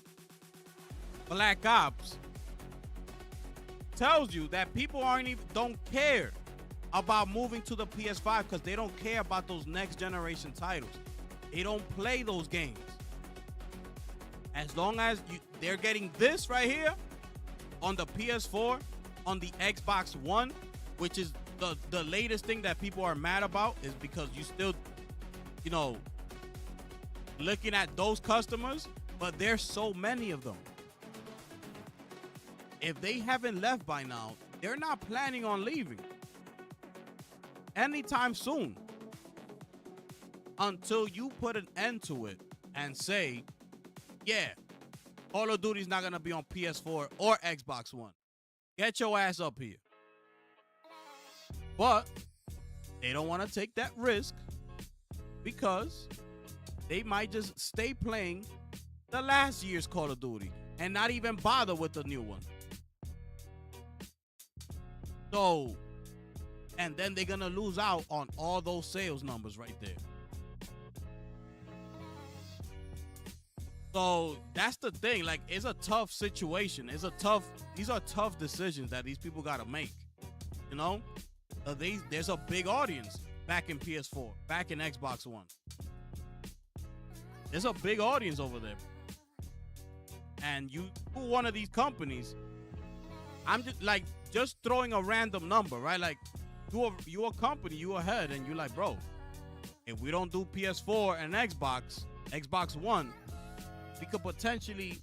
Black Ops tells you that people don't care about moving to the PS5 because they don't care about those next generation titles. They don't play those games. As long as they're getting this right here on the PS4, on the Xbox One, which is the latest thing that people are mad about, is because you still, you know, looking at those customers, but there's so many of them. If they haven't left by now, they're not planning on leaving anytime soon until you put an end to it and say, yeah, Call of Duty's not going to be on PS4 or Xbox One. Get your ass up here. But they don't want to take that risk because they might just stay playing the last year's Call of Duty and not even bother with the new one. So, and then they're going to lose out on all those sales numbers right there. So that's the thing. Like, it's a tough situation. These are tough decisions that these people got to make. You know, there's a big audience back in PS4, back in Xbox One. There's a big audience over there. And you one of these companies, I'm just throwing a random number, right? Like, you a company, you ahead, and you're like, bro, if we don't do PS4 and Xbox One, we could potentially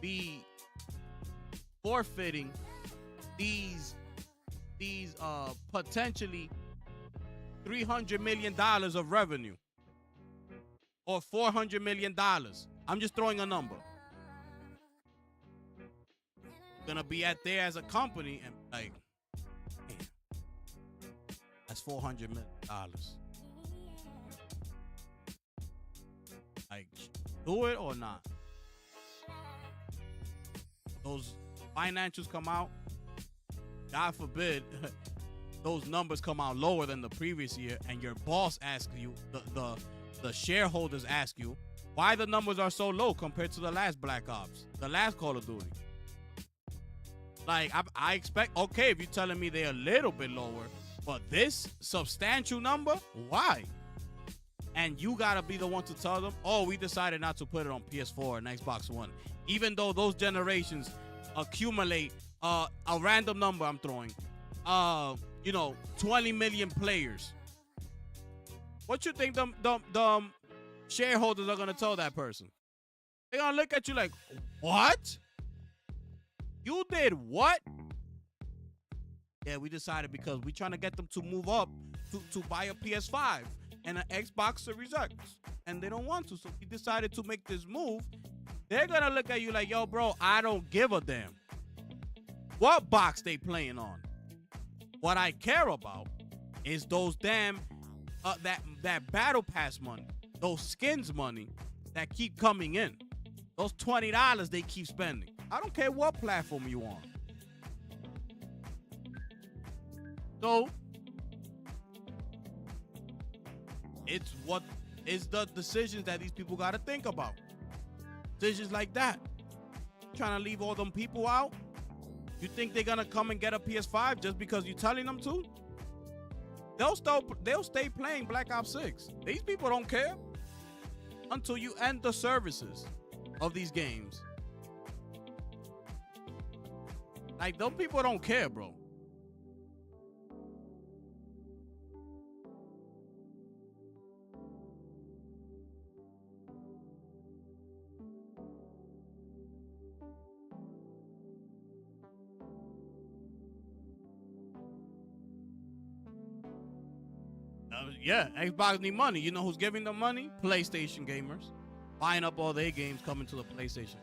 be forfeiting these potentially $300 million of revenue or $400 million. I'm just throwing a number. Gonna be out there as a company and like, man, that's $400 million. Like, do it or not? Those financials come out, God forbid, those numbers come out lower than the previous year, and your boss asks you, the shareholders ask you, why the numbers are so low compared to the last Black Ops, the last Call of Duty. Like, I expect, okay, if you're telling me they're a little bit lower, but this substantial number, why? And you gotta be the one to tell them, oh, we decided not to put it on PS4 and Xbox One, even though those generations accumulate a random number I'm throwing, 20 million players. What you think the shareholders are gonna tell that person? They're gonna look at you like, what? You did what? Yeah, we decided because we're trying to get them to move up to buy a PS5 and an Xbox Series X, and they don't want to, so we decided to make this move. They're gonna look at you like, yo, bro, I don't give a damn what box they playing on. What I care about is those damn that battle pass money, those skins money that keep coming in, those $20 they keep spending. I don't care what platform you on. So it's the decisions that these people got to think about. Decisions like that. Trying to leave all them people out. You think they're gonna come and get a PS5 just because you're telling them to? They'll stay playing Black Ops 6. These people don't care until you end the services of these games. Like, those people don't care, bro. Yeah, Xbox need money. You know who's giving them money? PlayStation gamers. Buying up all their games coming to the PlayStation.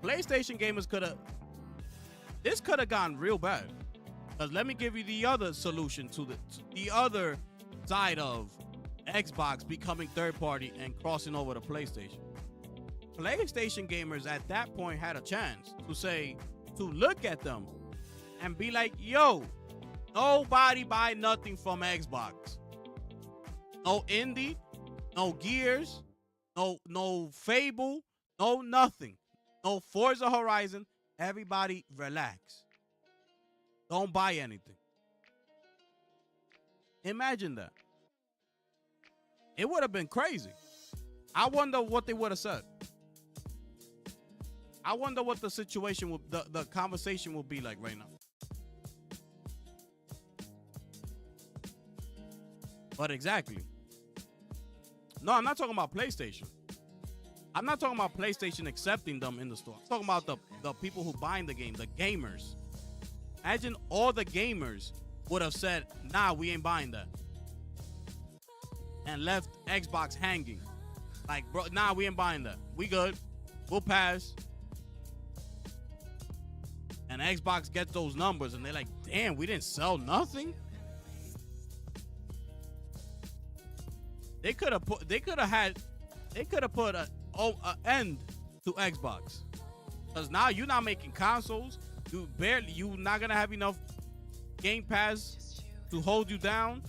PlayStation gamers this could have gone real bad. Because let me give you the other solution to the other side of Xbox becoming third party and crossing over to PlayStation. PlayStation gamers at that point had a chance to say, to look at them and be like, yo, nobody buy nothing from Xbox. No Indie, no Gears, no Fable, no nothing. No Forza Horizon. Everybody relax. Don't buy anything. Imagine that. It would have been crazy. I wonder what they would have said. I wonder what the situation would, the conversation will be like right now. But exactly. No, I'm not talking about PlayStation. I'm not talking about PlayStation accepting them in the store. I'm talking about the people who buying the game, the gamers. Imagine all the gamers would have said, nah, we ain't buying that. And left Xbox hanging. Like, bro, nah, we ain't buying that. We good. We'll pass. And Xbox gets those numbers and they're like, damn, we didn't sell nothing? They could have put an end to Xbox. Because now you're not making consoles. You're not gonna have enough Game Pass to hold you down.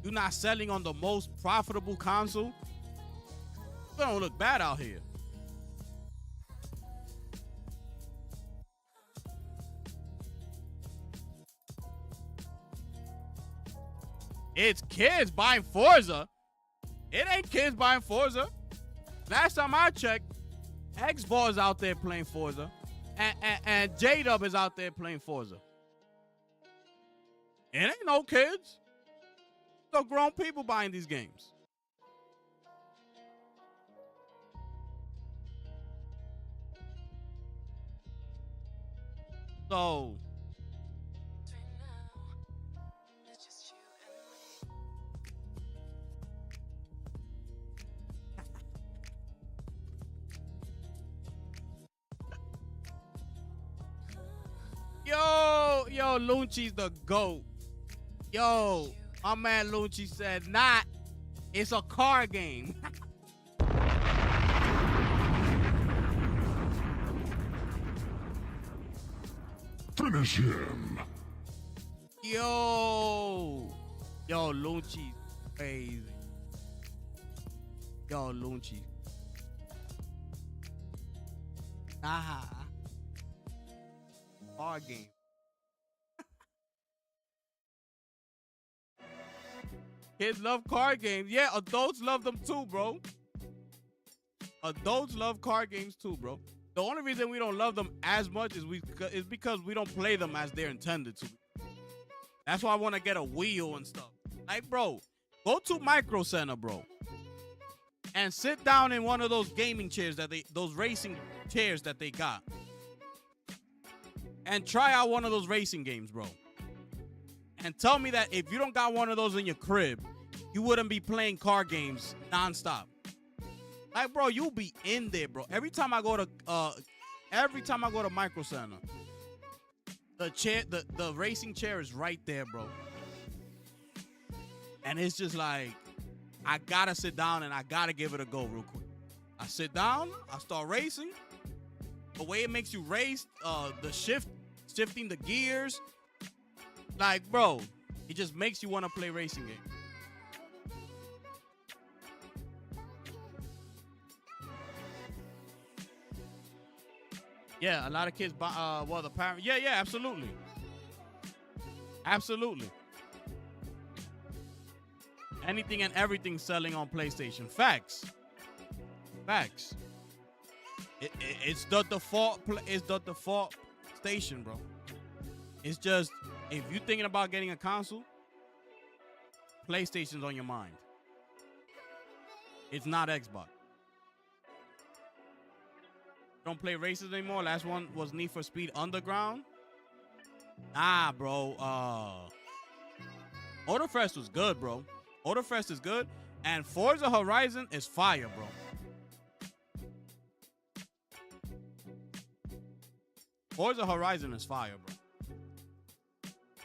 You're not selling on the most profitable console. We don't look bad out here. It's kids buying Forza. It ain't kids buying Forza. Last time I checked, Xbox is out there playing Forza. And J-Dub is out there playing Forza. It ain't no kids. No grown people buying these games. So Yo, Lunchi's the GOAT. Yo, my man Lunchi said, not. It's a car game. Finish him. Yo, Lunchi's crazy. Yo, Lunchi. Nah. Car game. Kids love card games. Yeah, adults love them too, bro. Adults love card games too, bro. The only reason we don't love them as much is because we don't play them as they're intended to. That's why I want to get a wheel and stuff. Like, bro, go to Micro Center, bro, and sit down in one of those gaming chairs those racing chairs that they got, and try out one of those racing games, bro. And tell me that if you don't got one of those in your crib, you wouldn't be playing car games nonstop. Like, bro, you'll be in there, bro. Every time I go to Micro Center, the racing chair is right there, bro. And it's just like, I gotta sit down and I gotta give it a go real quick. I sit down, I start racing. The way it makes you race, the shifting the gears. Like, bro, it just makes you want to play racing games. Yeah, a lot of kids buy, the parents. Yeah, absolutely. Absolutely. Anything and everything selling on PlayStation. Facts. It's the default. It's the default station, bro. It's just, if you're thinking about getting a console, PlayStation's on your mind. It's not Xbox. Don't play races anymore. Last one was Need for Speed Underground. Nah, bro. Motorfest was good, bro. Motorfest is good. And Forza Horizon is fire, bro. Forza Horizon is fire, bro.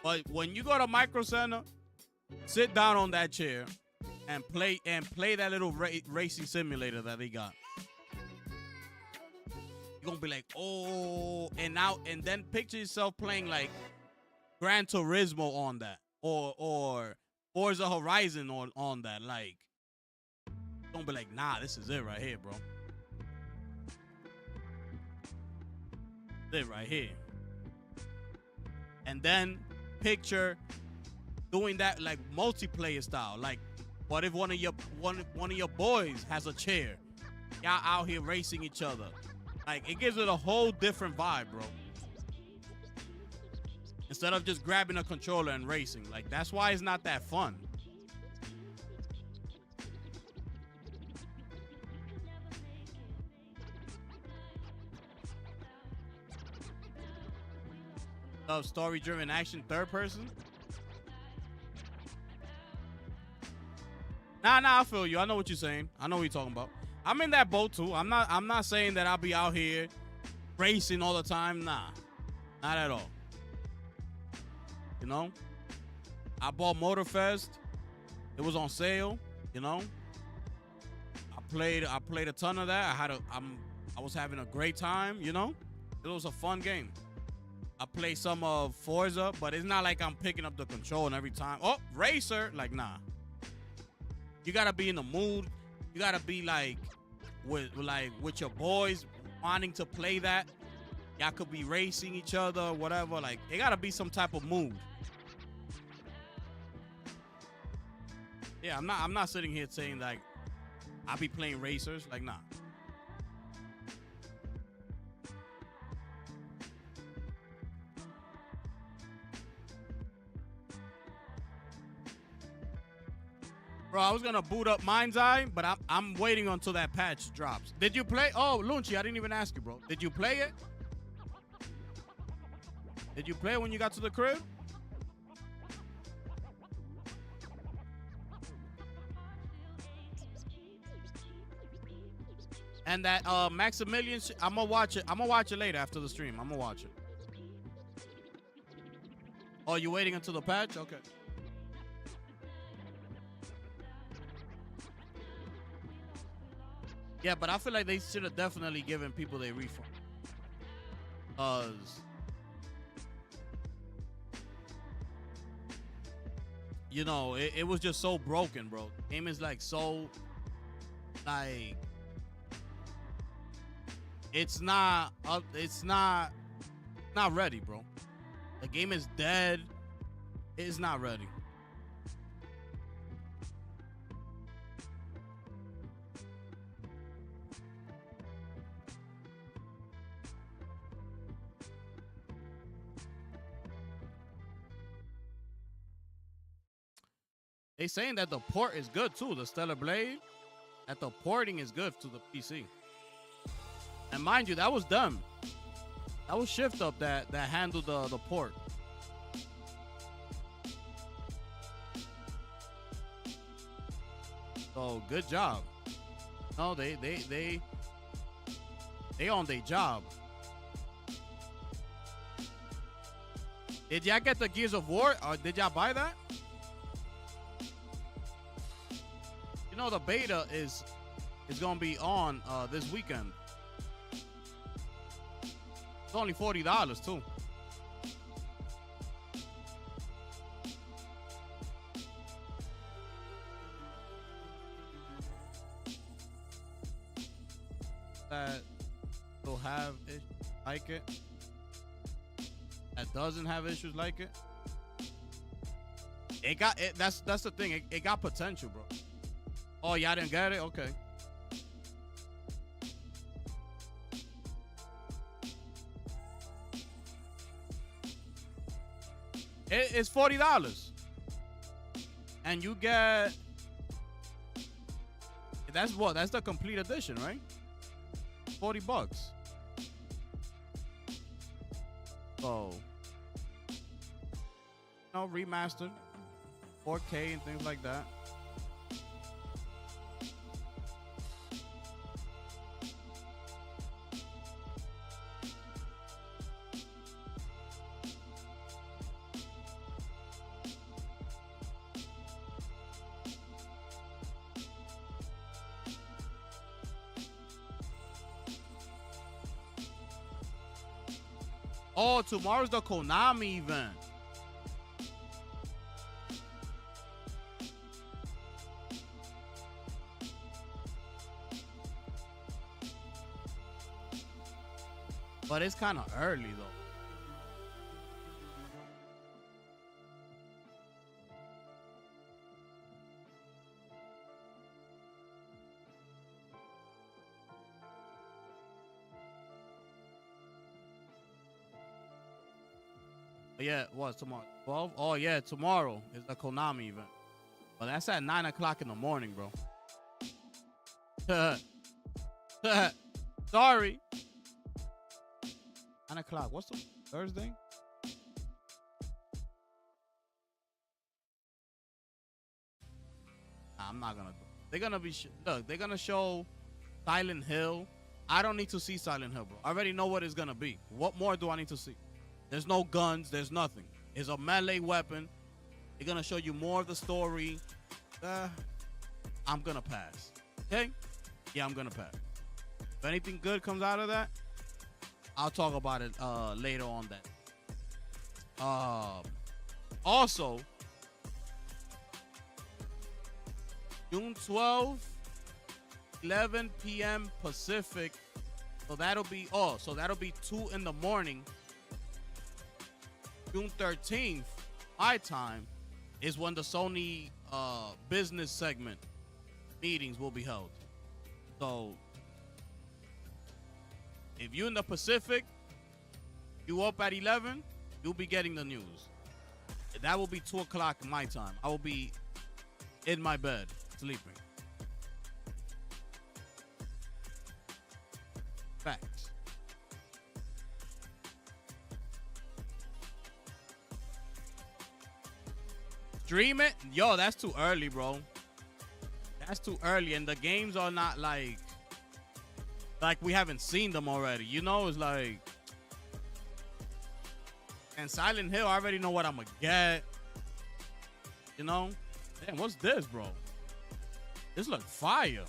But when you go to Micro Center, sit down on that chair and play that little racing simulator that they got. you're gonna be like, oh, and then picture yourself playing like Gran Turismo on that, or Forza Horizon on that. Like, you're gonna be like, nah, this is it right here, bro. This right here. And then picture doing that like multiplayer style. Like, what if one of your boys has a chair? Y'all out here racing each other. Like, it gives it a whole different vibe, bro. Instead of just grabbing a controller and racing. Like, that's why it's not that fun. Story-driven action third person. Nah, I feel you. I know what you're saying. I know what you're talking about. I'm in that boat too. I'm not saying that I'll be out here racing all the time. Nah, not at all. You know, I bought Motorfest. It was on sale. You know, I played a ton of that. I was having a great time. You know, it was a fun game. I play some of Forza, but it's not like I'm picking up the control every time. Oh, racer, like, nah. You gotta be in the mood. You gotta be like with your boys wanting to play that. Y'all could be racing each other, whatever. Like, it gotta be some type of mood. Yeah, I'm not sitting here saying like I'll be playing racers. Like, nah. Bro, I was gonna boot up Mind's Eye, but I'm waiting until that patch drops. Did you play? Oh, Lunchi, I didn't even ask you, bro. Did you play it? Did you play it when you got to the crib? And that Maximilian, I'm gonna watch it. I'm gonna watch it later after the stream. I'm gonna watch it. Oh, you waiting until the patch? Okay. Yeah, but I feel like they should have definitely given people their refund. You know, it was just so broken, bro. The game is like so, like, it's not ready, bro. The game is dead. It's not ready. They saying that the port is good too, the Stellar Blade. That the porting is good to the PC. And mind you, that was them. That was Shift Up that handled the port. So good job. No, they on their job. Did y'all get the Gears of War? Or did y'all buy that? You know the beta is gonna be on this weekend. It's only $40 too. That will have issues like it. That doesn't have issues like it. It got it. That's the thing. It got potential, bro. Oh, y'all didn't get it? Okay. It's $40. And you get... That's what? That's the complete edition, right? $40. So... No, remastered. 4K and things like that. Oh, tomorrow's the Konami event. But it's kind of early though. Yeah, what's tomorrow? 12? Oh yeah, tomorrow is the Konami event. But that's at 9 o'clock in the morning, bro. Sorry. 9 o'clock. What's the Thursday? Nah, I'm not gonna do it. They're gonna be look, they're gonna show Silent Hill. I don't need to see Silent Hill, bro. I already know what it's gonna be. What more do I need to see? There's no guns, there's nothing. It's a melee weapon. They're gonna show you more of the story. I'm gonna pass. Okay? Yeah, I'm gonna pass. If anything good comes out of that, I'll talk about it later on that. Also, June 12th, 11 p.m. Pacific. So that'll be 2 in the morning. June 13th, my time, is when the Sony business segment meetings will be held. So if you're in the Pacific, you up at 11, you'll be getting the news. That will be 2 o'clock my time. I will be in my bed, sleeping. Facts. Stream it? Yo, that's too early, bro. That's too early. And the games are not like we haven't seen them already. You know, it's like... And Silent Hill, I already know what I'm gonna get. You know? Damn, what's this, bro? This look fire.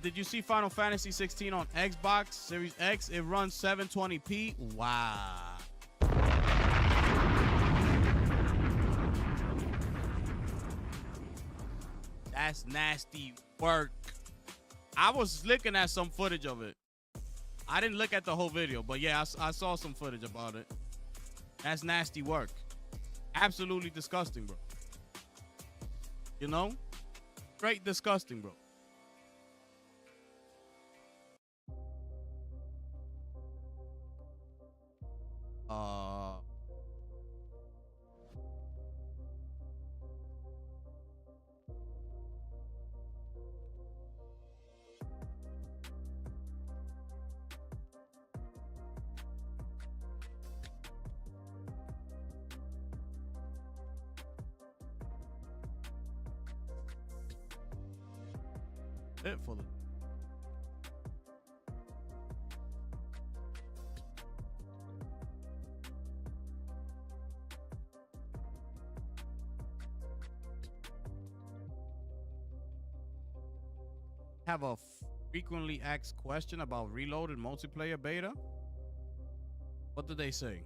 Did you see Final Fantasy 16 on Xbox Series X? It runs 720p. Wow. That's nasty work. I was looking at some footage of it. I didn't look at the whole video, but yeah, I saw some footage about it. That's nasty work. Absolutely disgusting, bro. You know? Straight disgusting, bro. It for the have a frequently asked question about Reloaded multiplayer beta. What did they say?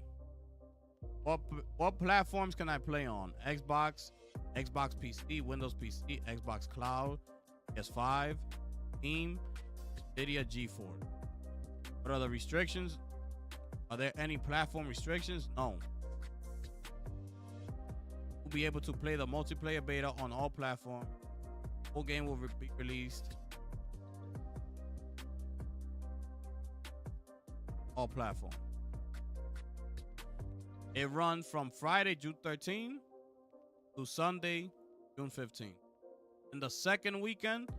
What platforms can I play on? Xbox, Xbox PC, Windows PC, Xbox Cloud, PS5, Steam, Nvidia, GeForce. What are the restrictions? Are there any platform restrictions? No. We'll be able to play the multiplayer beta on all platforms. Full game will be released. All platforms. It runs from Friday, June 13th to Sunday, June 15th. And the second weekend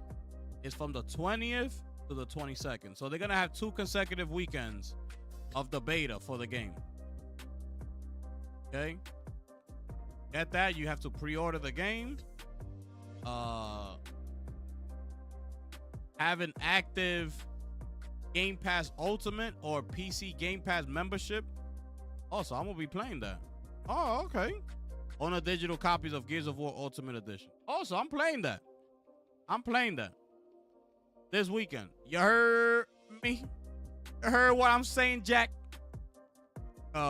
is from the 20th to the 22nd. So they're going to have 2 consecutive weekends of the beta for the game. Okay? Get that? You have to pre-order the game. Have an active Game Pass Ultimate or PC Game Pass membership. Oh, so I'm going to be playing that. Oh, okay. On the digital copies of Gears of War Ultimate Edition. Oh, so I'm playing that. I'm playing that this weekend. You heard me? Heard what I'm saying, Jack? Can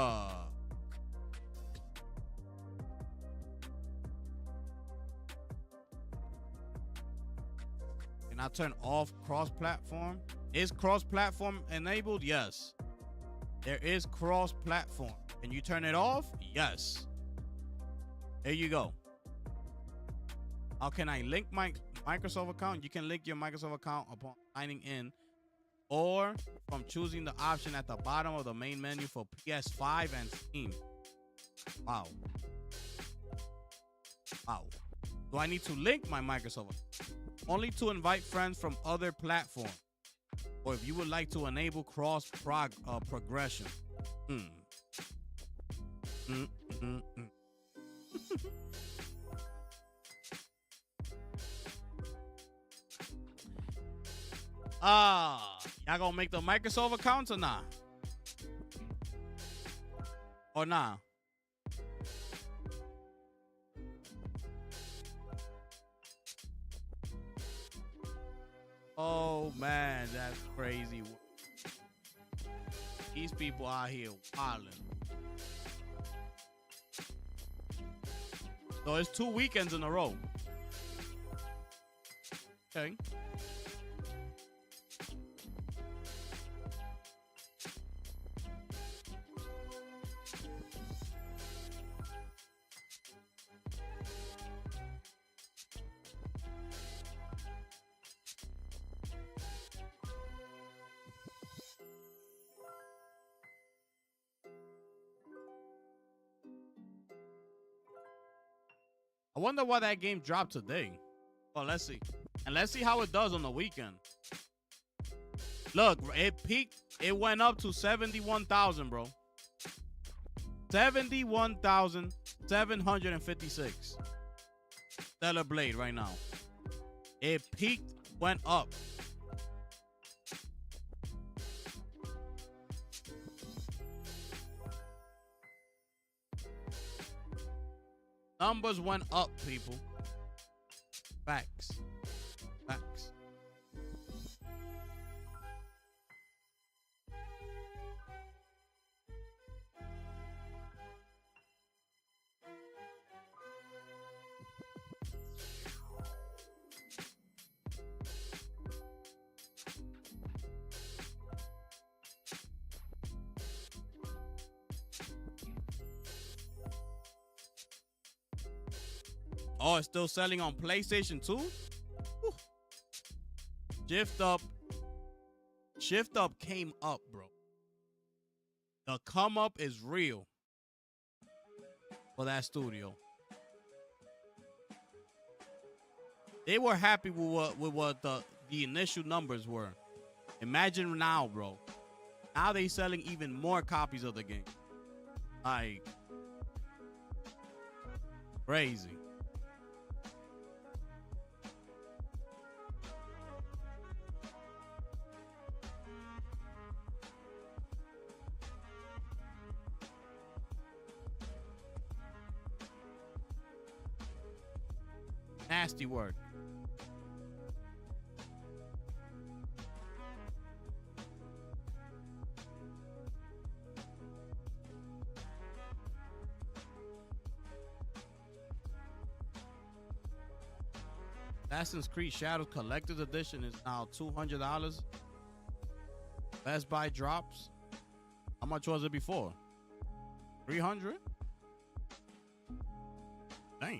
I turn off cross-platform? Is cross-platform enabled? Yes. There is cross-platform. Can you turn it off? Yes. There you go. How can I link my Microsoft account? You can link your Microsoft account upon signing in, or from choosing the option at the bottom of the main menu for PS5 and Steam. Wow. Wow. Do I need to link my Microsoft account? Only to invite friends from other platforms, or if you would like to enable cross progression. Y'all gonna make the Microsoft accounts or nah? Or nah? Oh man, that's crazy. These people out here wilding. So it's 2 weekends in a row. Okay. I wonder why that game dropped today. Well, let's see. And let's see how it does on the weekend. Look, it peaked. It went up to 71,000, bro. 71,756. Stellar Blade right now. It peaked, went up. Numbers went up, people. Facts. Facts. Oh, it's still selling on PlayStation 2? Whew. Shift Up came up, bro. The come up is real for that studio. They were happy with what the initial numbers were. Imagine now, bro. Now they selling even more copies of the game. Like, crazy. Nasty word. Assassin's Creed Shadows Collector's Edition is now $200. Best Buy drops. How much was it before? 300? Damn.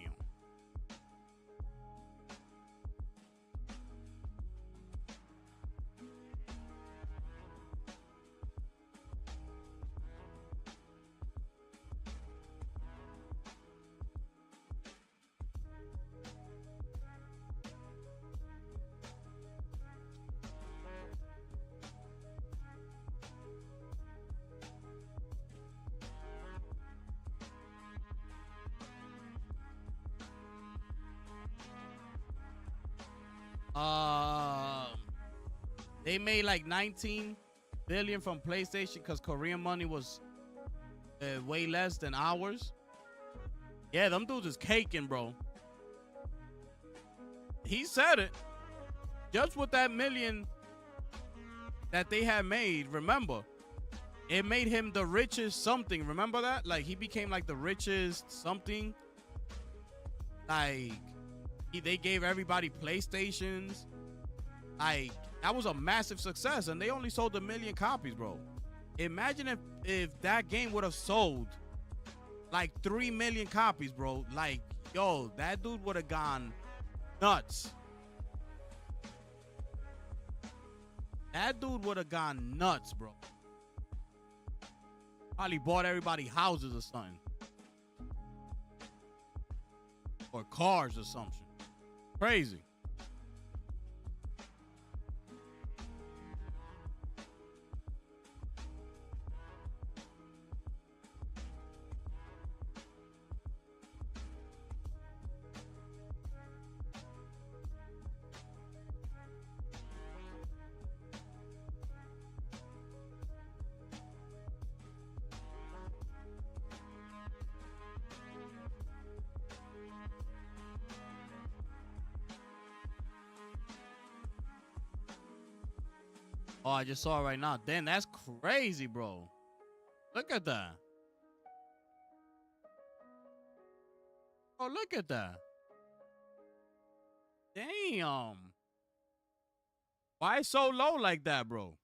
They made like 19 billion from PlayStation because Korean money was way less than ours. Yeah, them dudes is caking, bro. He said it. Just with that million that they had made, remember, it made him the richest something. Remember that? Like, he became like the richest something. Like, they gave everybody PlayStations. Like, that was a massive success, and they only sold 1 million copies, bro. Imagine if that game would have sold like 3 million copies, bro. Like, yo, that dude would have gone nuts. That dude would have gone nuts, bro. Probably bought everybody houses or something. Or cars or something. Crazy. Oh, I just saw it right now. Damn, that's crazy, bro. Look at that. Oh, look at that. Damn. Why so low like that, bro?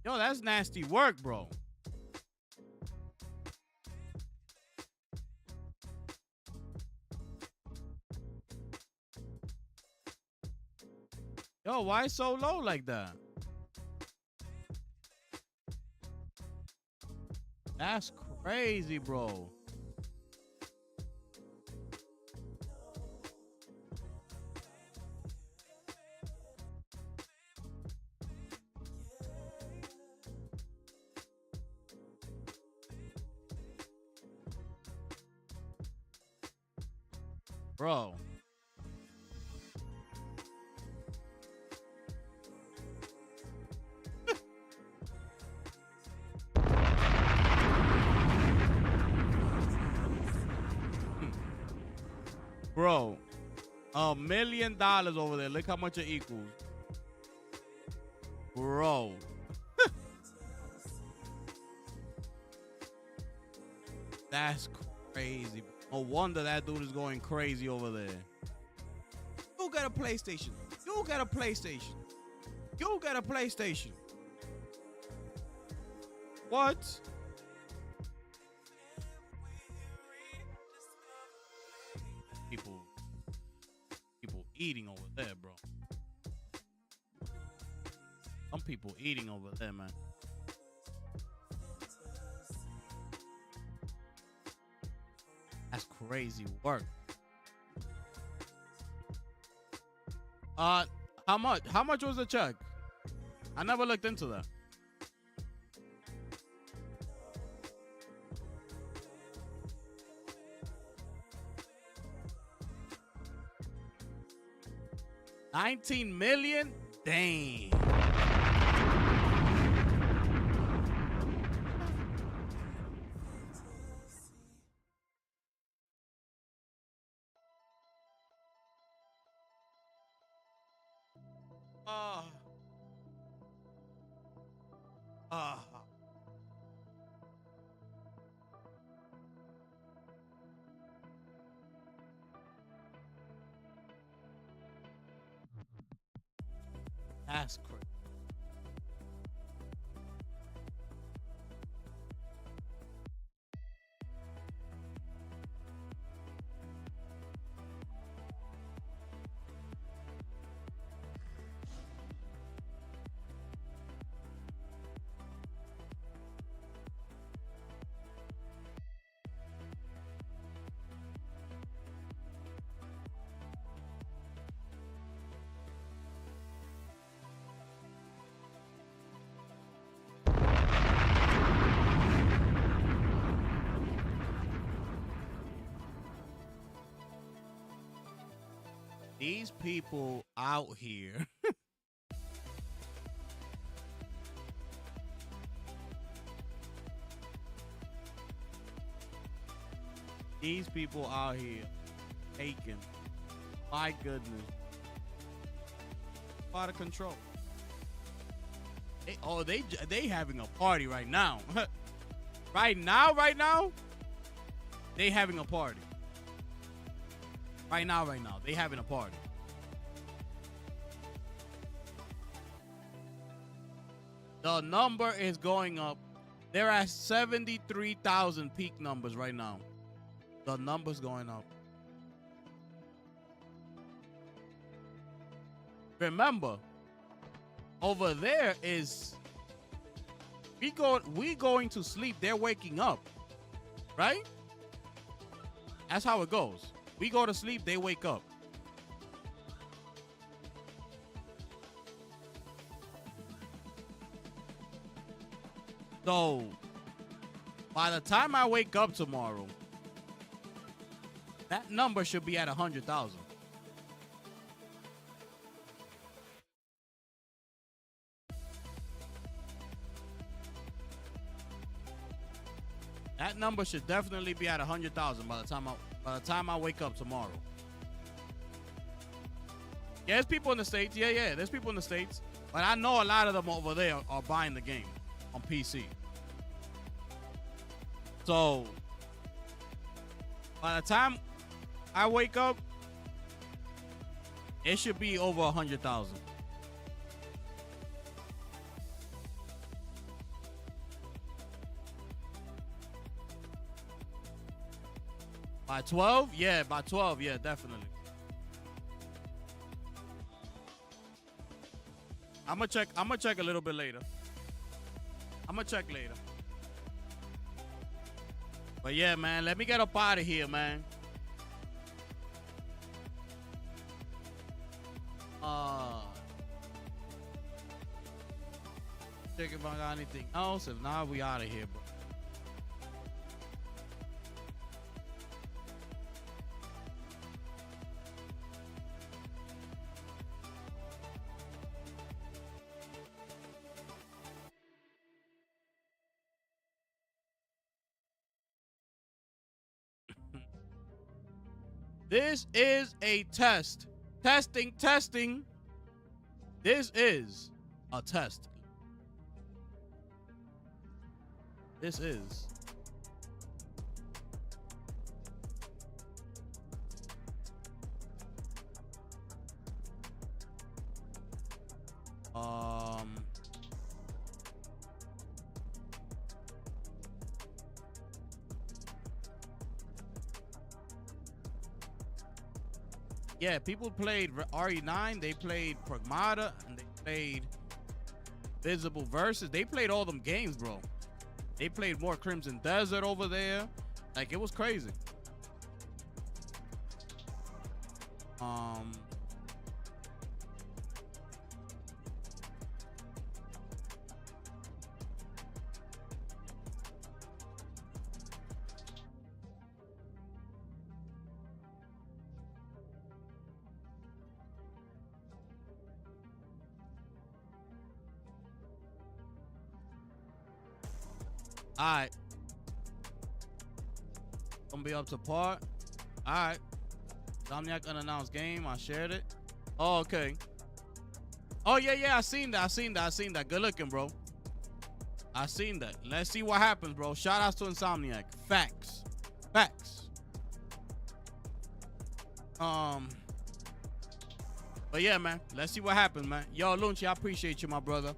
Yo, that's nasty work, bro. Yo, why so low like that? That's crazy, bro. Bro. Bro, $1 million over there. Look how much it equals. Bro. That's crazy. No wonder that dude is going crazy over there. You got a PlayStation. You got a PlayStation. You got a PlayStation. What? People eating over there, bro. Some people eating over there, man. That's crazy work. How much? How much was the check? I never looked into that. $19 million? Dang. That's crazy. These people out here. These people out here taken. My goodness. Out of control. They having a party right now. right now, they having a party. Right now, they having a party. The number is going up. They're at 73,000 peak numbers right now. The number's going up. Remember, over there is we going to sleep. They're waking up, right? That's how it goes. We go to sleep. They wake up. So, by the time I wake up tomorrow, that number should be at 100,000. That number should definitely be at 100,000 by the time I wake up tomorrow. Yeah, there's people in the States. Yeah, there's people in the States. But I know a lot of them over there are buying the game on PC. So, by the time I wake up, it should be over 100,000. By 12? Yeah, by 12, yeah, definitely. I'm gonna check a little bit later. I'm gonna check later. But yeah, man, let me get up out of here, man. Check if I got anything else. If not, we out of here, bro. This is a test. Testing. This is a test. This is. Yeah, people played RE9, they played Pragmata, and they played Visible Versus. They played all them games, bro. They played more Crimson Desert over there. Like, it was crazy. Alright. Gonna be up to par. Alright. Insomniac unannounced game. I shared it. Oh, okay. Oh, yeah. I seen that. Good looking, bro. I seen that. Let's see what happens, bro. Shout outs to Insomniac. Facts. But yeah, man. Let's see what happens, man. Yo, Lunchi, I appreciate you, my brother.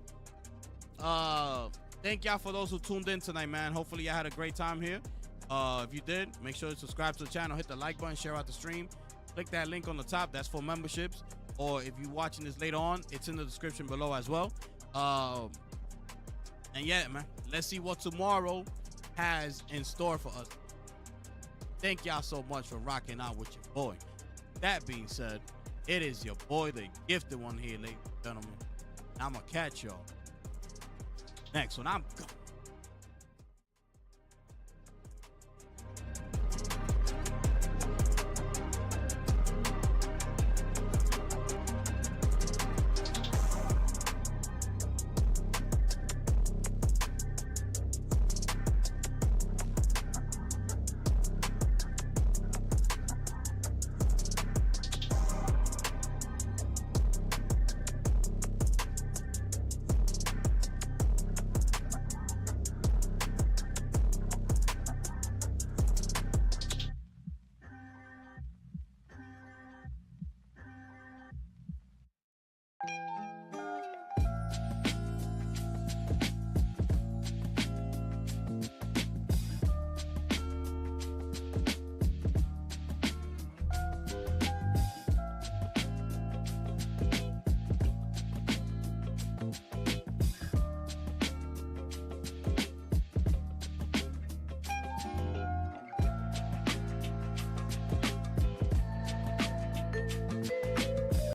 Thank y'all for those who tuned in tonight, man. Hopefully y'all had a great time here. If you did, make sure to subscribe to the channel, hit the like button, share out the stream. Click that link on the top. That's for memberships. Or if you're watching this later on, it's in the description below as well. And yeah, man, let's see what tomorrow has in store for us. Thank y'all so much for rocking out with your boy. That being said, it is your boy, the gifted one here, ladies and gentlemen. I'm going to catch y'all next one. I'm gone.